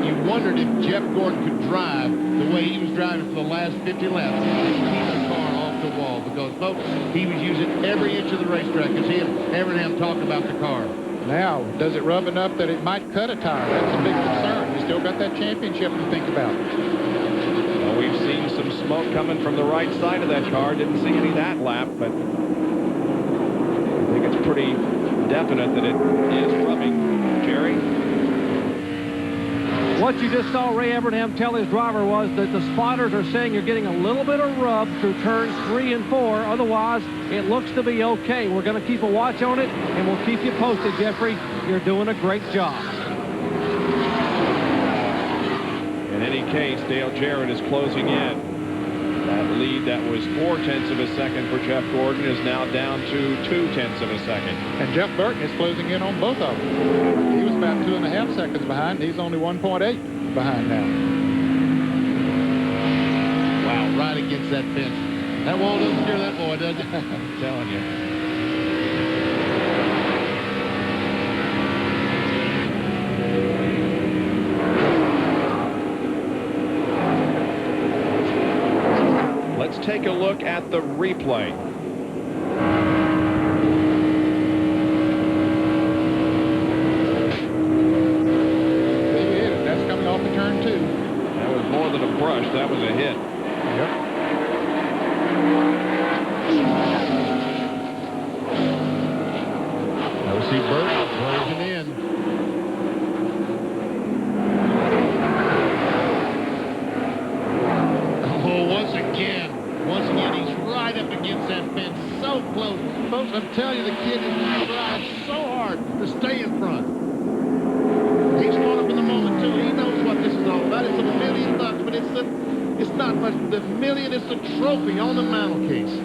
You wondered if Jeff Gordon could drive the way he was driving for the last 50 laps. Keep the car off the wall, because, folks, he was using every inch of the racetrack, because he and Evernham talked about the car. Now, does it rub enough that it might cut a tire? That's a big concern. You still got that championship to think about. Well, we've seen some smoke coming from the right side of that car. Didn't see any that lap, but I think it's pretty definite that it is rubbing. Jerry? What you just saw Ray Evernham tell his driver was that the spotters are saying you're getting a little bit of rub through turns 3 and 4. Otherwise, it looks to be okay. We're going to keep a watch on it, and we'll keep you posted, Jeffrey. You're doing a great job. In any case, Dale Jarrett is closing in. That lead that was 0.4 of a second for Jeff Gordon is now down to 0.2 of a second. And Jeff Burton is closing in on both of them. He was about 2.5 seconds behind. He's only 1.8 behind now. Wow, right against that fence. That wall doesn't scare that boy, does it? I'm telling you. take a look at the replay. That's coming off the turn 2. That was more than a brush. That was a hit. Yep. O.C. Burton closing in. Oh, once again, he's right up against that fence, so close. Folks, I'm telling you, the kid has tried so hard to stay in front. He's caught up in the moment, too. He knows what this is all about. It's $1 million, but it's not much. The million is the trophy on the mantelpiece.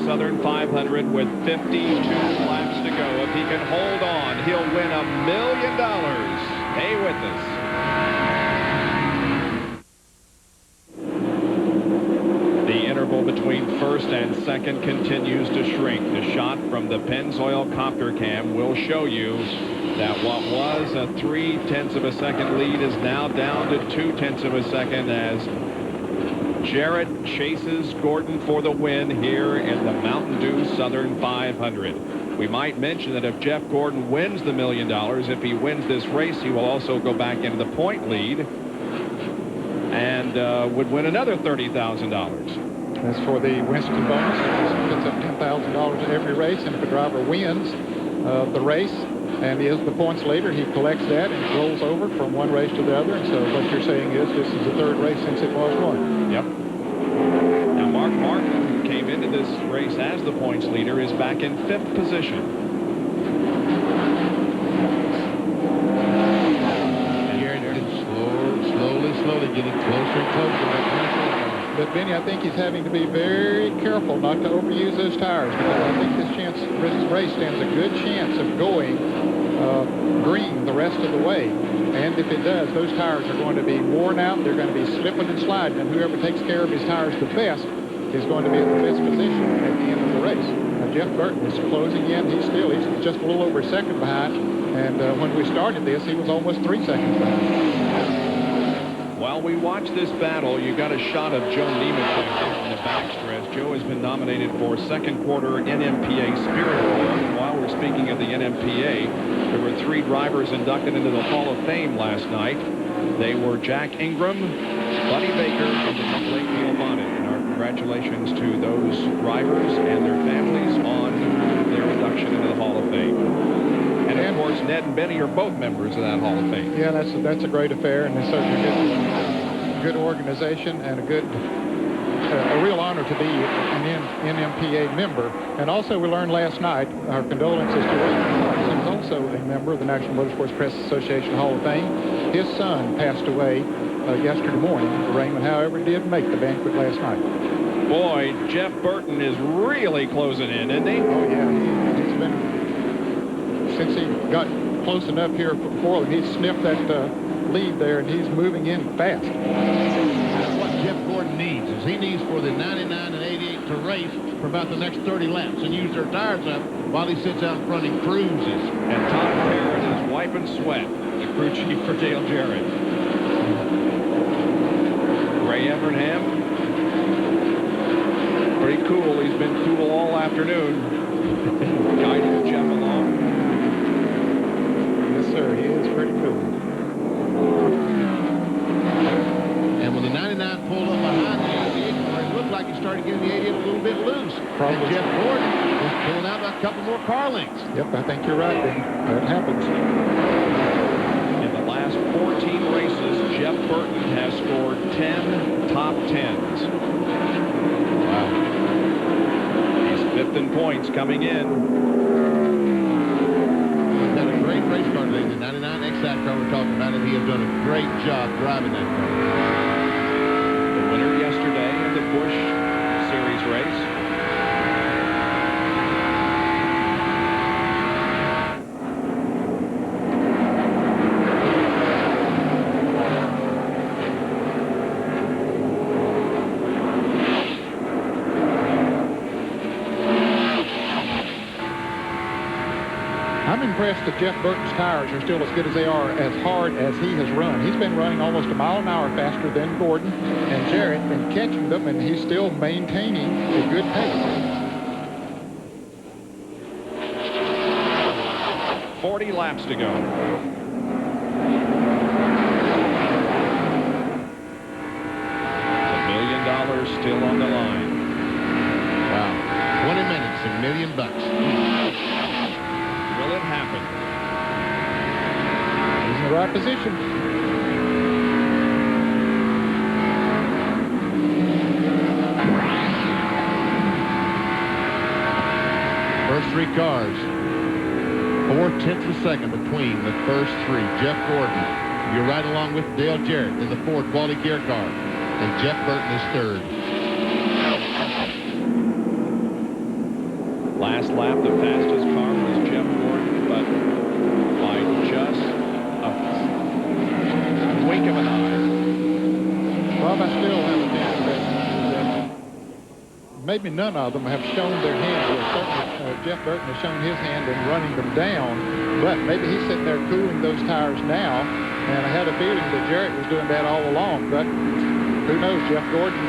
Southern 500 with 52 laps to go. If he can hold on, he'll win $1 million. Stay with us. The interval between first and second continues to shrink. The shot from the Pennzoil copter cam will show you that what was a 0.3 of a second lead is now down to 0.2 of a second as Jarrett chases Gordon for the win here in the Mountain Dew Southern 500. We might mention that if Jeff Gordon wins the $1 million, if he wins this race, he will also go back into the point lead and would win another $30,000. As for the Winston bonus, it puts up $10,000 every race, and if a driver wins the race and is the points leader, he collects that and rolls over from one race to the other. And so what you're saying is this is the third race since it was won. Yep. Now Mark Martin, who came into this race as the points leader, is back in 5th position. And you're slowly getting closer and closer. But Benny, I think he's having to be very careful not to overuse those tires, because I think this race stands a good chance of going green the rest of the way. And if it does, those tires are going to be worn out. They're going to be slipping and sliding, and whoever takes care of his tires the best is going to be in the best position at the end of the race. Now, Jeff Burton is closing in. He's just a little over a second behind, and when we started this, he was almost 3 seconds behind. While we watch this battle, you got a shot of Joe Nemechek in the backstretch. Joe has been nominated for second quarter NMPA Spirit Award. And while we're speaking of the NMPA, there were 3 drivers inducted into the Hall of Fame last night. They were Jack Ingram, Buddy Baker, and Blake Neal Bonnet. And our congratulations to those drivers and their families on their induction into the Hall of Fame. And of course, Ned and Benny are both members of that Hall of Fame. Yeah, that's a great affair, and it's such a good organization and a real honor to be an NMPA member. And also, we learned last night, our condolences to Raymond Morrison, who's also a member of the National Motorsports Press Association Hall of Fame. His son passed away yesterday morning. Raymond, however, did make the banquet last night. Boy, Jeff Burton is really closing in, isn't he? Oh, yeah. He's been, since he got close enough here for him, he's sniffed that lead there, and he's moving in fast. That's what Jeff Gordon needs, is he needs for the 99 and 88 to race for about the next 30 laps and use their tires up while he sits out in front and cruises. And Tom Parrott is wiping sweat, the crew chief for Dale Jarrett. Ray Evernham, pretty cool. He's been cool all afternoon, guiding Jeff along. Yes, sir. He is pretty cool. And when the 99 pulled up behind the 88, it looked like he started getting the 88 a little bit loose. Probably. And Jeff Gordon was pulling out a couple more car lengths. Yep, I think you're right, Ben. That happens. In the last 14 races, Jeff Burton has scored 10 top 10s. Wow. He's 5th in points coming in. He's had a great race car today. The 99 Exact car we're talking about, and he has done a great job driving that car. The winner yesterday of the Busch Series race. I'm impressed that Jeff Burton's tires are still as good as they are, as hard as he has run. He's been running almost a mile an hour faster than Gordon and Jarrett and catching them, and he's still maintaining a good pace. 40 laps to go. $1 million still on the line. Wow. 20 minutes, $1 million. Will it happen? He's in the right position. First three cars. 4/10 of a second between the first three. Jeff Gordon, you're right along with Dale Jarrett in the fourth quality gear car. And Jeff Burton is third. Last lap, the fastest car was Jeff Gordon, but by just a wink of an eye. Bob, I still haven't been. Maybe none of them have shown their hand. Well, certainly Jeff Burton has shown his hand in running them down, but maybe he's sitting there cooling those tires now, and I had a feeling that Jarrett was doing that all along, but who knows? Jeff Gordon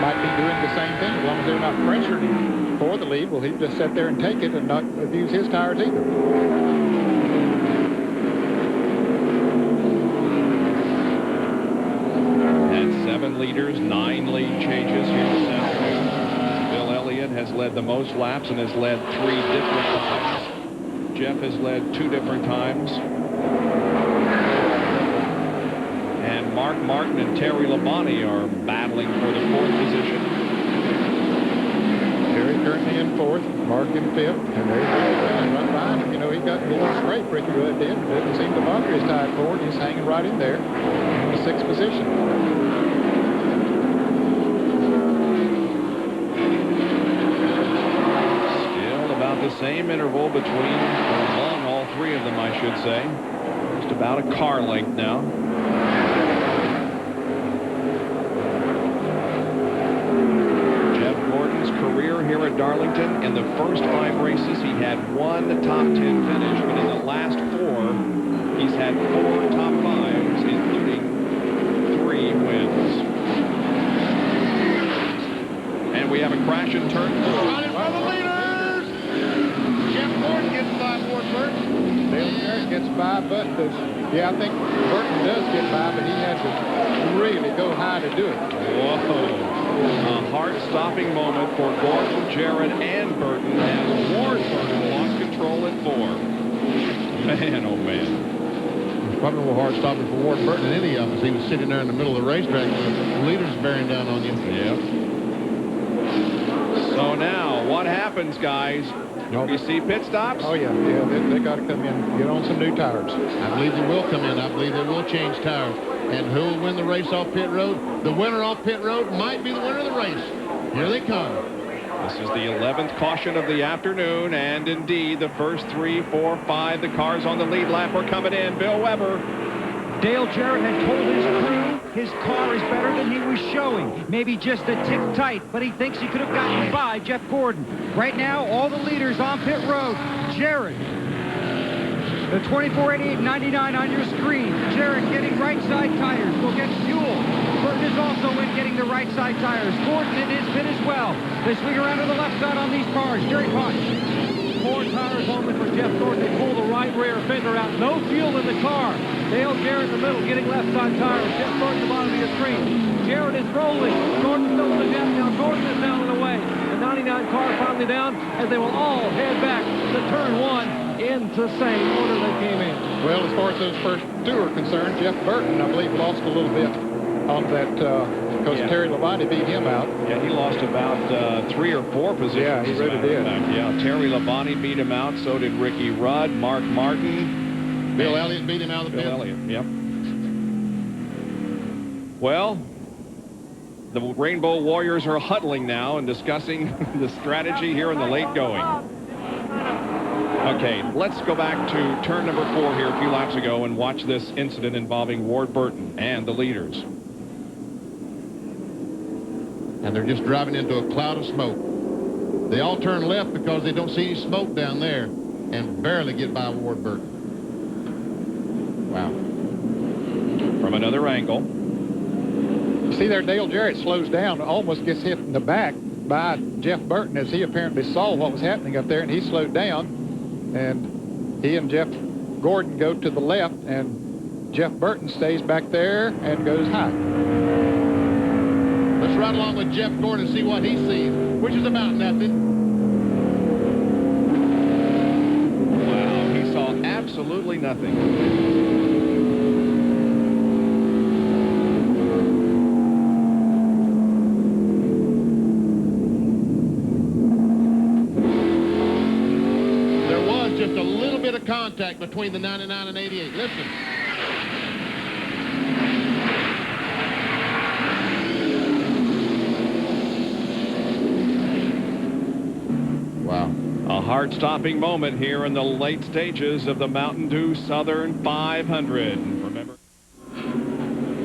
might be doing the same thing as long as they're not pressuring him for the lead. Well, he'll just sit there and take it and not abuse his tires either. Had 7 leaders, 9 lead changes here this afternoon. Bill Elliott has led the most laps and has led 3 different times. Jeff has led 2 different times. And Mark Martin and Terry Labonte are battling for the 4th position. Terry currently in 4th, Mark in 5th, and there's right behind him. You know, he got a little scrape, Ricky Rudd did. It doesn't seem Labonte is tied forward. He's hanging right in there in the 6th position. The same interval between, among all 3 of them, I should say. Just about a car length now. Jeff Gordon's career here at Darlington, in the first 5 races, he had 1 top 10 finish, but in the last 4, he's had 4 top 5s, including 3 wins. And we have a crash in turn 4. Dale Jarrett gets by, but yeah, I think Burton does get by, but he had to really go high to do it. Whoa. A heart-stopping moment for Gordon, Jarrett, and Burton as Ward Burton lost control at 4. Man, oh man. It's probably a little hard stopping for Ward Burton than any of us. He was sitting there in the middle of the racetrack with the leaders bearing down on you. Yep. So now, what happens, guys? You see pit stops? Oh, yeah. They got to come in, get on some new tires. I believe they will come in. I believe they will change tires. And who will win the race off pit road? The winner off pit road might be the winner of the race. Here they come. This is the 11th caution of the afternoon, and indeed, the first 3, 4, 5, the cars on the lead lap are coming in. Bill Weber. Dale Jarrett had told his crew his car is better than he was showing. Maybe just a tick tight, but he thinks he could have gotten by Jeff Gordon. Right now, all the leaders on pit road. Jarrett, the 2488.99 on your screen. Jarrett getting right side tires. Will get fuel. Burton is also in getting the right side tires. Gordon in his pit as well. They swing around to the left side on these cars. Jerry Punch. 4 tires only for Jeff Gordon. They pull the right rear fender out. No fuel in the car. Dale Jarrett in the middle getting left side tires. Jeff Gordon at the bottom of your screen. Jarrett is rolling. Gordon still in the jet. Now Gordon is down and away. The 99 car finally down as they will all head back to turn 1 in the same order they came in. Well, as far as those first 2 are concerned, Jeff Burton, I believe, lost a little bit on that because Terry Labonte beat him out. Yeah, he lost about 3 or 4 positions. Yeah, he really did. Yeah, Terry Labonte beat him out. So did Ricky Rudd, Mark Martin. Bill Elliott beat him out of the pit. Bill Elliott, yep. Well, The Rainbow Warriors are huddling now and discussing the strategy here in the late going. Okay, let's go back to turn number 4 here a few laps ago and watch this incident involving Ward Burton and the leaders. And they're just driving into a cloud of smoke. They all turn left because they don't see any smoke down there and barely get by Ward Burton. Wow. From another angle. See there, Dale Jarrett slows down, almost gets hit in the back by Jeff Burton as he apparently saw what was happening up there, and he slowed down. And he and Jeff Gordon go to the left, and Jeff Burton stays back there and goes high. Let's ride along with Jeff Gordon and see what he sees, which is about nothing. Wow, he saw absolutely nothing. Just a little bit of contact between the 99 and 88. Listen. Wow. A heart-stopping moment here in the late stages of the Mountain Dew Southern 500. Remember.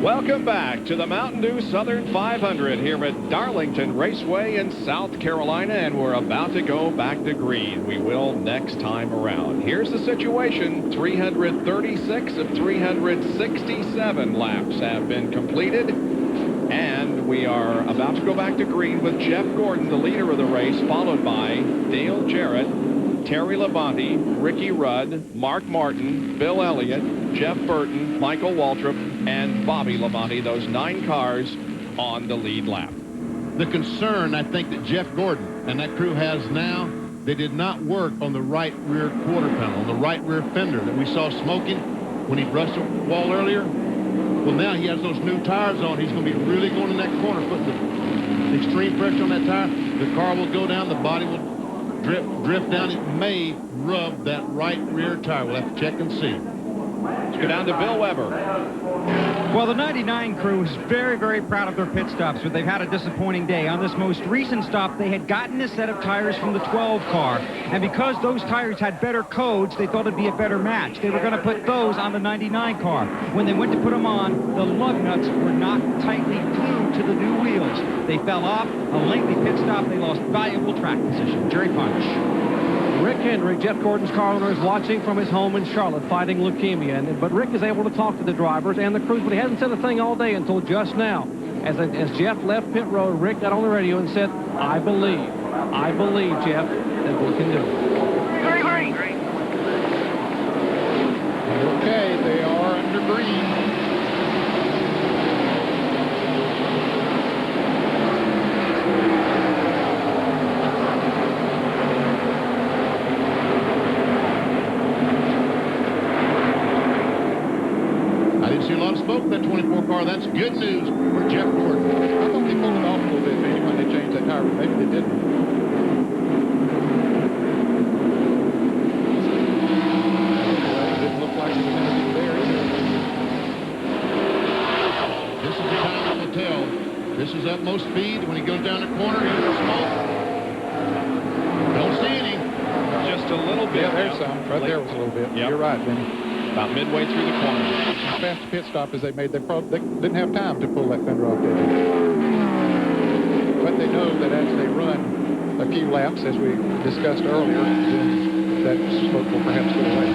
Welcome back to the Mountain Dew Southern 500 here at Darlington Raceway in South Carolina, and we're about to go back to green. We will next time around. Here's the situation. 336 of 367 laps have been completed, and we are about to go back to green with Jeff Gordon, the leader of the race, followed by Dale Jarrett, Terry Labonte, Ricky Rudd, Mark Martin, Bill Elliott, Jeff Burton, Michael Waltrip, and Bobby Labonte, those 9 cars on the lead lap. The concern, I think, that Jeff Gordon and that crew has now, they did not work on the right rear quarter panel, on the right rear fender that we saw smoking when he brushed the wall earlier. Well, now he has those new tires on. He's going to be really going in that corner, putting the extreme pressure on that tire. The car will go down, the body will drift down. It may rub that right rear tire. We'll have to check and see. Let's go down to Bill Weber. Well, the 99 crew is very, very proud of their pit stops, but they've had a disappointing day. On this most recent stop, they had gotten a set of tires from the 12 car, and because those tires had better codes, they thought it'd be a better match. They were going to put those on the 99 car. When they went to put them on, the lug nuts were not tightly glued to the new wheels. They fell off. A lengthy pit stop. They lost valuable track position. Jerry Punch. Rick Hendrick, Jeff Gordon's car owner, is watching from his home in Charlotte fighting leukemia. But Rick is able to talk to the drivers and the crews, but he hasn't said a thing all day until just now. As Jeff left pit road, Rick got on the radio and said, I believe, Jeff, that we can do it. Okay, they are under green. Smoke that 24 car. That's good news for Jeff Gordon. I thought they pulled it off a little bit maybe when they changed that tire, but maybe they didn't. It didn't look like it was anything there either. This is the time that will tell. This is utmost speed. When he goes down the corner, here's the smoke. Don't see any. Just a little bit. Yeah, there's some. Right there was a little bit. Yep. You're right, Benny. About midway through the corner. As fast a pit stop as they made, they didn't have time to pull that fender off, did they? But they know that as they run a few laps, as we discussed earlier, then that smoke will perhaps go away.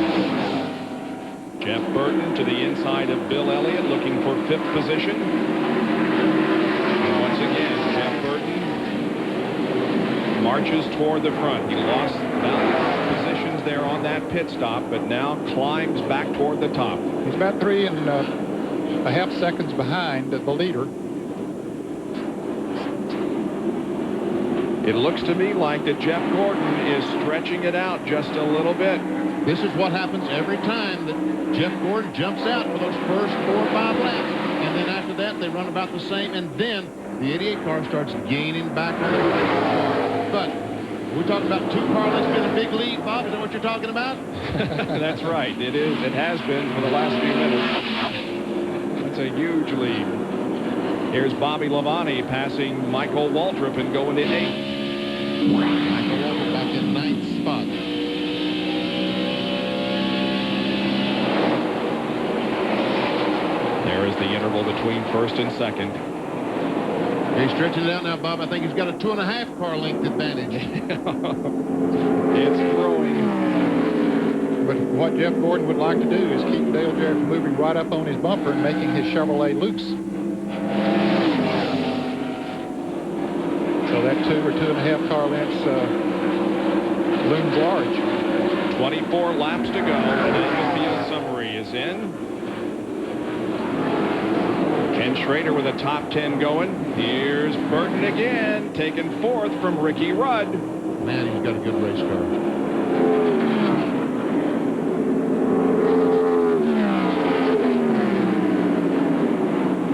Jeff Burton to the inside of Bill Elliott, looking for 5th position. And once again, Jeff Burton marches toward the front. He lost valuable positions there on that pit stop, but now climbs back toward the top. He's about 3.5 seconds behind the leader. It looks to me like that Jeff Gordon is stretching it out just a little bit. This is what happens every time that Jeff Gordon jumps out for those first 4 or 5 laps. And then after that, they run about the same, and then the 88 car starts gaining back on the race car. But we're talking about 2 car lengths being a big lead, Bob. Is that what you're talking about? That's right. It is. It has been for the last few minutes. That's a huge lead. Here's Bobby Labonte passing Michael Waltrip and going to 8th. Michael Waltrip back in 9th spot. There is the interval between 1st and 2nd. He's stretching it out now, Bob. I think he's got a 2.5 car length advantage. It's growing. But what Jeff Gordon would like to do is keep Dale Jarrett from moving right up on his bumper and making his Chevrolet loose. So that 2 or 2.5 car lengths looms large. 24 laps to go. And the field summary is in. Ken Schrader with a top 10 going. Here's Burton again, taking 4th from Ricky Rudd. Man, he's got a good race car.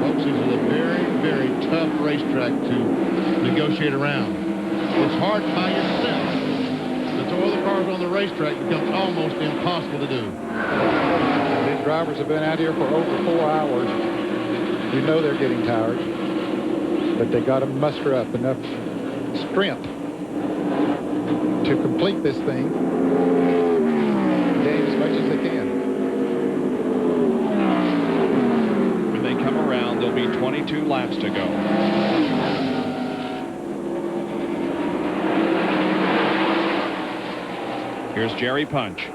Folks, this is a very, very tough racetrack to negotiate around. It's hard by yourself. But to all the cars on the racetrack becomes almost impossible to do. These drivers have been out here for over 4 hours. You know they're getting tired, but they got to muster up enough strength to complete this thing, gain as much as they can. When they come around, there'll be 22 laps to go. Here's Jerry Punch.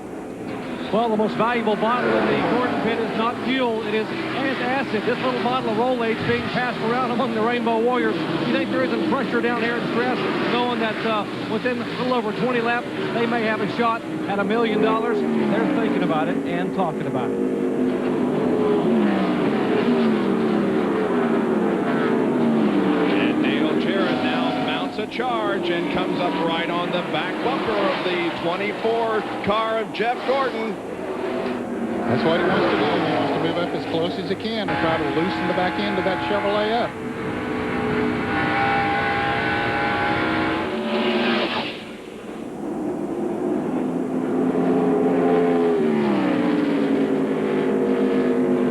Well, the most valuable bottle in the Gordon pit is not fuel, it is acid. This little bottle of Rolaids being passed around among the Rainbow Warriors. You think there isn't pressure down here and stress, knowing that within a little over 20 laps, they may have a shot at $1 million? They're thinking about it and talking about it. And Dale Jarrett now mounts a charge and comes up right on the back bumper of the 24 car of Jeff Gordon. That's what he wants to do. He wants to move up as close as he can and try to loosen the back end of that Chevrolet up.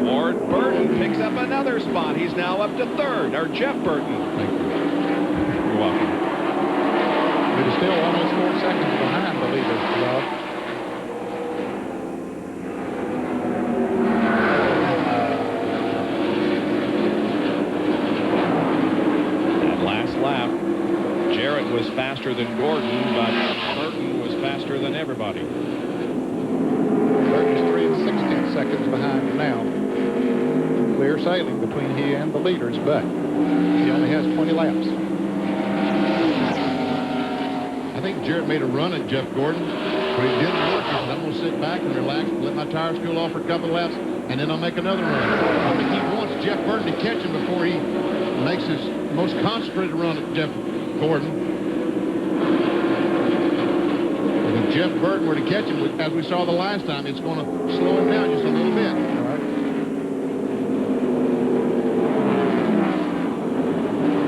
Ward Burton picks up another spot. He's now up to 3rd, or Jeff Burton. Thank you. You're welcome. But he's still almost 4 seconds behind the leader, Bob. Was faster than Gordon, but Burton was faster than everybody. Burton's 3 16 seconds behind now. Clear sailing between he and the leaders, but he only has 20 laps. I think Jarrett made a run at Jeff Gordon, but it didn't work. He said, I'm going to sit back and relax, let my tires cool off for a couple of laps, and then I'll make another run. I think he wants Jeff Burton to catch him before he makes his most concentrated run at Jeff Gordon. If Jeff Burton were to catch him, as we saw the last time, it's going to slow him down just a little bit. All right.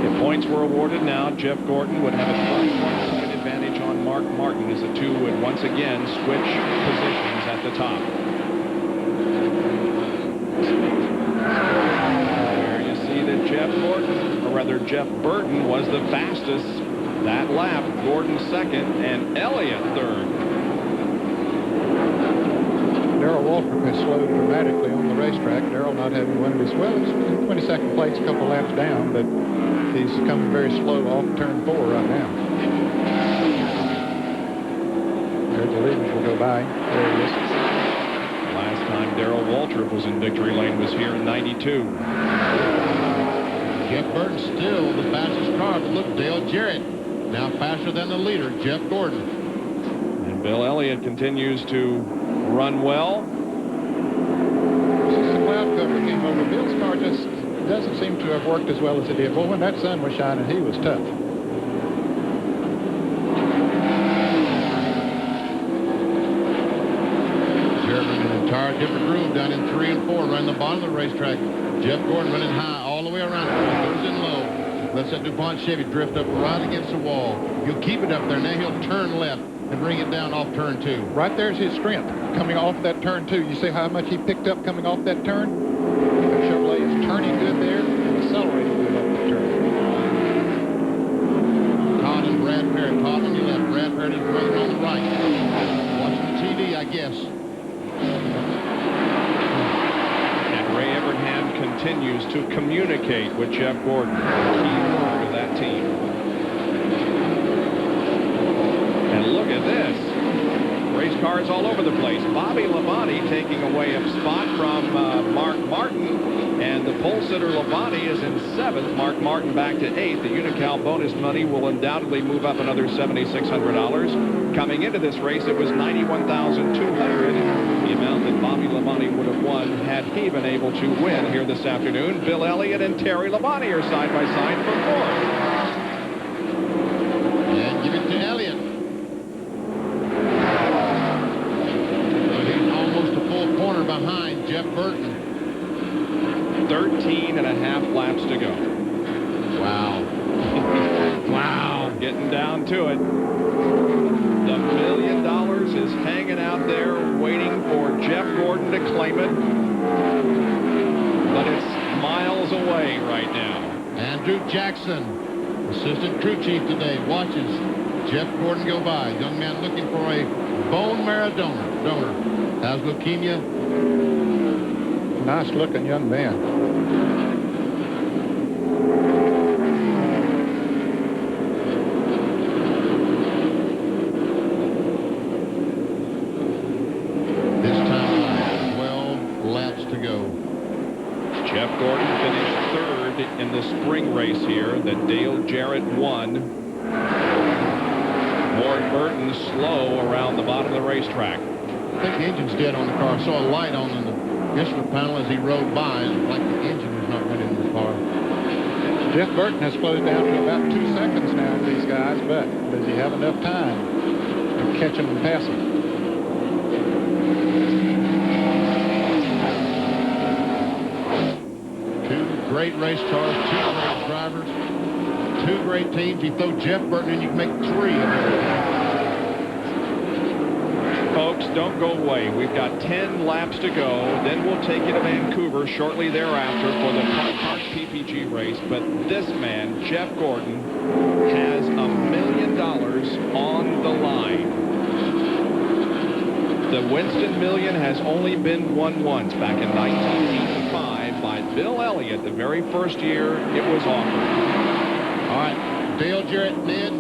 If points were awarded now, Jeff Gordon would have a 31-point advantage on Mark Martin as the two would once again switch positions at the top. There you see that Jeff Gordon, or rather Jeff Burton, was the fastest that lap. Gordon 2nd and Elliott 3rd. Darrell Waltrip has slowed dramatically on the racetrack. Darrell not having one of his, well, he's in 22nd place, a couple laps down, but he's coming very slow off turn 4 right now. There's the leaders will go by. There he is. Last time Darrell Waltrip was in victory lane was here in 92. Jeff Burton still the fastest car, but look, Dale Jarrett now faster than the leader, Jeff Gordon. And Bill Elliott continues to run well. Since the cloud cover came over, Bill's car just doesn't seem to have worked as well as it did. Well, when that sun was shining, he was tough. Jarrett running an entire different groove down in 3 and 4, running the bottom of the racetrack. Jeff Gordon running high all the way around, goes in low. Lets that DuPont Chevy drift up right against the wall. He'll keep it up there. Now he'll turn left and bring it down off turn 2. Right there's his strength coming off that turn 2. You see how much he picked up coming off that turn? The Chevrolet is turning good there. And the accelerated good up the turn. Todd and Brad Perry. Todd on your left. Brad Perry and his brother on the right. Watching the TV, I guess. And Ray Evernham continues to communicate with Jeff Gordon, the key word of that team. And look at this. Race cars all over the place. Bobby Labonte taking away a spot from Mark Martin. And the pole sitter Labonte is in 7th. Mark Martin back to 8th. The Unocal bonus money will undoubtedly move up another $7,600. Coming into this race, it was $91,200. The amount that Bobby Labonte would have won had he been able to win here this afternoon. Bill Elliott and Terry Labonte are side by side for 4th. And give it to Elliott. He's almost a full corner behind Jeff Burton. 13 and a half laps to go. Wow. Wow. Getting down to it. The $1 million is hanging out there waiting for Jeff Gordon to claim it. But it's miles away right now. Andrew Jackson, assistant crew chief today, watches Jeff Gordon go by. Young man looking for a bone marrow donor. Has leukemia. Nice looking young man. This time 12 laps to go. Jeff Gordon finished 3rd in the spring race here that Dale Jarrett won. Ward Burton slow around the bottom of the racetrack. I think the engine's dead on the car. I saw a light on in the instrument panel as he rode by, and like the engine was not running in the car. Jeff Burton has slowed down to about 2 seconds now with these guys, but does he have enough time to catch them and pass them? Two great race cars, 2 great drivers, 2 great teams. You throw Jeff Burton in, you can make 3 of them. Folks, don't go away. We've got 10 laps to go. Then we'll take you to Vancouver shortly thereafter for the Park PPG race. But this man, Jeff Gordon, has $1 million on the line. The Winston Million has only been won once, back in 1985 by Bill Elliott, the very first year it was offered. All right, Dale Jarrett, Ned,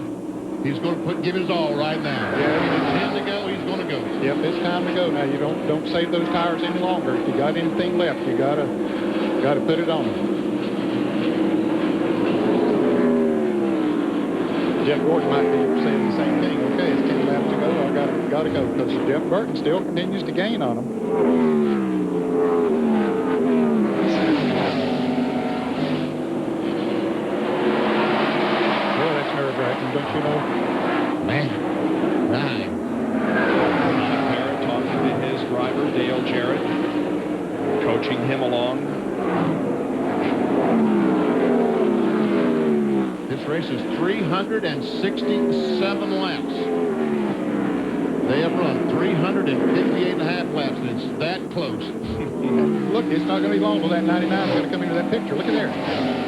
he's going to give his all right now. Yeah, it's time to go. He's going to go. Yep, it's time to go now. You don't save those tires any longer. If you got anything left, you gotta put it on them. Jeff Gordon might be saying the same thing. Okay, it's 10 laps to go. I gotta go, because Jeff Burton still continues to gain on them. Boy, that's nerve-wracking, don't you know? Man, 9. Parrott talking to his driver, Dale Jarrett, coaching him along. This race is 367 laps. They have run 358.5 laps, and it's that close. Look, it's not going to be long till that 99 is going to come into that picture. Look at there.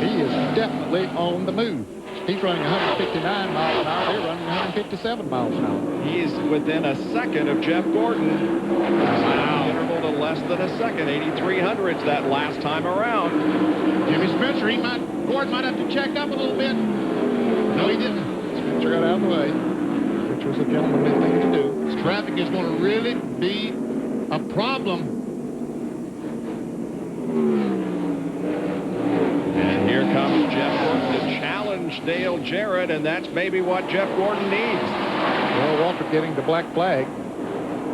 He is definitely on the move. He's running 159 miles an hour. They're running 157 miles an hour. He's within a second of Jeff Gordon. Wow. Interval to less than a second. 8,300s that last time around. Jimmy Spencer, Gordon might have to check up a little bit. No, he didn't. Spencer got out of the way, which was a gentlemanly thing to do. This traffic is going to really be a problem. And here comes Jeff Gordon to challenge Dale Jarrett, and that's maybe what Jeff Gordon needs. Well, Walter getting the black flag,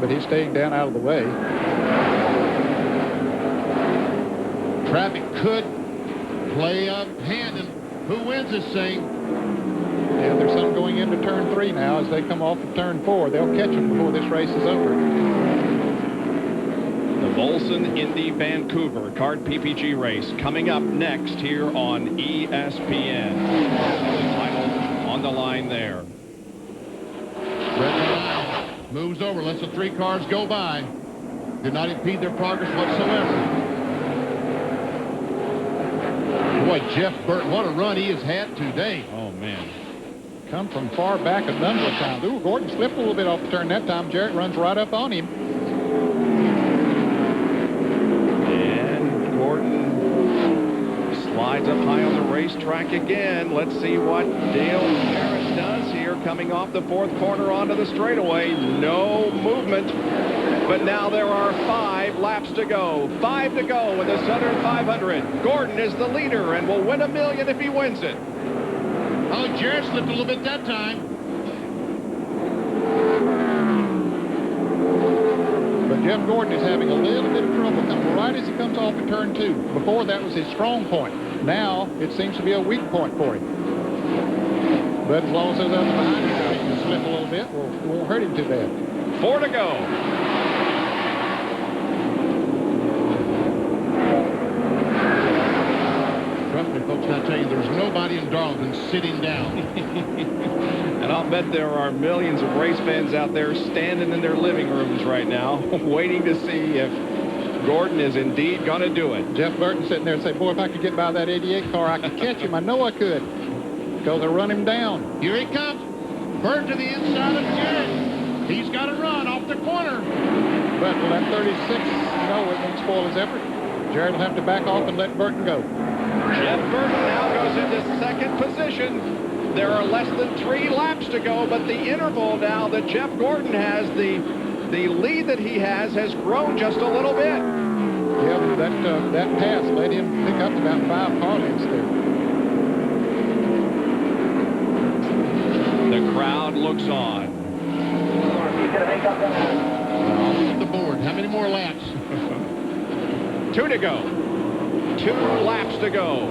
but he's staying down out of the way. Traffic could play a hand in who wins this thing. Yeah, there's some going into turn 3 now. As they come off of turn 4, they'll catch them before this race is over. The Volson Indy Vancouver Kart PPG race coming up next here on ESPN. The title on the line there. Red moves over, lets the 3 cars go by. Did not impede their progress whatsoever. Boy, Boy, Jeff Burton, what a run he has had today. Oh, man. Come from far back a number of times. Ooh, Gordon slipped a little bit off the turn that time. Jarrett runs right up on him. And Gordon slides up high on the racetrack again. Let's see what Dale Jarrett does here coming off the fourth corner onto the straightaway. No movement. But now there are 5 laps to go. 5 to go in the Southern 500. Gordon is the leader and will win $1 million if he wins it. Oh, Jarrett slipped a little bit that time. But Jeff Gordon is having a little bit of trouble coming right as he comes off of turn 2. Before, that was his strong point. Now, it seems to be a weak point for him. But as long as those others behind him can slip a little bit, well, it won't hurt him too bad. 4 to go. Trust me, folks, I tell you, there's nobody in Darlington sitting down. And I'll bet there are millions of race fans out there standing in their living rooms right now, waiting to see if Gordon is indeed going to do it. Jeff Burton sitting there and say, boy, if I could get by that 88 car, I could catch him. I know I could. Because they'll run him down. Here he comes. Burton to the inside of Jarrett. He's got to run off the corner. But with that 36, it won't spoil his effort. Jarrett will have to back off and let Burton go. Jeff Burton now goes into second position. There are less than 3 laps to go, but the interval now that Jeff Gordon has, the lead that he has grown just a little bit. Yeah, but that pass let him pick up about 5 car lengths there. The crowd looks on. Off the board. How many more laps? 2 to go. 2 laps to go.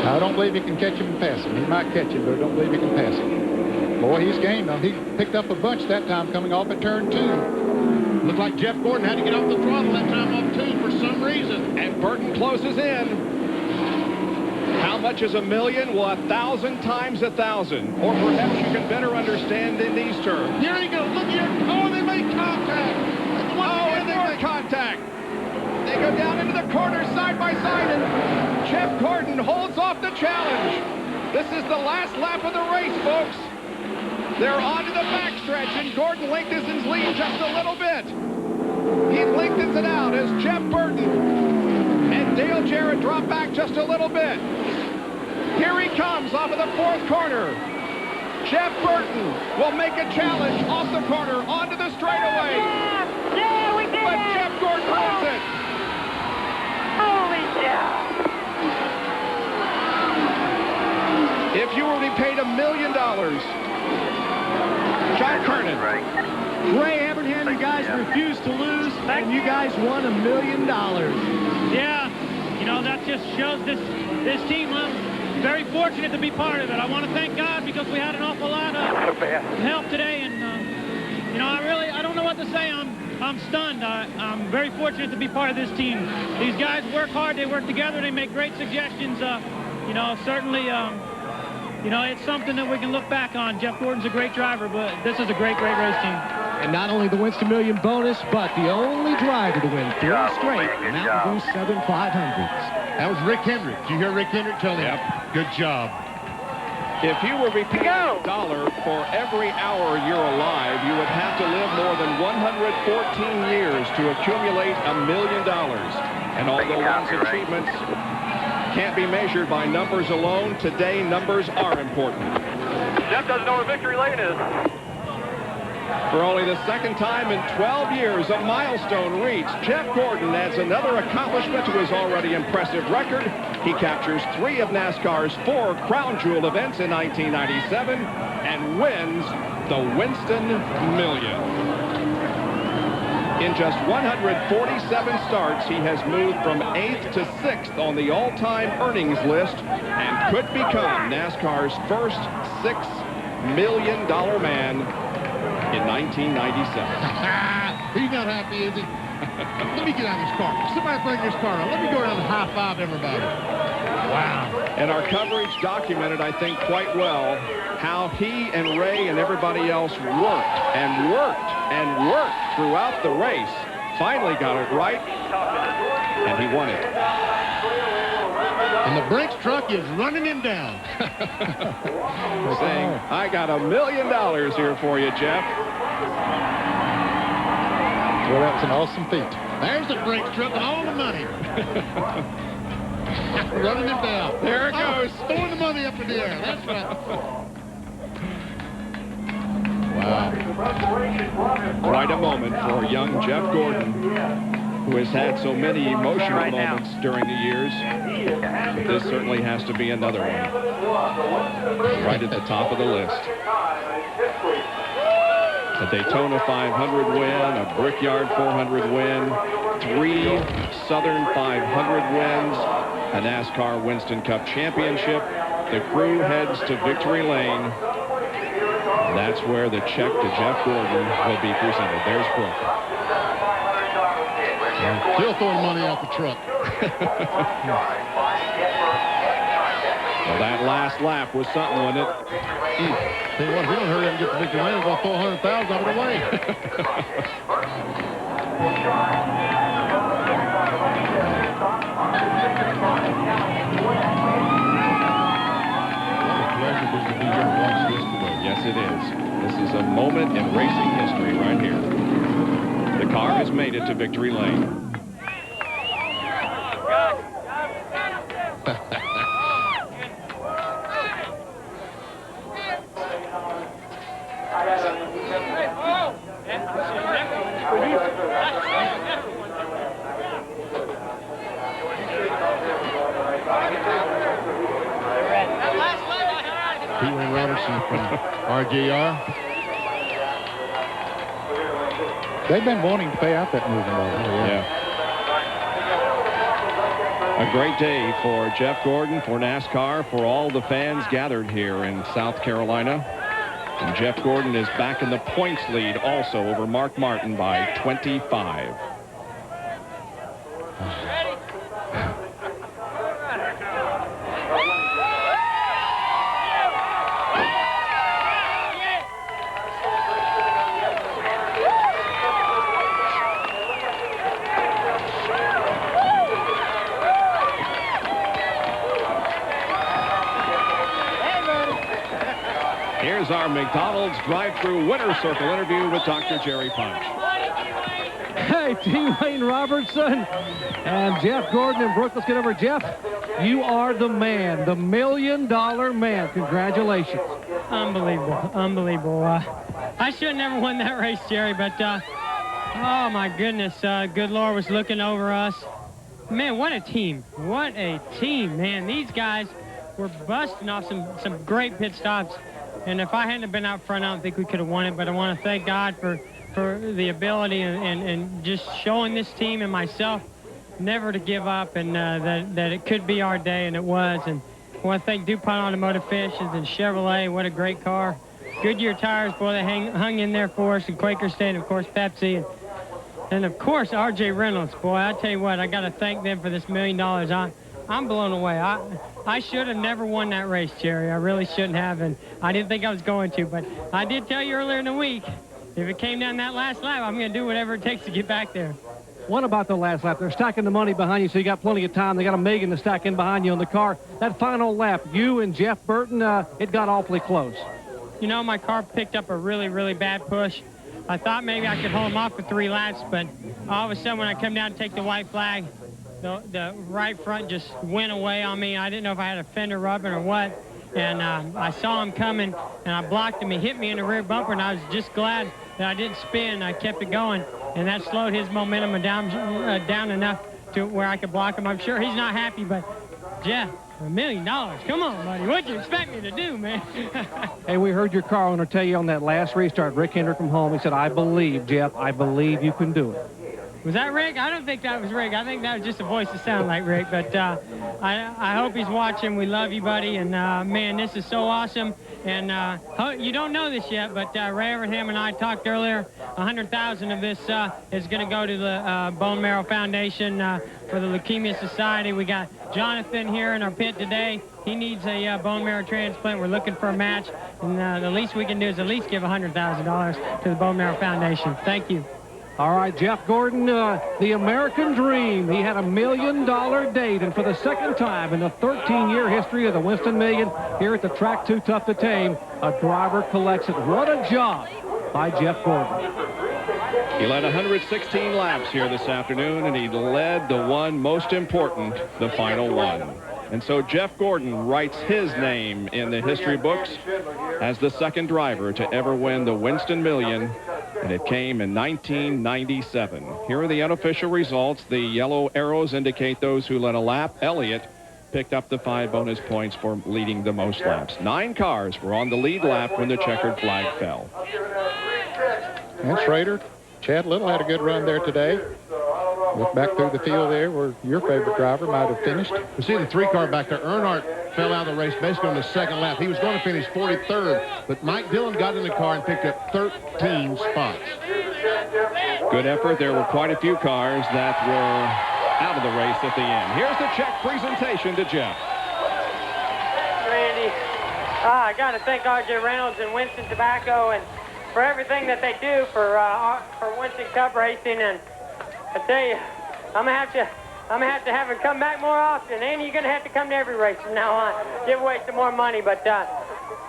I don't believe he can catch him and pass him. He might catch him, but I don't believe he can pass him. Boy, he's game now. He picked up a bunch that time coming off at turn 2. Looked like Jeff Gordon had to get off the throttle that time off 2 for some reason. And Burton closes in. How much is $1 million? Well, 1,000 times 1,000. Or perhaps you can better understand in these terms. Here he goes. Look here. Oh, they made contact. And more contact. They go down into the corner side by side, and Jeff Gordon holds off the challenge. This is the last lap of the race, folks. They're onto the backstretch, and Gordon lengthens his lead just a little bit. He lengthens it out as Jeff Burton and Dale Jarrett drop back just a little bit. Here he comes off of the fourth corner. Jeff Burton will make a challenge off the corner onto the straightaway. Yeah, we did But it! Jeff Gordon wins it. Holy cow! If you were to be paid $1 million, John Kernan. Ray Abraham, you guys refused to lose, and you guys won $1 million. Yeah, that just shows this team. I'm very fortunate to be part of it. I want to thank God because we had an awful lot of help today, and I don't know what to say. I'm stunned. I'm very fortunate to be part of this team. These guys work hard. They work together. They make great suggestions. Certainly, it's something that we can look back on. Jeff Gordon's a great driver, but this is a great, great race team. And not only the Winston Million bonus, but the only driver to win 3 straight Mountain Dew Southern 500s. That was Rick Hendrick. Did you hear Rick Hendrick tell him? Yep. Good job. If you were paid $1 for every hour you're alive, you would have to live more than 114 years to accumulate $1 million. And although one's achievements can't be measured by numbers alone, today numbers are important. Jeff doesn't know where victory lane is. For only the second time in 12 years, a milestone reached. Jeff Gordon adds another accomplishment to his already impressive record. He captures 3 of NASCAR's 4 crown jewel events in 1997 and wins the Winston Million. In just 147 starts, he has moved from 8th to 6th on the all-time earnings list and could become NASCAR's first $6 million man in 1997. He's not happy, is he? Let me get out of this car. Somebody bring this car out. Let me go around and high-five everybody. Wow. And our coverage documented, I think, quite well how he and Ray and everybody else worked and worked and worked throughout the race finally got it right, and he won it. And the Brinks truck is running him down. Saying, I got $1 million here for you, Jeff. Well, that was an awesome feat. There's the Brinks truck and all the money. Running him down. There it goes. Throwing the money up in the air. That's right. Wow. Quite a moment for young Jeff Gordon, who has had so many emotional moments during the years. But this certainly has to be another one. Right at the top of the list. A Daytona 500 win, a Brickyard 400 win, 3 Southern 500 wins, a NASCAR Winston Cup championship. The crew heads to Victory Lane. That's where the check to Jeff Gordon will be presented. There's Brooke. Still throwing money out the truck. Well, that last lap was something, wasn't it? Tell you what, if we don't hurry up and get to Victory Lane, we're going to throw 100,000 of it away. What a pleasure it is to be here and watch this today. Yes, it is. This is a moment in racing history right here. The car has made it to Victory Lane. From RJR. They've been wanting to pay out that moving ball. Yeah. A great day for Jeff Gordon, for NASCAR, for all the fans gathered here in South Carolina. And Jeff Gordon is back in the points lead also over Mark Martin by 25. Here's our McDonald's drive-through winner's circle interview with Dr. Jerry Punch. Hey, T. Wayne Robertson and Jeff Gordon and Brooke. Let's get over. Jeff, you are the man, the $1 million man. Congratulations. Unbelievable, unbelievable. I should have never won that race, Jerry, but oh my goodness, good Lord was looking over us. Man, what a team. What a team, man. These guys were busting off some great pit stops. And if I hadn't been out front, I don't think we could have won it. But I want to thank God for the ability and just showing this team and myself never to give up, and that it could be our day, and it was. And I want to thank DuPont Automotive Finishes and Chevrolet. What a great car. Goodyear tires, boy, they hung in there for us, and Quaker State, of course, Pepsi. And of course, RJ Reynolds. Boy, I tell you what, I got to thank them for this $1 million. I'm blown away. I should have never won that race, Jerry. I really shouldn't have, and I didn't think I was going to. But I did tell you earlier in the week, if it came down that last lap, I'm going to do whatever it takes to get back there. What about the last lap? They're stacking the money behind you, so you got plenty of time. They got $1 million to stack in behind you on the car. That final lap, you and Jeff Burton, it got awfully close. You know, my car picked up a really, really bad push. I thought maybe I could hold them off for 3 laps, but all of a sudden when I come down to take the white flag, the right front just went away on me. I didn't know if I had a fender rubbing or what. And I saw him coming, and I blocked him. He hit me in the rear bumper, and I was just glad that I didn't spin. I kept it going, and that slowed his momentum down enough to where I could block him. I'm sure he's not happy, but Jeff, $1 million. Come on, buddy. What'd you expect me to do, man? Hey, we heard your car owner tell you on that last restart, Rick Hendrick from home, he said, I believe, Jeff, I believe you can do it. Was that Rick? I don't think that was Rick. I think that was just a voice that sounded like Rick. But I hope he's watching. We love you, buddy. And, man, this is so awesome. And you don't know this yet, but Ray Abraham and I talked earlier. $100,000 of this is going to go to the Bone Marrow Foundation for the Leukemia Society. We got Jonathan here in our pit today. He needs a bone marrow transplant. We're looking for a match. And the least we can do is at least give $100,000 to the Bone Marrow Foundation. Thank you. All right, Jeff Gordon, the American dream. He had $1 million date, and for the second time in the 13-year history of the Winston Million here at the track Too Tough to Tame, a driver collects it. What a job by Jeff Gordon. He led 116 laps here this afternoon, and he led the one most important, the final one. And so Jeff Gordon writes his name in the history books as the second driver to ever win the Winston Million, and it came in 1997. Here are the unofficial results. The yellow arrows indicate those who led a lap. Elliott picked up the 5 bonus points for leading the most laps. 9 cars were on the lead lap when the checkered flag fell. And Schrader, Chad Little had a good run there today. Look back through the field there where your favorite driver might have finished. You see the 3 car back there. Earnhart fell out of the race basically on the second lap. He was going to finish 43rd, but Mike Dillon got in the car and picked up 13 spots. Good effort. There were quite a few cars that were out of the race at the end. Here's the check presentation to Jeff. Randy, I got to thank R.J. Reynolds and Winston Tobacco and for everything that they do for Winston Cup racing. And I tell you, I'm gonna have to have him come back more often. Andy, you're gonna have to come to every race from now on. Give away some more money, but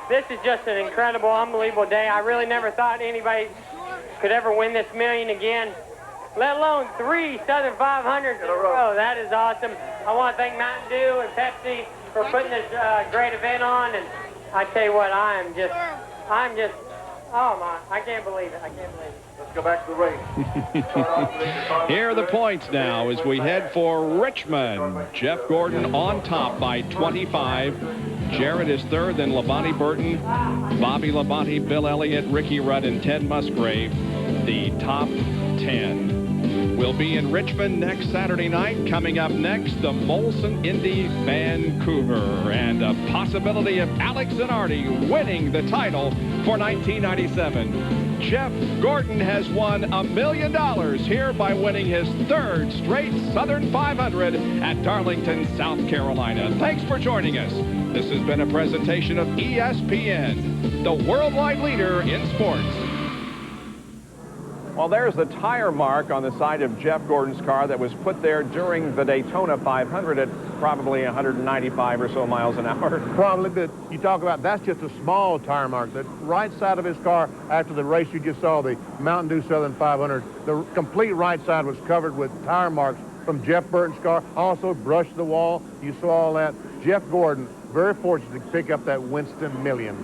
this is just an incredible, unbelievable day. I really never thought anybody could ever win this million again, let alone 3 Southern 500s in a row. That is awesome. I want to thank Mountain Dew and Pepsi for putting this great event on. And I tell you what, I'm just, oh my, I can't believe it. I can't believe it. Let's go back to the race. Here are the points now as we head for Richmond. Jeff Gordon on top by 25. Jarrett is third, then Labonte Burton, Bobby Labonte, Bill Elliott, Ricky Rudd, and Ted Musgrave. The top 10 will be in Richmond next Saturday night. Coming up next, the Molson Indy Vancouver, and a possibility of Alex Zanardi winning the title for 1997. Jeff Gordon has won $1 million here by winning his 3rd straight Southern 500 at Darlington, South Carolina. Thanks for joining us. This has been a presentation of ESPN, the worldwide leader in sports. Well, there's the tire mark on the side of Jeff Gordon's car that was put there during the Daytona 500 at probably 195 or so miles an hour. Probably, but you talk about that's just a small tire mark. The right side of his car, after the race you just saw, the Mountain Dew Southern 500, the complete right side was covered with tire marks from Jeff Burton's car. Also brushed the wall. You saw all that. Jeff Gordon, very fortunate to pick up that Winston Million.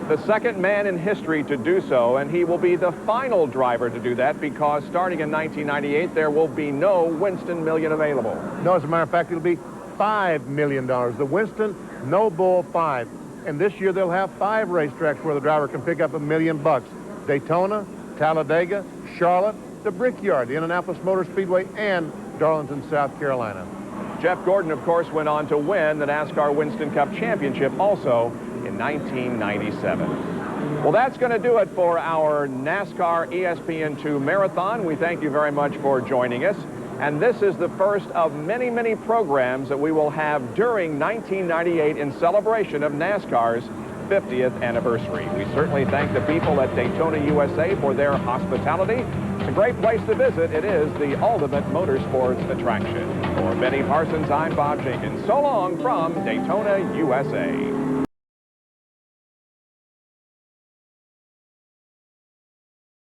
The second man in history to do so, and he will be the final driver to do that because starting in 1998, there will be no Winston Million available. No, as a matter of fact, it'll be $5 million. The Winston No Bull 5. And this year, they'll have 5 racetracks where the driver can pick up $1 million. Daytona, Talladega, Charlotte, the Brickyard, the Indianapolis Motor Speedway, and Darlington, South Carolina. Jeff Gordon, of course, went on to win the NASCAR Winston Cup Championship also in 1997. Well, that's going to do it for our NASCAR ESPN2 Marathon. We thank you very much for joining us. And this is the first of many, many programs that we will have during 1998 in celebration of NASCAR's 50th anniversary. We certainly thank the people at Daytona, USA for their hospitality. It's a great place to visit. It is the ultimate motorsports attraction. For Benny Parsons, I'm Bob Jenkins. So long from Daytona, USA.